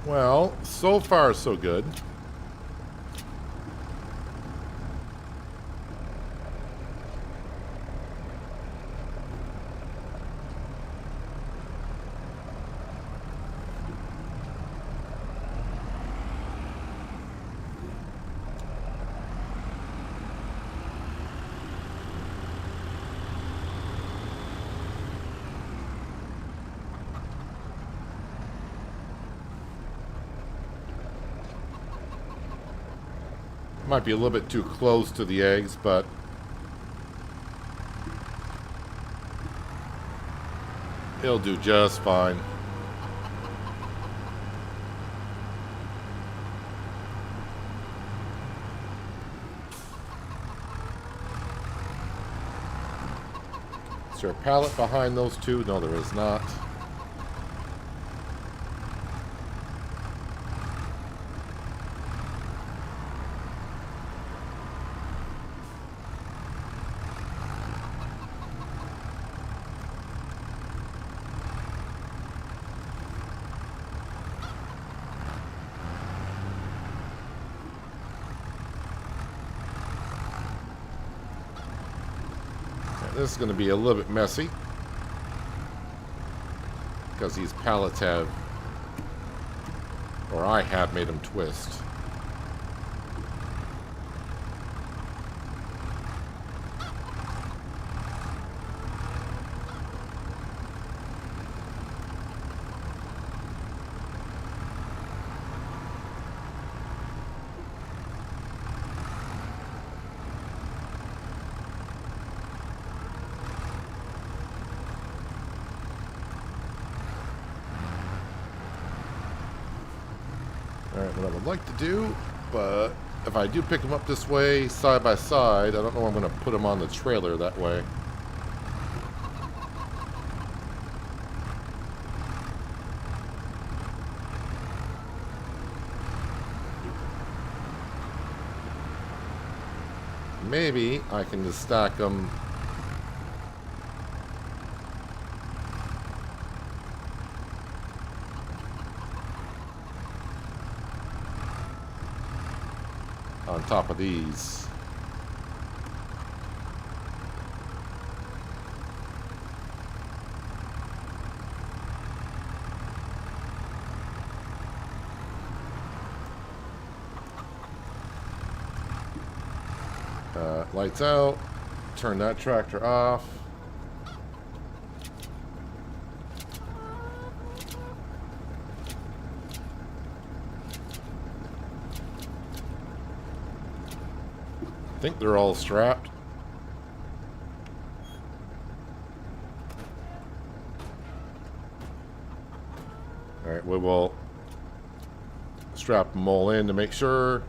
Well, so far so good. Might be a little bit too close to the eggs, but it'll do just fine. Is there a pallet behind those two? No, there is not. This is going to be a little bit messy because these pallets have, or I have made them twist. Alright, what I would like to do, but if I do pick them up this way, side by side, I don't know I'm going to put them on the trailer that way. Maybe I can just stack them on top of these. Lights out. Turn that tractor off. I think they're all strapped. Alright, we will strap them all in to make sure.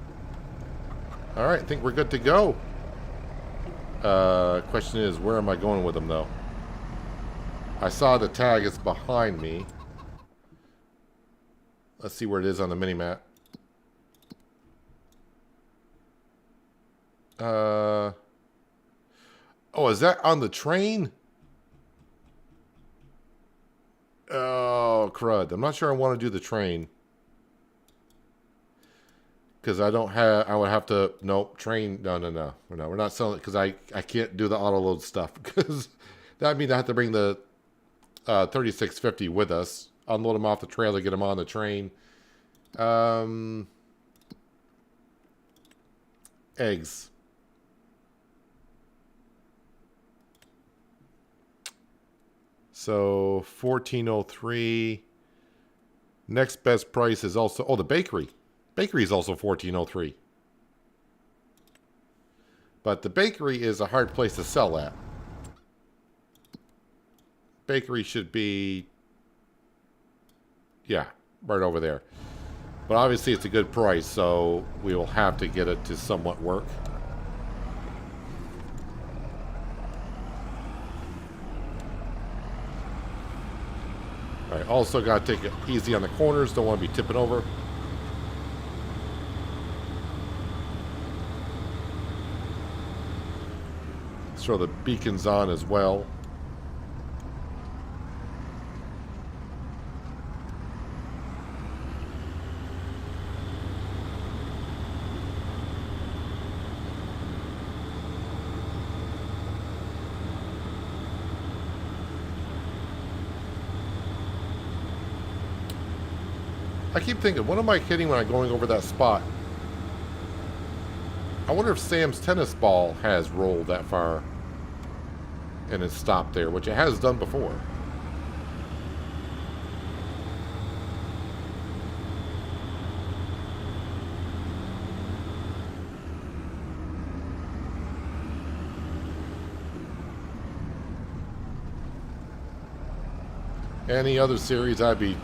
Alright, I think we're good to go. Question is, where am I going with them, though? I saw the tag is behind me. Let's see where it is on the mini-map. Oh, is that on the train? Oh, crud. I'm not sure I want to do the train. Because I don't have... I would have to... Nope, train... No. We're not selling it because I can't do the auto-load stuff. Because that means I have to bring the 3650 with us. Unload them off the trailer, get them on the train. Eggs. So, 1403. Next best price is also... Oh, the bakery. Bakery is also 1403. But the bakery is a hard place to sell at. Bakery should be... Yeah, right over there. But obviously it's a good price, so we will have to get it to somewhat work. Alright, also got to take it easy on the corners. Don't want to be tipping over. Let's throw the beacons on as well. I keep thinking, what am I hitting when I'm going over that spot? I wonder if Sam's tennis ball has rolled that far and it's stopped there, which it has done before. Any other series, I'd be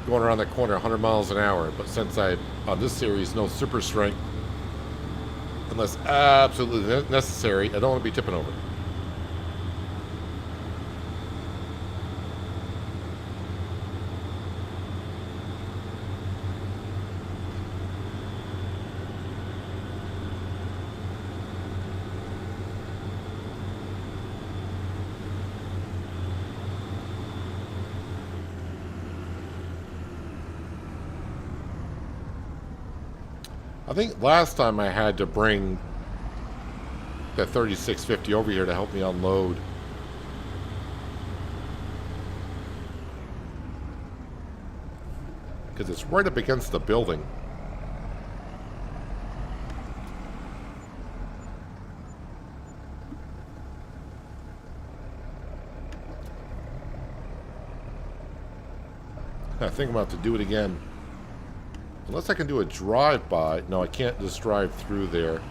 going around that corner 100 miles an hour, but since on this series, no super strength, unless absolutely necessary, I don't want to be tipping over. I think last time I had to bring that 3650 over here to help me unload. Because it's right up against the building. I think I'm about to do it again. Unless I can do a drive-by. No, I can't just drive through there.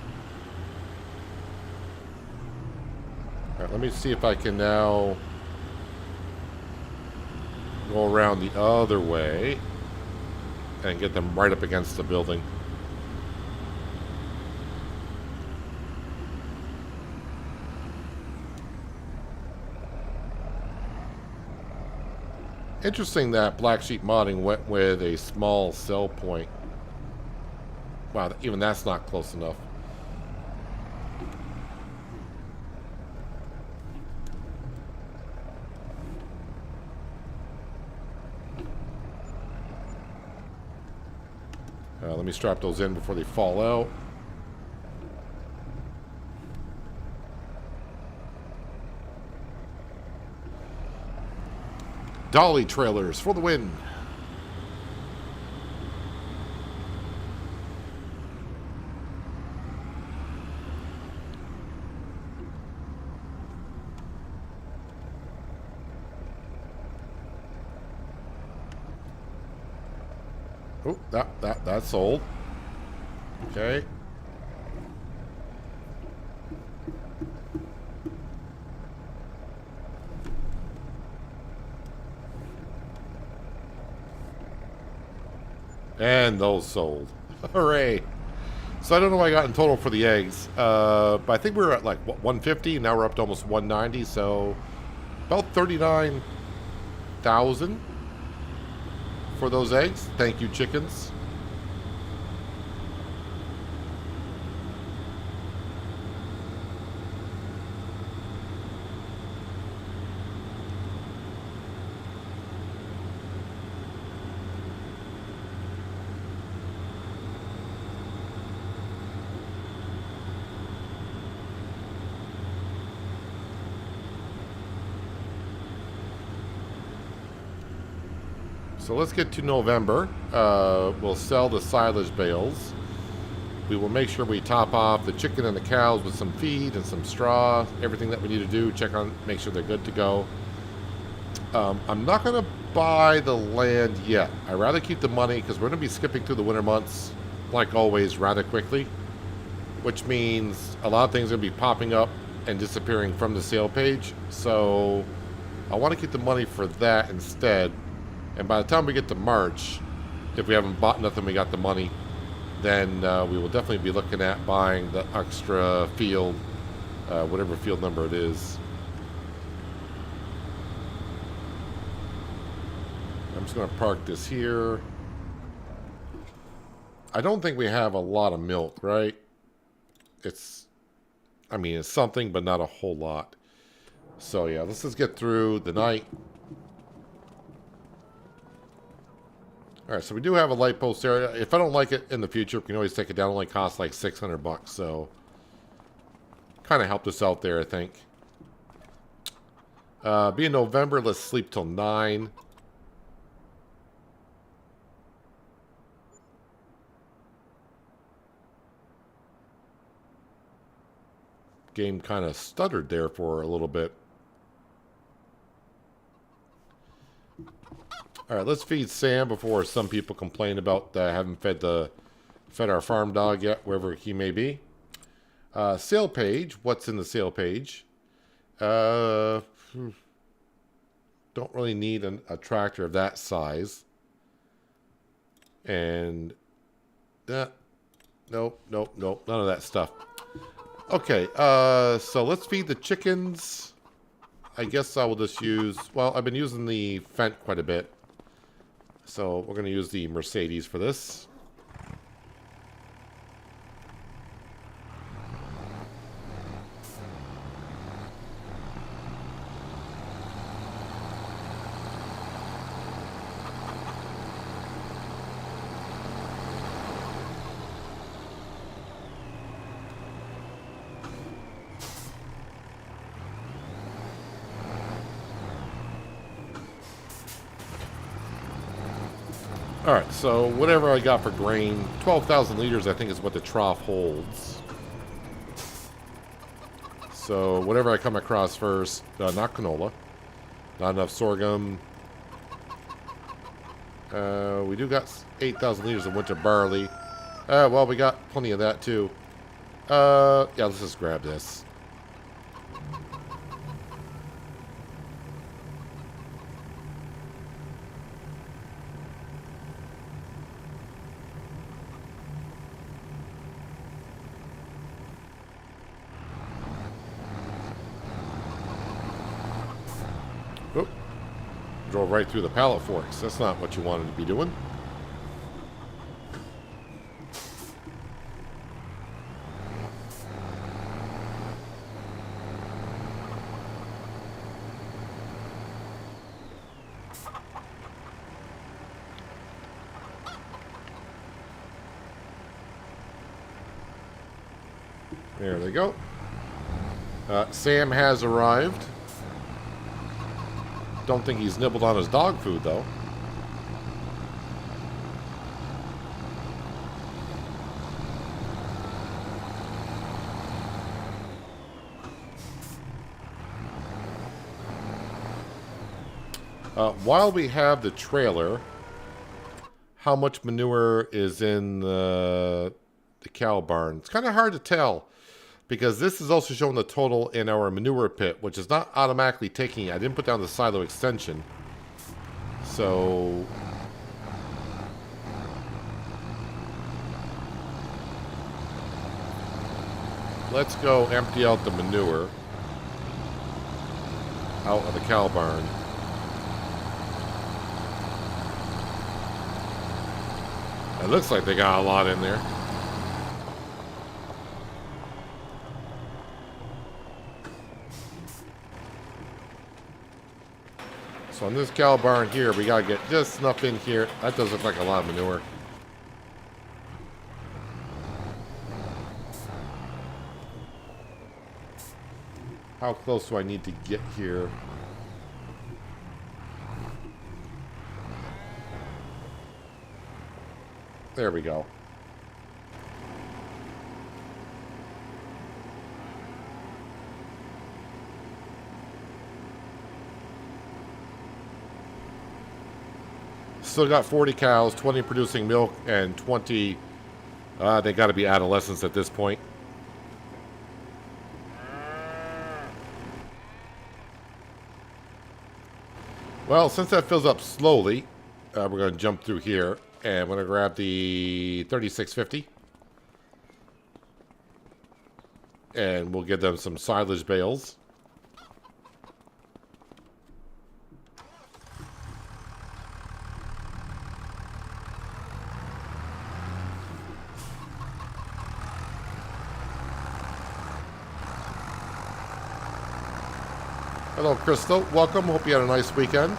Alright, let me see if I can now go around the other way and get them right up against the building. Interesting that Black Sheep Modding went with a small cell point. Wow, even that's not close enough. Let me strap those in before they fall out. Dolly trailers for the win. Oh, that's sold. Okay. And those sold. Hooray. So I don't know what I got in total for the eggs. But I think we were at like, what, 150? Now we're up to almost 190. So about 39,000 for those eggs. Thank you, chickens. So let's get to November. We'll sell the silage bales. We will make sure we top off the chicken and the cows with some feed and some straw. Everything that we need to do. Check on, make sure they're good to go. I'm not going to buy the land yet. I'd rather keep the money because we're going to be skipping through the winter months, like always, rather quickly. Which means a lot of things are going to be popping up and disappearing from the sale page. So I want to keep the money for that instead. And by the time we get to March, if we haven't bought nothing, we got the money, then we will definitely be looking at buying the extra field, whatever field number it is. I'm just going to park this here. I don't think we have a lot of milk, right? It's something, but not a whole lot. So yeah, let's just get through the night. Alright, so we do have a light post area. If I don't like it in the future, we can always take it down. It only costs like 600 bucks, so kind of helped us out there, I think. Being November, let's sleep till 9. Game kind of stuttered there for a little bit. All right, let's feed Sam before some people complain about haven't fed our farm dog yet, wherever he may be. Sale page. What's in the sale page? Don't really need a tractor of that size. And nope, none of that stuff. Okay, so let's feed the chickens. I guess I will just use, well, I've been using the Fendt quite a bit. So we're going to use the Mercedes for this. Alright, so whatever I got for grain, 12,000 liters I think is what the trough holds. So whatever I come across first, not canola, not enough sorghum. We do got 8,000 liters of winter barley. Well, we got plenty of that too. Yeah, let's just grab this. Oop. Drove right through the pallet forks. That's not what you wanted to be doing. There they go. Sam has arrived. Don't think he's nibbled on his dog food, though. While we have the trailer, how much manure is in the cow barn? It's kind of hard to tell, because this is also showing the total in our manure pit, which is not automatically taking it. I didn't put down the silo extension. So let's go empty out the manure out of the cow barn. It looks like they got a lot in there. So on this cow barn here, we gotta get just enough in here. That does look like a lot of manure. How close do I need to get here? There we go. Still got 40 cows, 20 producing milk, and 20, they got to be adolescents at this point. Well, since that fills up slowly, we're going to jump through here, and I'm going to grab the 3650. And we'll give them some silage bales. Hello, Crystal. Welcome. Hope you had a nice weekend.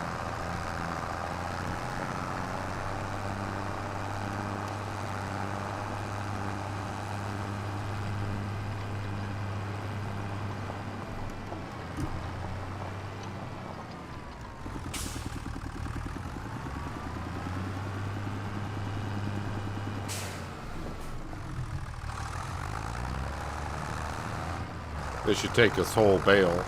They should take this whole bale.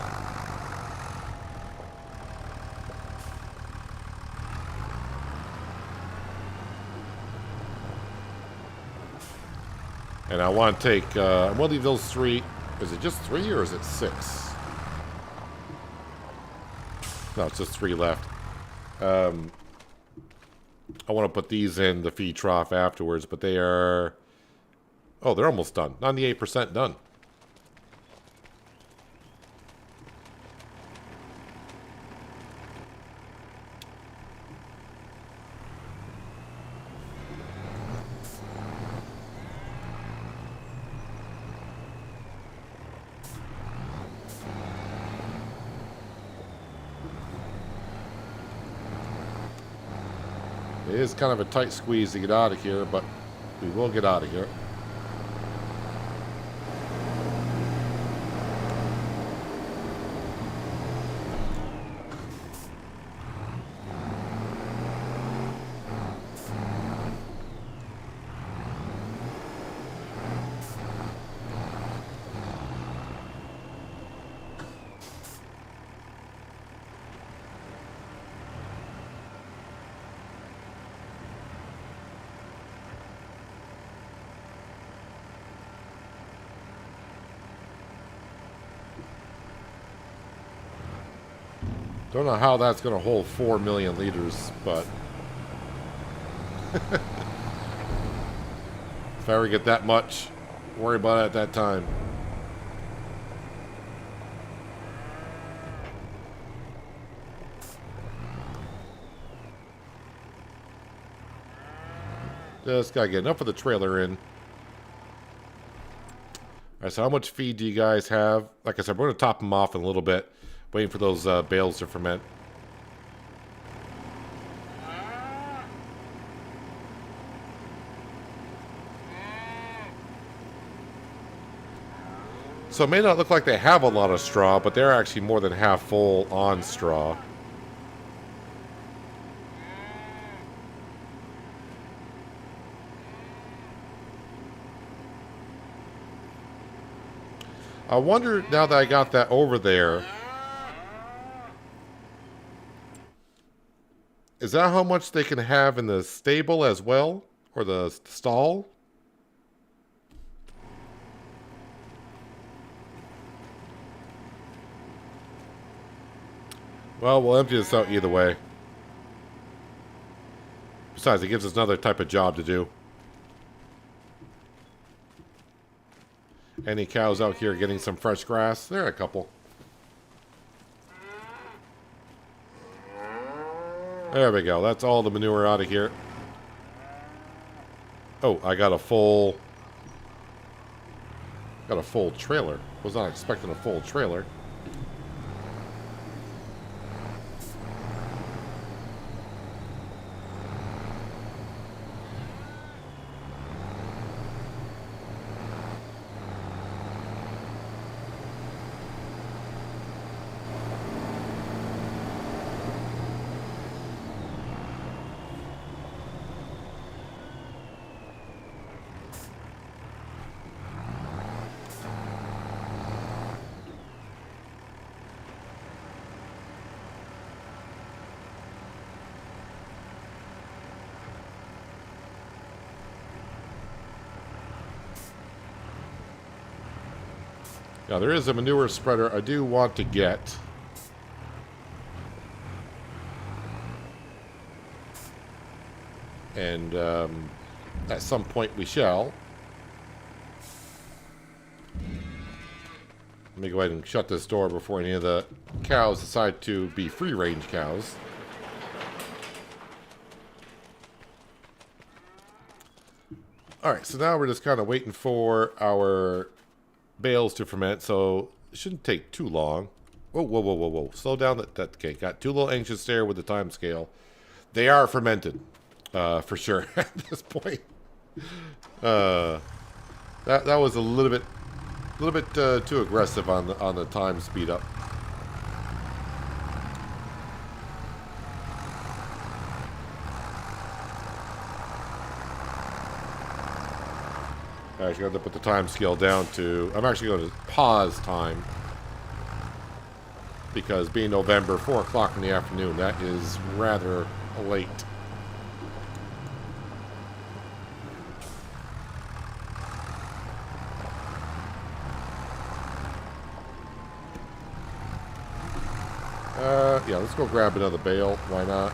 And I want to take, I'm going to leave those 3. Is it just 3 or is it 6? No, it's just 3 left. I want to put these in the feed trough afterwards, but they are, oh, they're almost done. 98% done. It is kind of a tight squeeze to get out of here, but we will get out of here. Don't know how that's going to hold 4 million liters, but if I ever get that much, worry about it at that time. Just got to get enough of the trailer in. All right, so how much feed do you guys have? Like I said, we're going to top them off in a little bit. Waiting for those bales to ferment. So it may not look like they have a lot of straw, but they're actually more than half full on straw. I wonder, now that I got that over there, is that how much they can have in the stable as well? Or the stall? Well, we'll empty this out either way. Besides, it gives us another type of job to do. Any cows out here getting some fresh grass? There are a couple. There we go. That's all the manure out of here. Oh, I got a full trailer. Was not expecting a full trailer. Now, there is a manure spreader I do want to get. And at some point we shall. Let me go ahead and shut this door before any of the cows decide to be free-range cows. Alright, so now we're just kind of waiting for our bales to ferment, so it shouldn't take too long. Whoa, whoa, whoa, whoa, whoa. Slow down. Okay, got too little anxious there with the time scale. They are fermented, for sure, at this point. That was a little bit too aggressive on the time speed up. I actually got to put the time scale down to... I'm actually going to pause time. Because being November, 4 o'clock in the afternoon, that is rather late. Yeah, let's go grab another bale. Why not?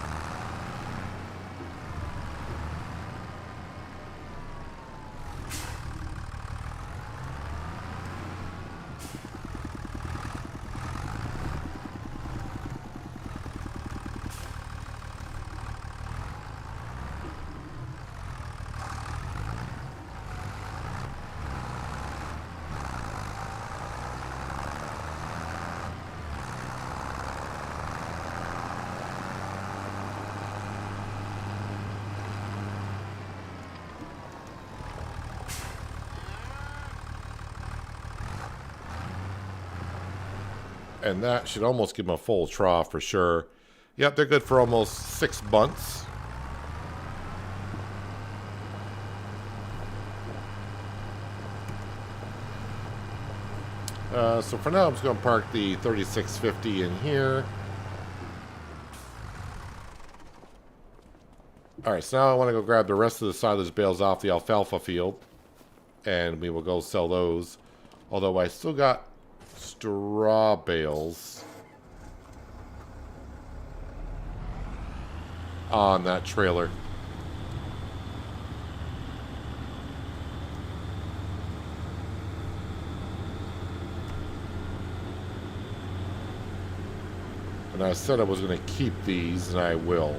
And that should almost give them a full trough for sure. Yep, they're good for almost 6 months. So for now, I'm just going to park the 3650 in here. Alright, so now I want to go grab the rest of the silage bales off the alfalfa field. And we will go sell those. Although I still got straw bales on that trailer. And I said I was going to keep these, and I will.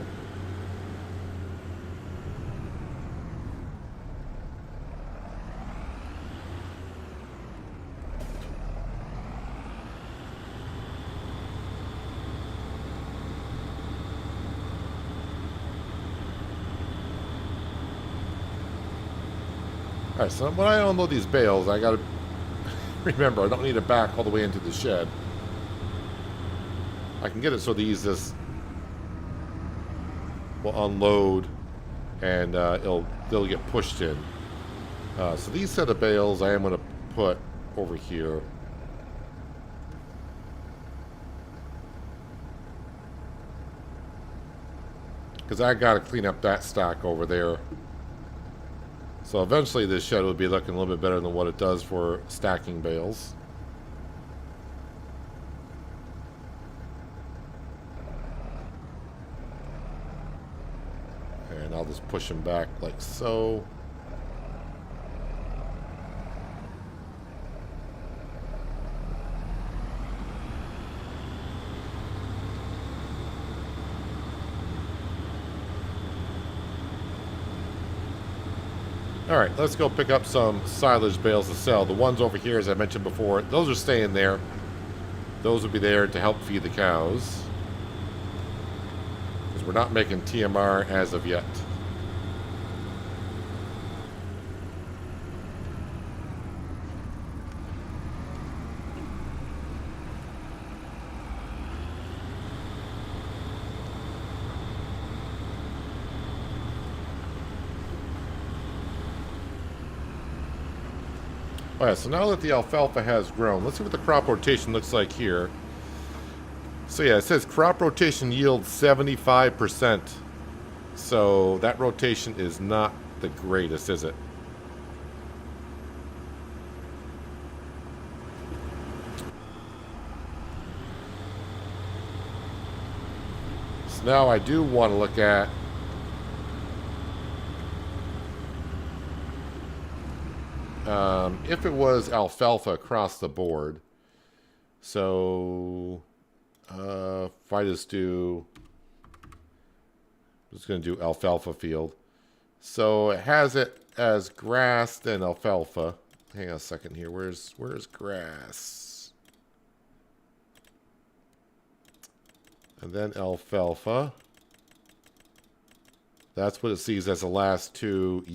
Alright, so when I unload these bales, I gotta remember, I don't need it back all the way into the shed. I can get it so these just will unload and they'll get pushed in. So these set of bales I am going to put over here. Because I got to clean up that stack over there. So eventually this shed will be looking a little bit better than what it does for stacking bales. And I'll just push them back like so. Alright, let's go pick up some silage bales to sell. The ones over here, as I mentioned before, those are staying there. Those will be there to help feed the cows. Because we're not making TMR as of yet. Alright, so now that the alfalfa has grown, let's see what the crop rotation looks like here. So yeah, it says crop rotation yields 75%. So that rotation is not the greatest, is it? So now I do want to look at if it was alfalfa across the board. So if I just do, I'm just going to do alfalfa field. So it has it as grass then alfalfa. Hang on a second here. Where's grass? And then alfalfa. That's what it sees as the last two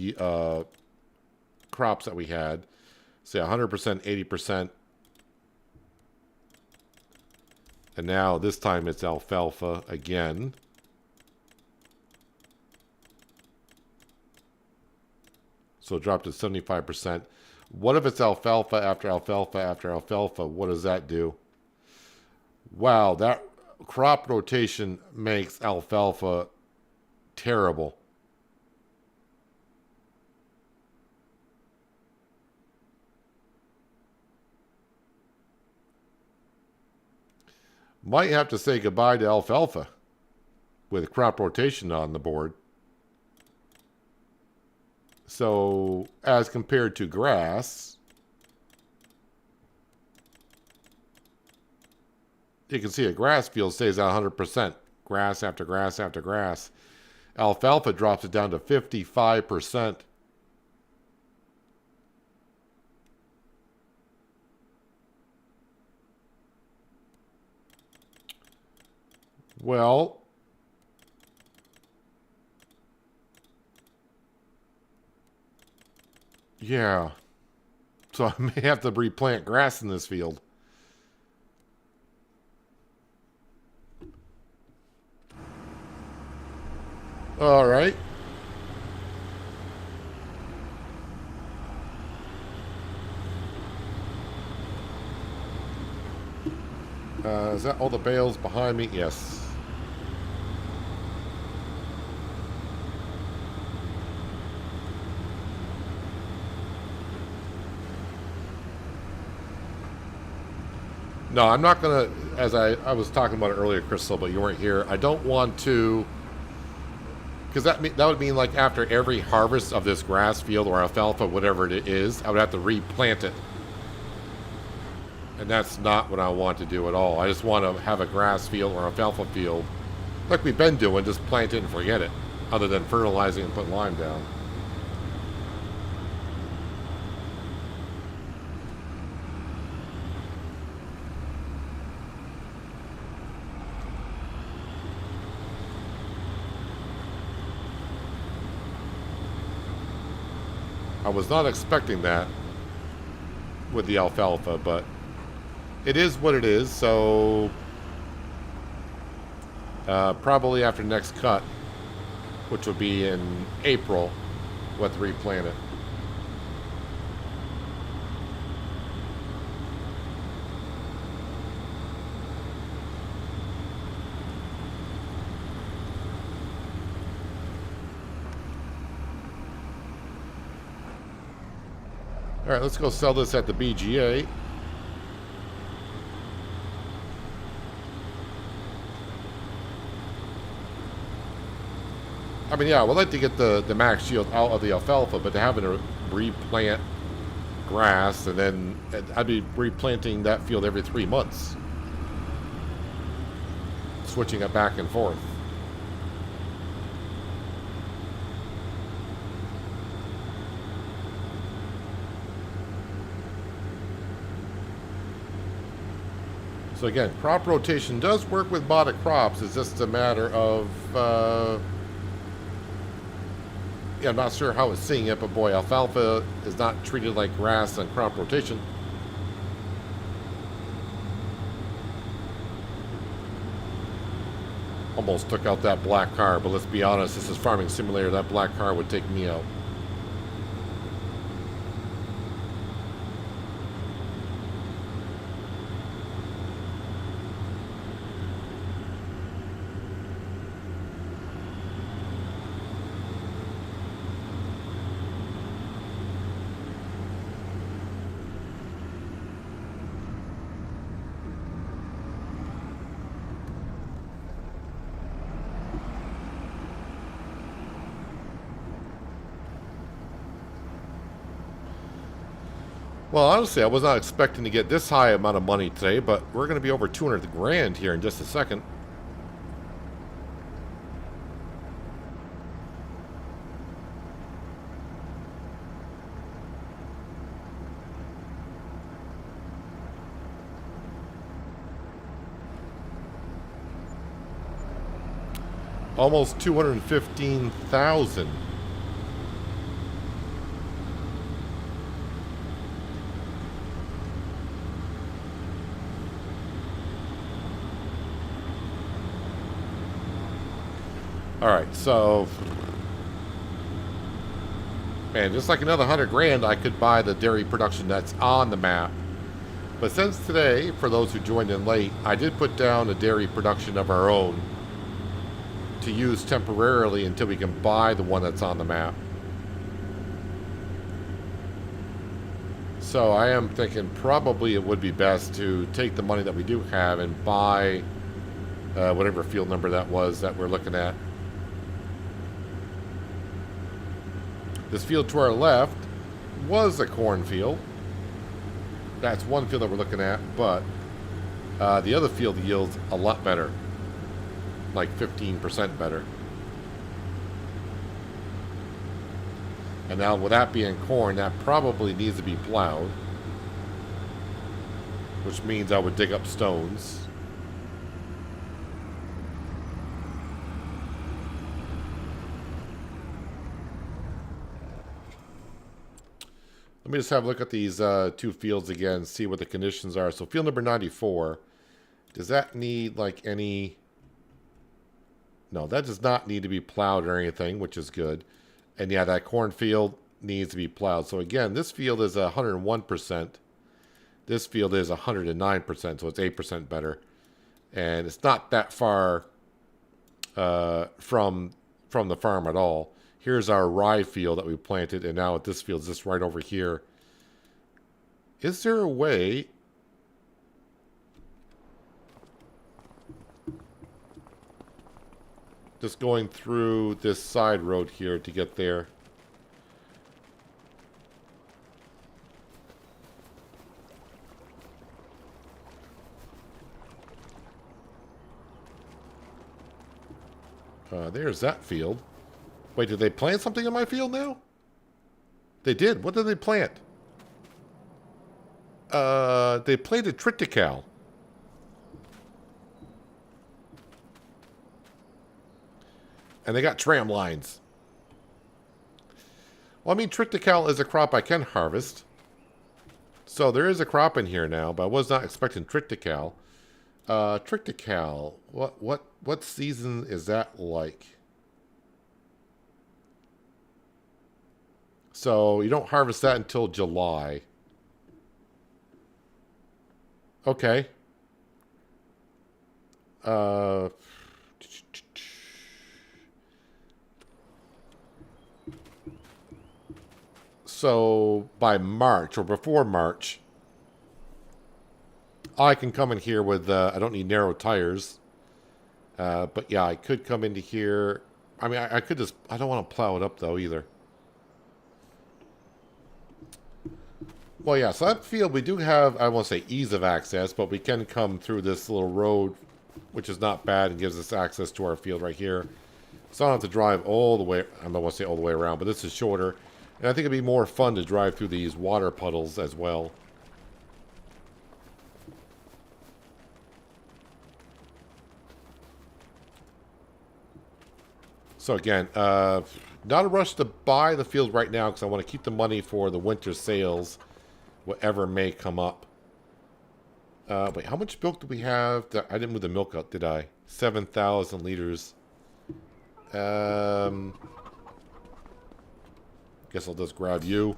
crops that we had. Say 100%, 80%. And now this time it's alfalfa again. So it dropped to 75%. What if it's alfalfa after alfalfa after alfalfa? What does that do? Wow, that crop rotation makes alfalfa terrible. Might have to say goodbye to alfalfa with crop rotation on the board. So, as compared to grass, you can see a grass field stays at 100%. Grass after grass after grass. Alfalfa drops it down to 55%. Well, yeah. So I may have to replant grass in this field. All right. Is that all the bales behind me? Yes. No, I'm not going to, as I was talking about it earlier, Crystal, but you weren't here. I don't want to, because that would mean like after every harvest of this grass field or alfalfa, whatever it is, I would have to replant it. And that's not what I want to do at all. I just want to have a grass field or alfalfa field, like we've been doing, just plant it and forget it, other than fertilizing and putting lime down. I was not expecting that with the alfalfa, but it is what it is, so probably after next cut, which will be in April, we'll have to replant it. All right, let's go sell this at the BGA. I mean, yeah, we'd like to get the max yield out of the alfalfa, but to having to replant grass, and then I'd be replanting that field every 3 months. Switching it back and forth. So again, crop rotation does work with modded crops. It's just a matter of, yeah, I'm not sure how it's seeing it, but boy, alfalfa is not treated like grass on crop rotation. Almost took out that black car, but let's be honest, this is Farming Simulator. That black car would take me out. Well, honestly, I was not expecting to get this high amount of money today, but we're going to be over 200 grand here in just a second. Almost 215,000. Alright, so... man, just like another 100 grand, I could buy the dairy production that's on the map. But since today, for those who joined in late, I did put down a dairy production of our own to use temporarily until we can buy the one that's on the map. So I am thinking probably it would be best to take the money that we do have and buy whatever field number that was that we're looking at. This field to our left was a cornfield. That's one field that we're looking at, but the other field yields a lot better. Like 15% better. And now with that being corn, that probably needs to be plowed. Which means I would dig up stones. Let me just have a look at these two fields again, see what the conditions are. So field number 94, does that need like any... no, that does not need to be plowed or anything, which is good. And yeah, that cornfield needs to be plowed. So again, this field is 101%. This field is 109%, so it's 8% better. And it's not that far from the farm at all. Here's our rye field that we planted, and now this field is just right over here. Is there a way... just going through this side road here to get there? There's that field. Wait, did they plant something in my field now? They did. What did they plant? They planted triticale. And they got tram lines. Well, I mean, triticale is a crop I can harvest. So there is a crop in here now, but I was not expecting triticale. Triticale, what season is that like? So you don't harvest that until July. Okay. So by March or before March, I can come in here with, I don't need narrow tires. But yeah, I could come into here. I mean, I could just, I don't want to plow it up though either. Well, yeah, so that field, we do have, I won't say ease of access, but we can come through this little road, which is not bad and gives us access to our field right here. So I don't have to drive all the way, I don't want to say all the way around, but this is shorter. And I think it'd be more fun to drive through these water puddles as well. So again, not a rush to buy the field right now because I want to keep the money for the winter sales, whatever may come up. Wait, how much milk do we have? I didn't move the milk out, did I? 7,000 liters. Guess I'll just grab you.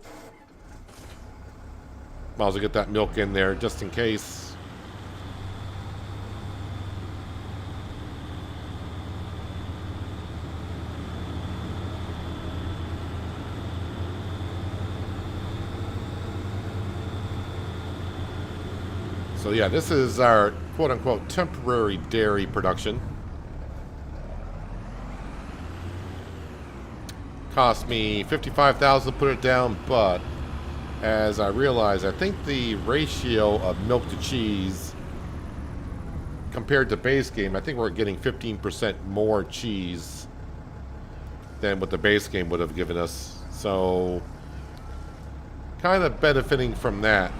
Might as well get that milk in there just in case. So yeah, this is our quote-unquote temporary dairy production. Cost me $55,000 to put it down, but as I realize, I think the ratio of milk to cheese compared to base game, I think we're getting 15% more cheese than what the base game would have given us. So kind of benefiting from that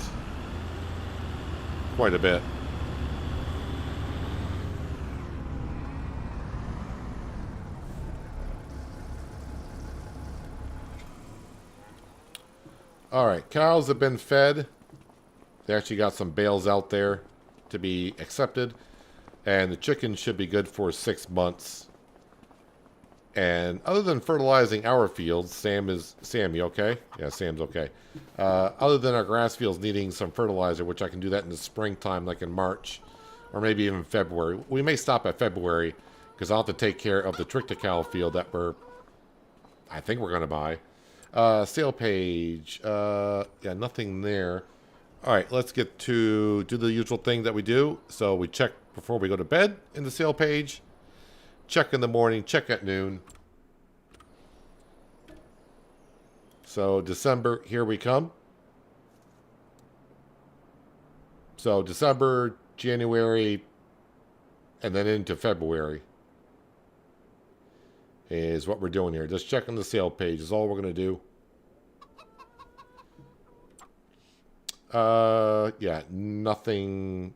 quite a bit. Alright, cows have been fed. They actually got some bales out there to be accepted. And the chickens should be good for 6 months. And other than fertilizing our fields, Sam, you okay? Yeah, Sam's okay. Other than our grass fields needing some fertilizer, which I can do that in the springtime, like in March. Or maybe even February. We may stop at February, because I'll have to take care of the triticale field that I think we're going to buy. Sale page. Yeah, nothing there. Alright, let's get to do the usual thing that we do. So we check before we go to bed in the sale page. Check in the morning, check at noon. So December, here we come. So December, January, and then into February is what we're doing here. Just checking the sale page is all we're going to do. Yeah, nothing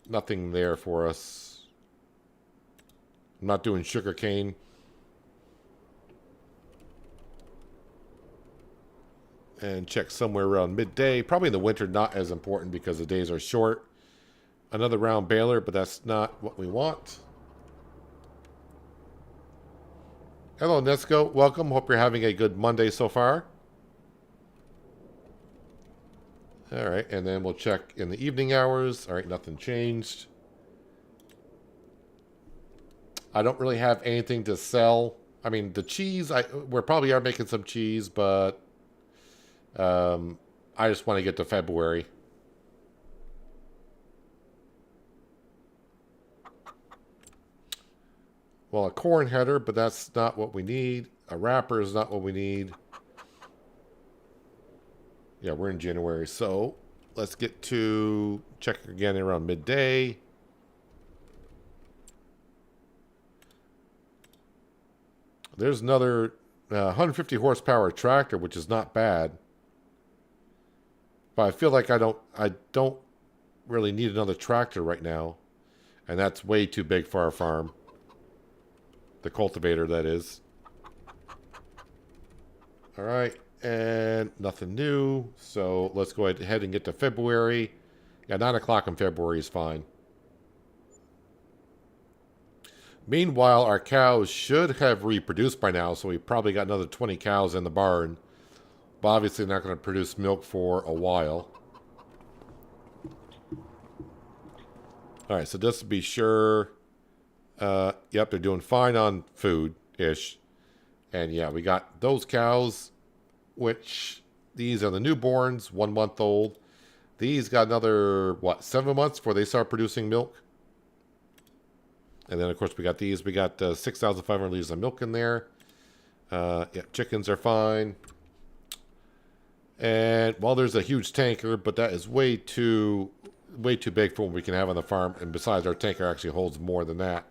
there for us. I'm not doing sugar cane. And check somewhere around midday. Probably in the winter, not as important because the days are short. Another round baler, but that's not what we want. Hello, Nesco. Welcome. Hope you're having a good Monday so far. All right, and then we'll check in the evening hours. All right, nothing changed. I don't really have anything to sell. I mean, the cheese, we probably are making some cheese, but I just want to get to February. Well, a corn header, but that's not what we need. A wrapper is not what we need. Yeah, we're in January, so let's get to check again around midday. There's another 150 horsepower tractor, which is not bad. But I feel like I don't really need another tractor right now. And that's way too big for our farm. The cultivator, that is. Alright, and nothing new. So let's go ahead and get to February. Yeah, 9 o'clock in February is fine. Meanwhile, our cows should have reproduced by now, so we probably got another 20 cows in the barn. But obviously not going to produce milk for a while. Alright, so just to be sure, yep, they're doing fine on food-ish. And yeah, we got those cows, which these are the newborns, 1 month old. These got another, what, 7 months before they start producing milk? And then, of course, we got these. We got 6,500 liters of milk in there. Yeah, chickens are fine. And, well, there's a huge tanker, but that is way too big for what we can have on the farm. And besides, our tanker actually holds more than that.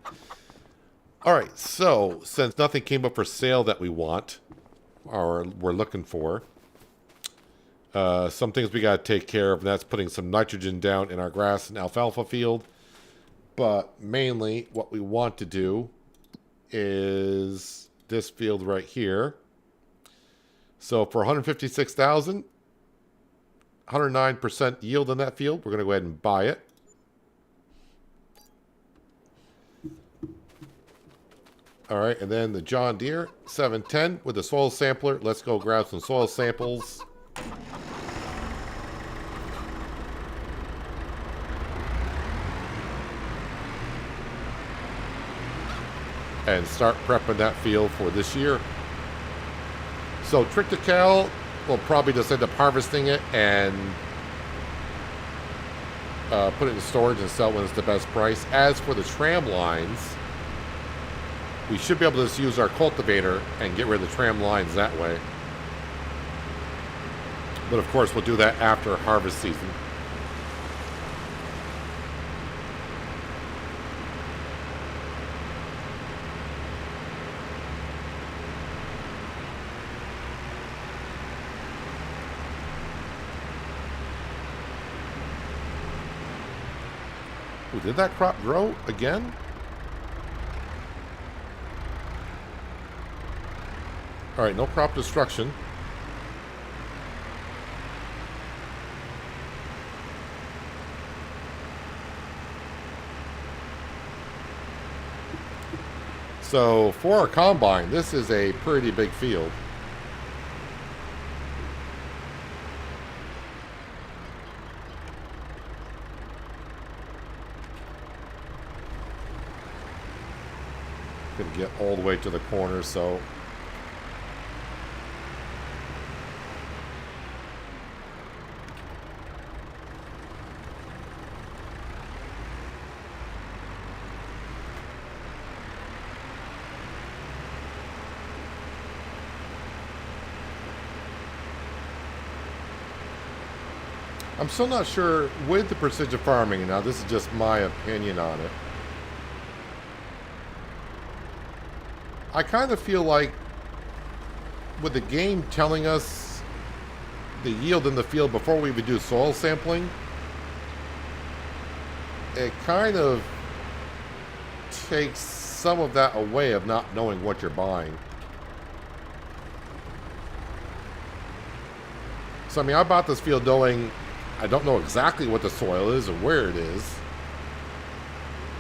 All right, so since nothing came up for sale that we want, or we're looking for, some things we got to take care of, and that's putting some nitrogen down in our grass and alfalfa field. But mainly what we want to do is this field right here. So for 156,000, 109% yield in that field, we're going to go ahead and buy it. All right, and then the John Deere 710 with the soil sampler. Let's go grab some soil samples. And start prepping that field for this year. So Triticale, we'll probably just end up harvesting it and put it in storage and sell it when it's the best price. As for the tram lines, we should be able to just use our cultivator and get rid of the tram lines that way. But of course, we'll do that after harvest season. Ooh, did that crop grow again? All right, no crop destruction. So for our combine, this is a pretty big field. Gonna get all the way to the corner, so I'm still not sure with the precision farming. Now, this is just my opinion on it. I kind of feel like with the game telling us the yield in the field before we even do soil sampling, it kind of takes some of that away of not knowing what you're buying. So, I mean, I bought this field knowing I don't know exactly what the soil is or where it is,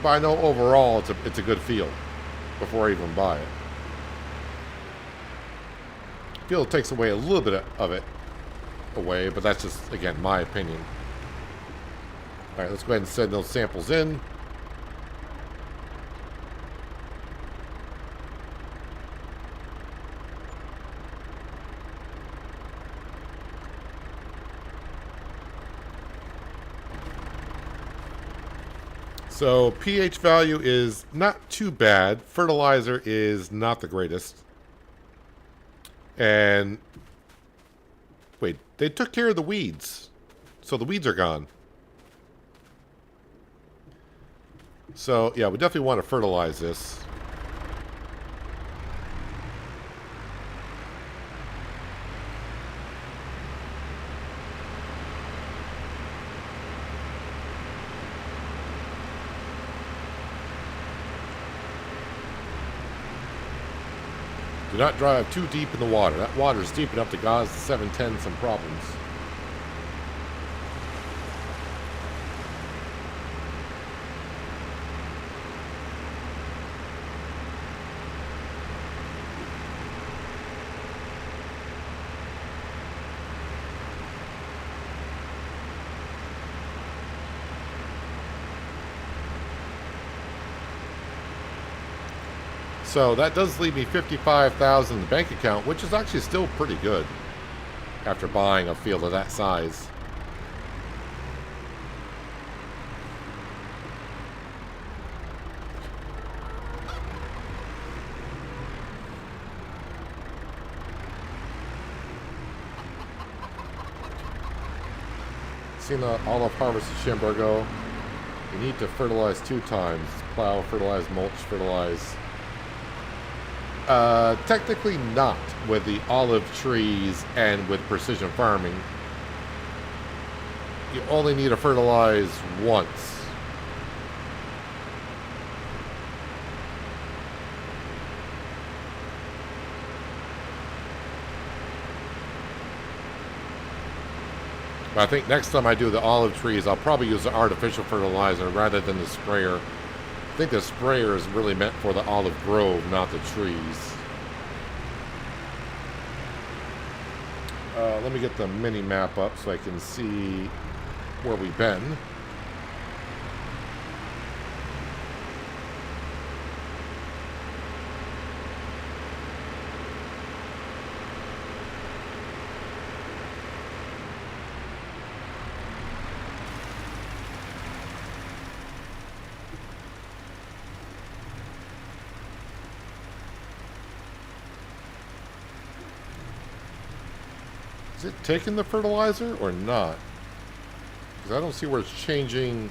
but I know overall it's a good field before I even buy it. I feel it takes away a little bit of it away, but that's just, again, my opinion. All right, let's go ahead and send those samples in. So pH value is not too bad. Fertilizer is not the greatest. And wait, they took care of the weeds. So the weeds are gone. So yeah, we definitely want to fertilize this. Do not drive too deep in the water. That water is deep enough to cause the 710 some problems. So that does leave me $55,000 in the bank account, which is actually still pretty good after buying a field of that size. Seen the olive harvest at Schimbergo. You need to fertilize 2 times. Plow, fertilize, mulch, fertilize. Technically not with the olive trees and with precision farming. You only need to fertilize once. But I think next time I do the olive trees, I'll probably use the artificial fertilizer rather than the sprayer. I think the sprayer is really meant for the olive grove, not the trees. Let me get the mini map up so I can see where we've been. Is it taking the fertilizer or not? Because I don't see where it's changing.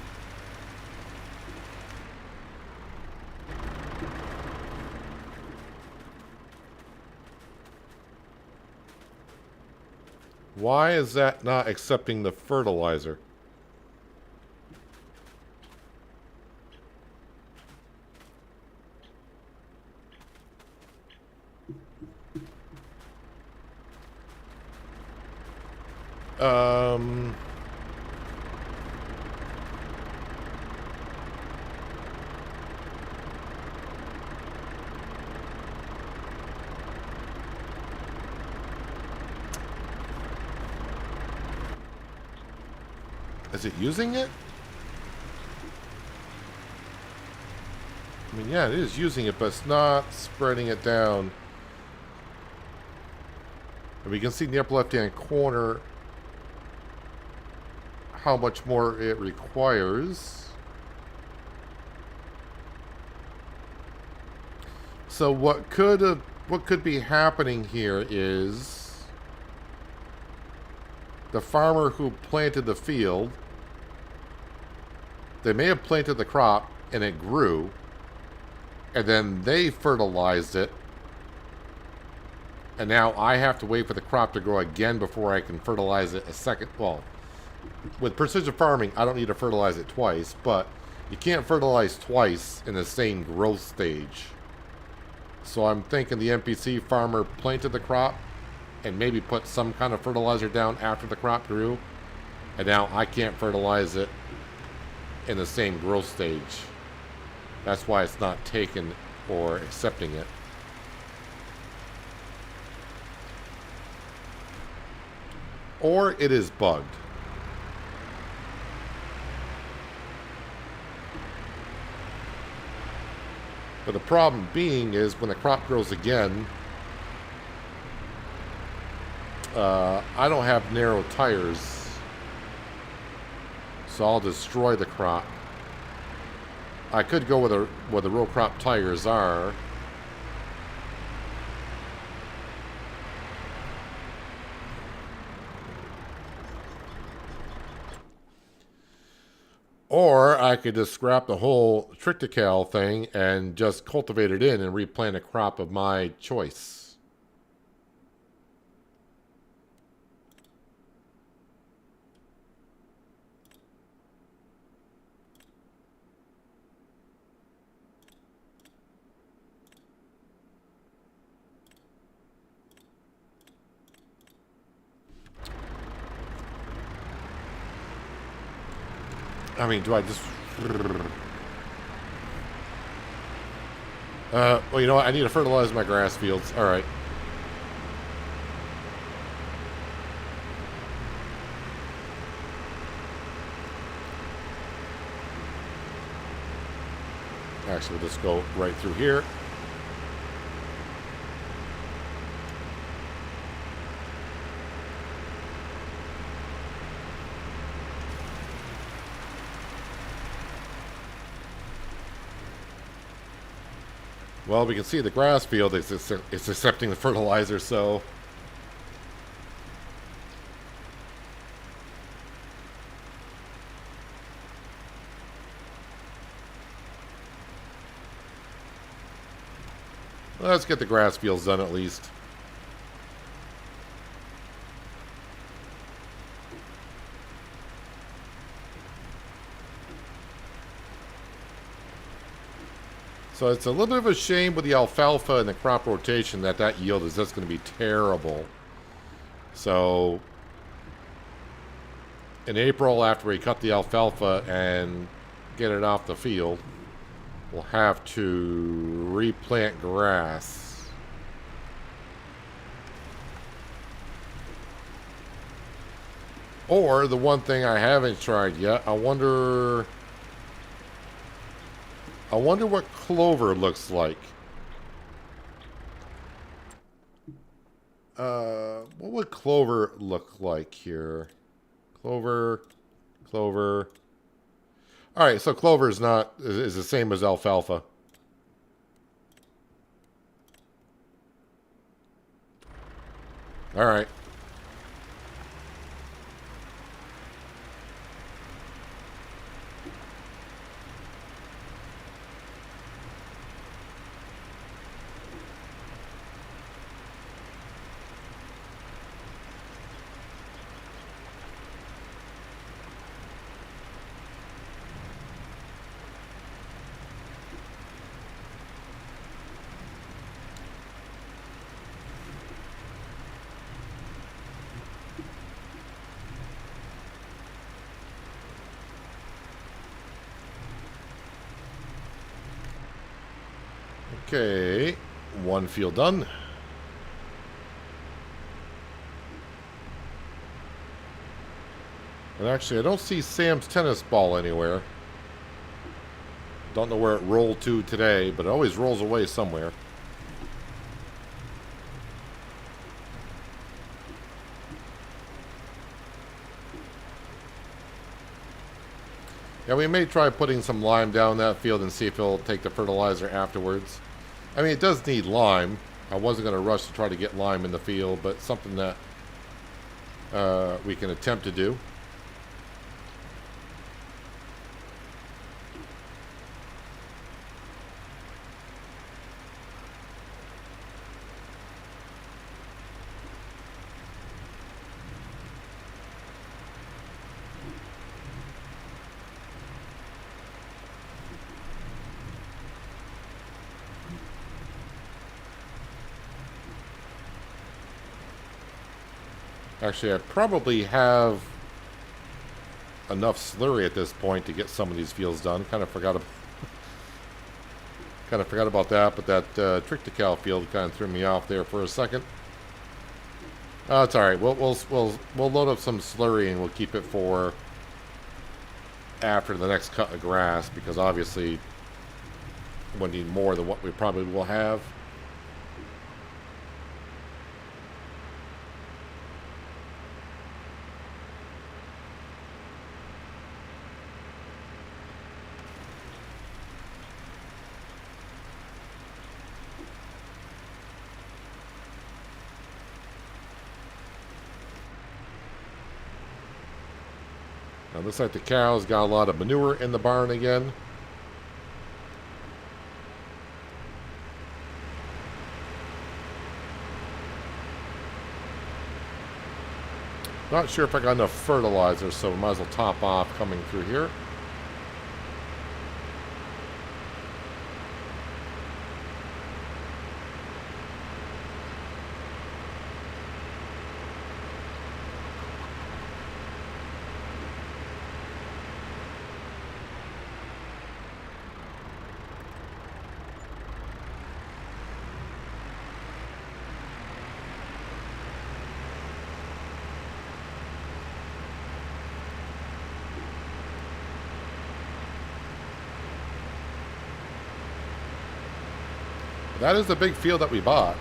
Why is that not accepting the fertilizer? Is it using it? I mean, yeah, it is using it, but it's not spreading it down. And we can see in the upper left-hand corner how much more it requires. So what could be happening here is the farmer who planted the field, they may have planted the crop and it grew, and then they fertilized it, and now I have to wait for the crop to grow again before I can fertilize it a second. Well, with precision farming, I don't need to fertilize it twice, but you can't fertilize twice in the same growth stage. So I'm thinking the NPC farmer planted the crop and maybe put some kind of fertilizer down after the crop grew, and now I can't fertilize it in the same growth stage. That's why it's not taken or accepting it. Or it is bugged. But the problem being is when the crop grows again, I don't have narrow tires, so I'll destroy the crop. I could go where the row crop tires are. Or I could just scrap the whole triticale thing and just cultivate it in and replant a crop of my choice. I mean, do I just... well, you know what? I need to fertilize my grass fields. Alright. Actually, we'll just go right through here. Well, we can see the grass field is accepting the fertilizer, so... Let's get the grass fields done at least. So it's a little bit of a shame with the alfalfa and the crop rotation that yield is just going to be terrible. So in April, after we cut the alfalfa and get it off the field, we'll have to replant grass. Or the one thing I haven't tried yet, I wonder what clover looks like. What would clover look like here? Clover. Alright, so clover is the same as alfalfa. Alright. Okay, one field done. And actually, I don't see Sam's tennis ball anywhere. Don't know where it rolled to today, but it always rolls away somewhere. Yeah, we may try putting some lime down that field and see if it'll take the fertilizer afterwards. I mean, it does need lime. I wasn't going to rush to try to get lime in the field, but something that we can attempt to do. Actually, I probably have enough slurry at this point to get some of these fields done. Kind of forgot about that, but that Triticale field kind of threw me off there for a second. It's all right. We'll load up some slurry and we'll keep it for after the next cut of grass, because obviously we'll need more than what we probably will have. Now, looks like the cows got a lot of manure in the barn again. Not sure if I got enough fertilizer, so we might as well top off coming through here. That is the big field that we bought.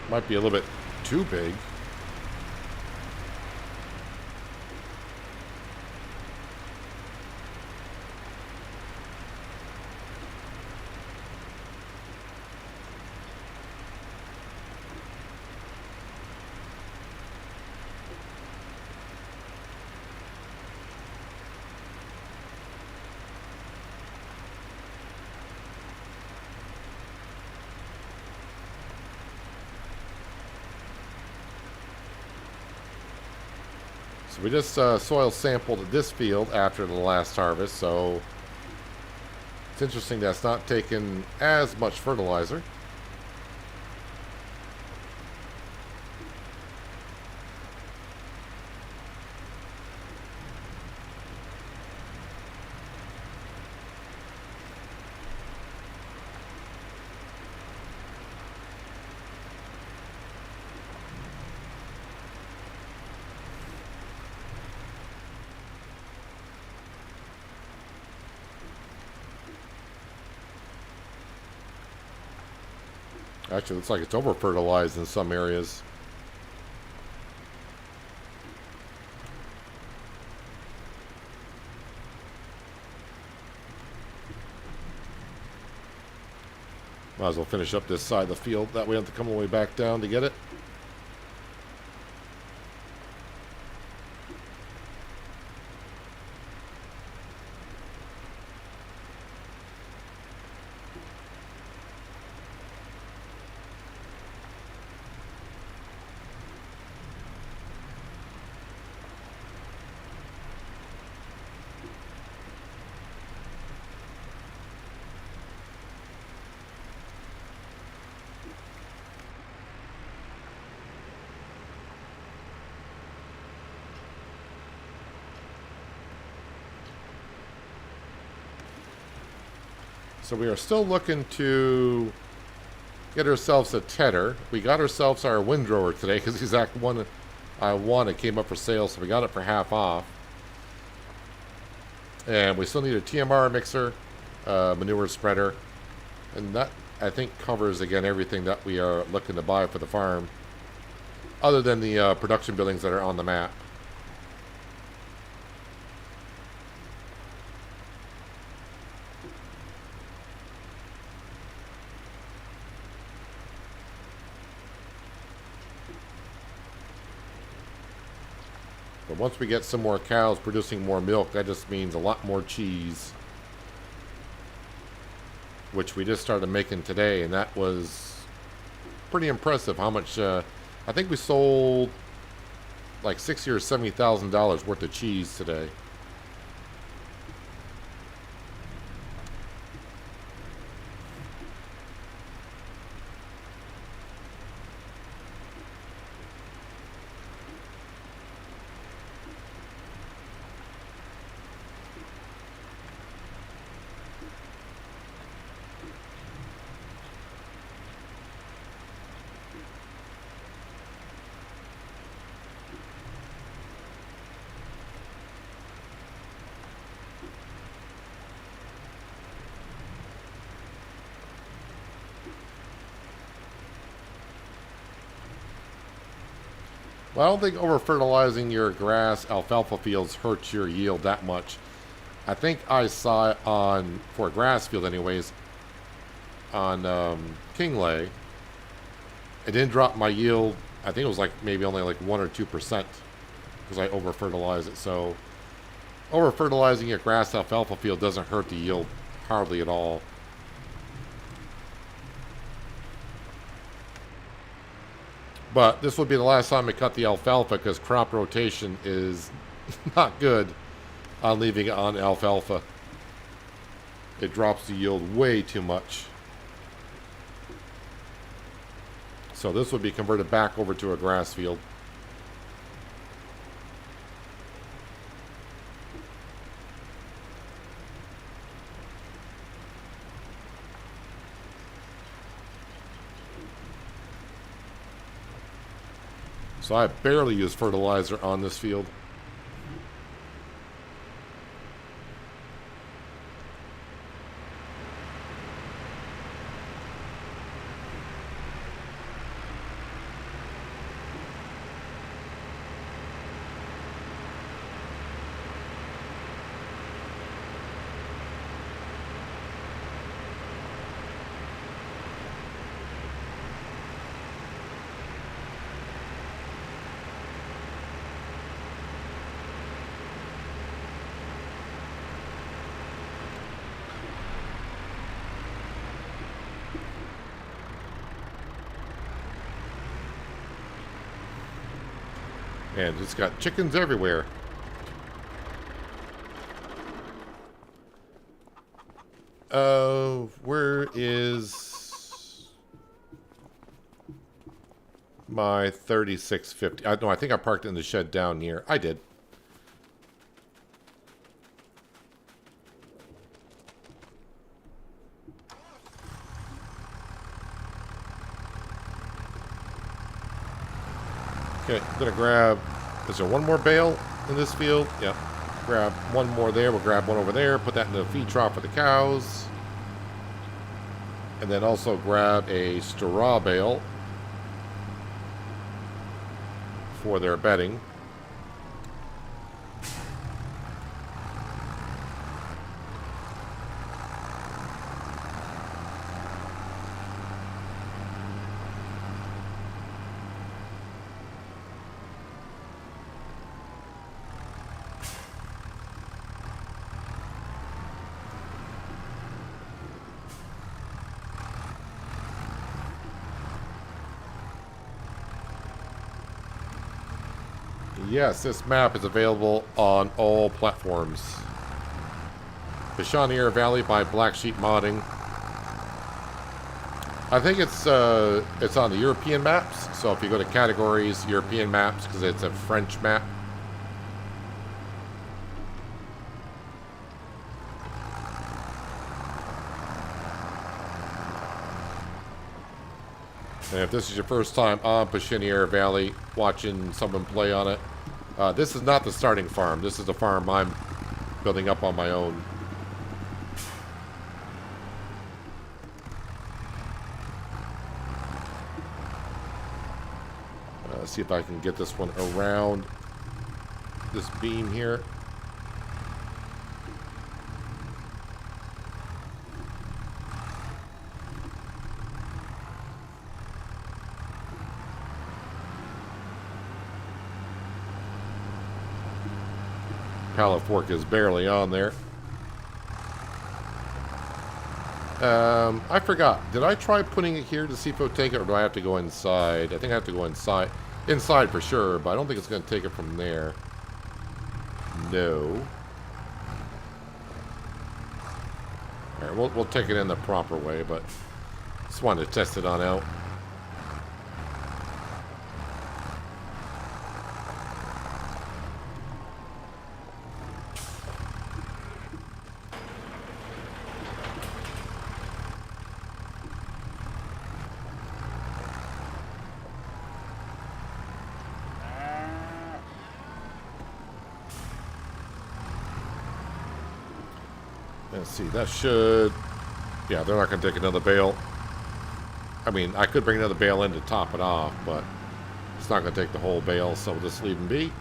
Might be a little bit too big. So we just soil sampled this field after the last harvest, so it's interesting that's not taken as much fertilizer. Actually, it looks like it's over-fertilized in some areas. Might as well finish up this side of the field. That way I don't have to come all the way back down to get it. So we are still looking to get ourselves a tedder. We got ourselves our windrower today because the exact one I wanted came up for sale, so we got it for half off. And we still need a TMR mixer, manure spreader, and that I think covers again everything that we are looking to buy for the farm, other than the production buildings that are on the map. But once we get some more cows producing more milk, that just means a lot more cheese, which we just started making today, and that was pretty impressive how much. I think we sold like $60,000 or $70,000 worth of cheese today. Well, I don't think over-fertilizing your grass alfalfa fields hurts your yield that much. I think I saw it on, for a grass field anyways, on Kingley. It didn't drop my yield. I think it was like maybe only like 1 or 2% because I over-fertilized it. So over-fertilizing your grass alfalfa field doesn't hurt the yield hardly at all. But this will be the last time I cut the alfalfa because crop rotation is not good on leaving it on alfalfa. It drops the yield way too much. So this would be converted back over to a grass field. So I barely use fertilizer on this field. And it's got chickens everywhere. Where is my 3650? No, I think I parked it in the shed down here. I did. Okay, I'm gonna grab. Is there one more bale in this field? Yep. Grab one more there. We'll grab one over there. Put that in the feed trough for the cows. And then also grab a straw bale for their bedding. Yes, this map is available on all platforms. Pichonniere Valley by Black Sheep Modding. I think it's on the European maps. So if you go to categories, European maps, because it's a French map. And if this is your first time on Pichonniere Valley, watching someone play on it, this is not the starting farm. This is the farm I'm building up on my own. Let's see if I can get this one around this beam here. Pallet fork is barely on there. I forgot. Did I try putting it here to see if it would take it, or do I have to go inside? I think I have to go inside. Inside for sure, but I don't think it's going to take it from there. No. Alright, we'll take it in the proper way, but just wanted to test it on out. Let's see, that should... Yeah, they're not going to take another bale. I mean, I could bring another bale in to top it off, but it's not going to take the whole bale, so we'll just leave them be.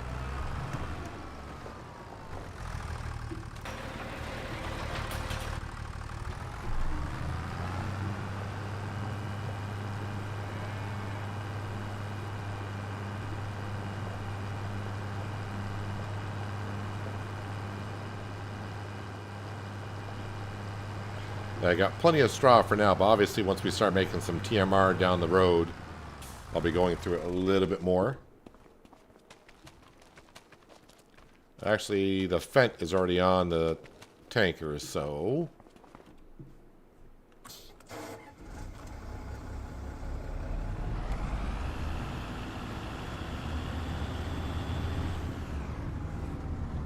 I got plenty of straw for now, but obviously once we start making some TMR down the road, I'll be going through it a little bit more. Actually, the Fent is already on the tanker, so...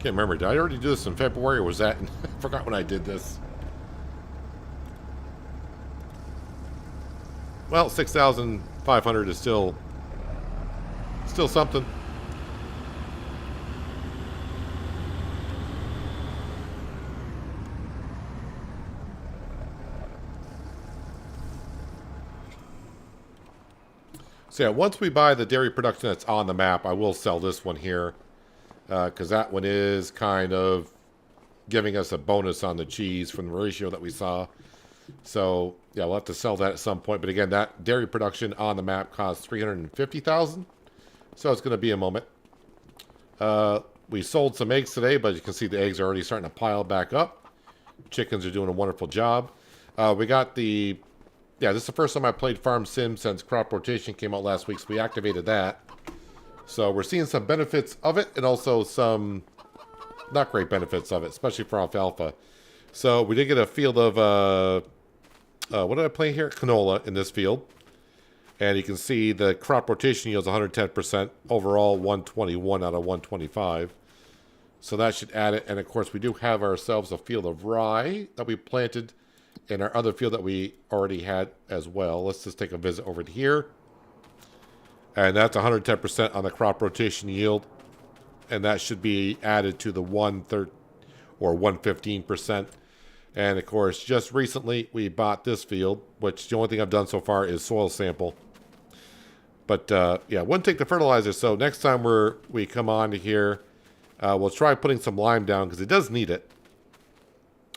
Can't remember, did I already do this in February, or was that... I forgot when I did this. Well, 6,500 is still something. So yeah, once we buy the dairy production that's on the map, I will sell this one here, because that one is kind of giving us a bonus on the cheese from the ratio that we saw. So yeah, we'll have to sell that at some point. But again, that dairy production on the map costs $350,000, so it's going to be a moment. We sold some eggs today, but you can see the eggs are already starting to pile back up. Chickens are doing a wonderful job. We got the... Yeah, this is the first time I played Farm Sim since crop rotation came out last week, so we activated that. So we're seeing some benefits of it, and also some not great benefits of it, especially for alfalfa. So we did get a field of, what did I play here? Canola in this field. And you can see the crop rotation yield is 110%. Overall, 121 out of 125. So that should add it. And of course, we do have ourselves a field of rye that we planted in our other field that we already had as well. Let's just take a visit over to here. And that's 110% on the crop rotation yield. And that should be added to the 1/3 or 115%. And of course, just recently we bought this field, which the only thing I've done so far is soil sample. But yeah, wouldn't take the fertilizer. So next time we come on to here, we'll try putting some lime down because it does need it.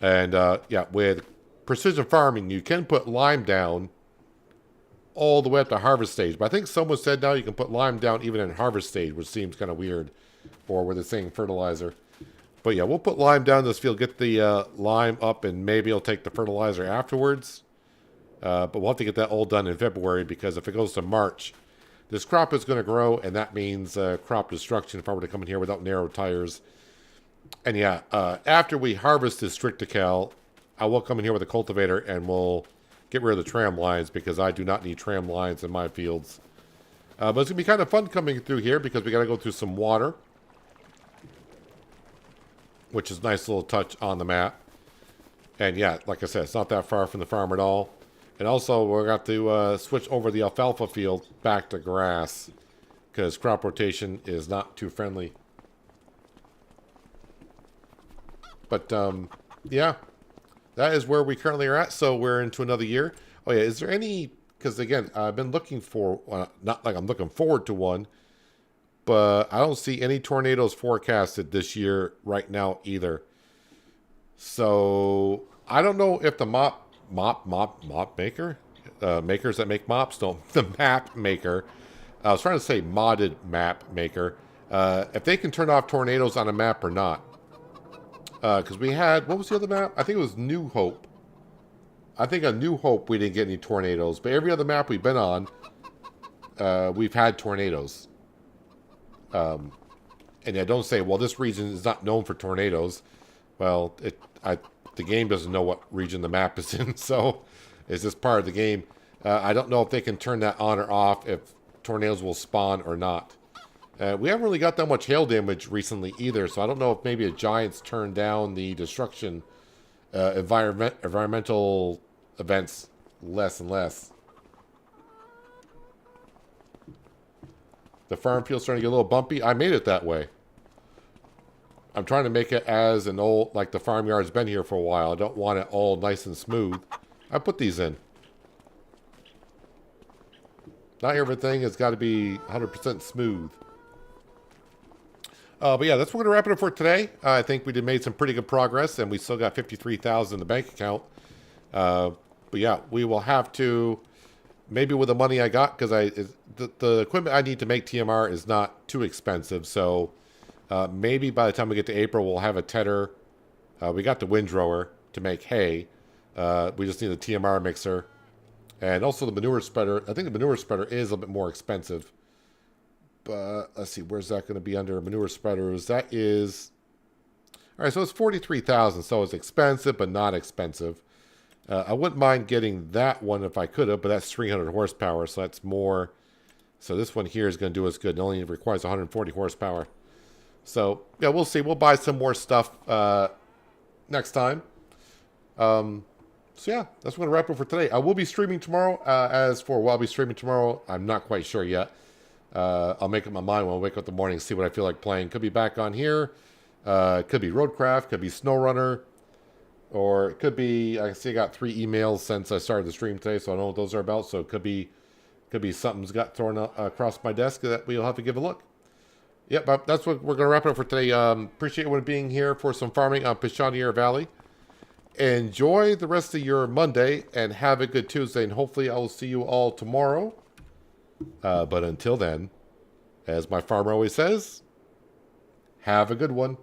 And yeah, with precision farming, you can put lime down all the way up to harvest stage. But I think someone said now you can put lime down even in harvest stage, which seems kind of weird, or where they're saying fertilizer. But yeah, we'll put lime down in this field, get the lime up, and maybe I'll take the fertilizer afterwards. But we'll have to get that all done in February because if it goes to March, this crop is going to grow, and that means crop destruction if I were to come in here without narrow tires. And yeah, after we harvest this Strictical, I will come in here with a cultivator and we'll get rid of the tram lines because I do not need tram lines in my fields. But it's going to be kind of fun coming through here because we got to go through some water, which is a nice little touch on the map. And yeah, like I said, it's not that far from the farm at all. And also, we're going to switch over the alfalfa field back to grass because crop rotation is not too friendly. But yeah, that is where we currently are at. So we're into another year. Oh yeah, is there any, because again, I've been looking for, not like I'm looking forward to one, but I don't see any tornadoes forecasted this year right now either. So I don't know if the mop maker, makers that make mops, don't, the map maker, I was trying to say modded map maker, if they can turn off tornadoes on a map or not. Because we had, what was the other map? I think it was New Hope. I think on New Hope we didn't get any tornadoes, but every other map we've been on, we've had tornadoes. And yeah, don't say, well, this region is not known for tornadoes. Well, the game doesn't know what region the map is in, so it's just part of the game. I don't know if they can turn that on or off, if tornadoes will spawn or not. We haven't really got that much hail damage recently either, so I don't know if maybe a Giants turned down the destruction environmental events less and less. The farm field's starting to get a little bumpy. I made it that way. I'm trying to make it as an old, like the farmyard's been here for a while. I don't want it all nice and smooth. I put these in. Not everything has got to be 100% smooth. But yeah, that's what we're going to wrap it up for today. I think we made some pretty good progress, and we still got $53,000 in the bank account. But yeah, we will have to, maybe with the money I got, because the equipment I need to make TMR is not too expensive. So maybe by the time we get to April, we'll have a tedder. We got the windrower to make hay. We just need a TMR mixer. And also the manure spreader. I think the manure spreader is a little bit more expensive. But let's see, where's that going to be under manure spreaders? That is, all right, so it's $43,000. So it's expensive, but not expensive. I wouldn't mind getting that one if I could have, but that's 300 horsepower, so that's more. So this one here is going to do us good. It only requires 140 horsepower. So yeah, we'll see. We'll buy some more stuff next time. So yeah, that's what I'm going to wrap up for today. I will be streaming tomorrow. As for what I'll be streaming tomorrow, I'm not quite sure yet. I'll make up my mind when I wake up in the morning, see what I feel like playing. Could be back on here. Could be Roadcraft. Could be SnowRunner. Or it could be, I see I got 3 emails since I started the stream today, so I don't know what those are about. So it could be something's got thrown across my desk that we'll have to give a look. Yep, but that's what we're going to wrap it up for today. Appreciate everyone being here for some farming on Pichonniere Valley. Enjoy the rest of your Monday and have a good Tuesday. And hopefully I will see you all tomorrow. But until then, as my farmer always says, have a good one.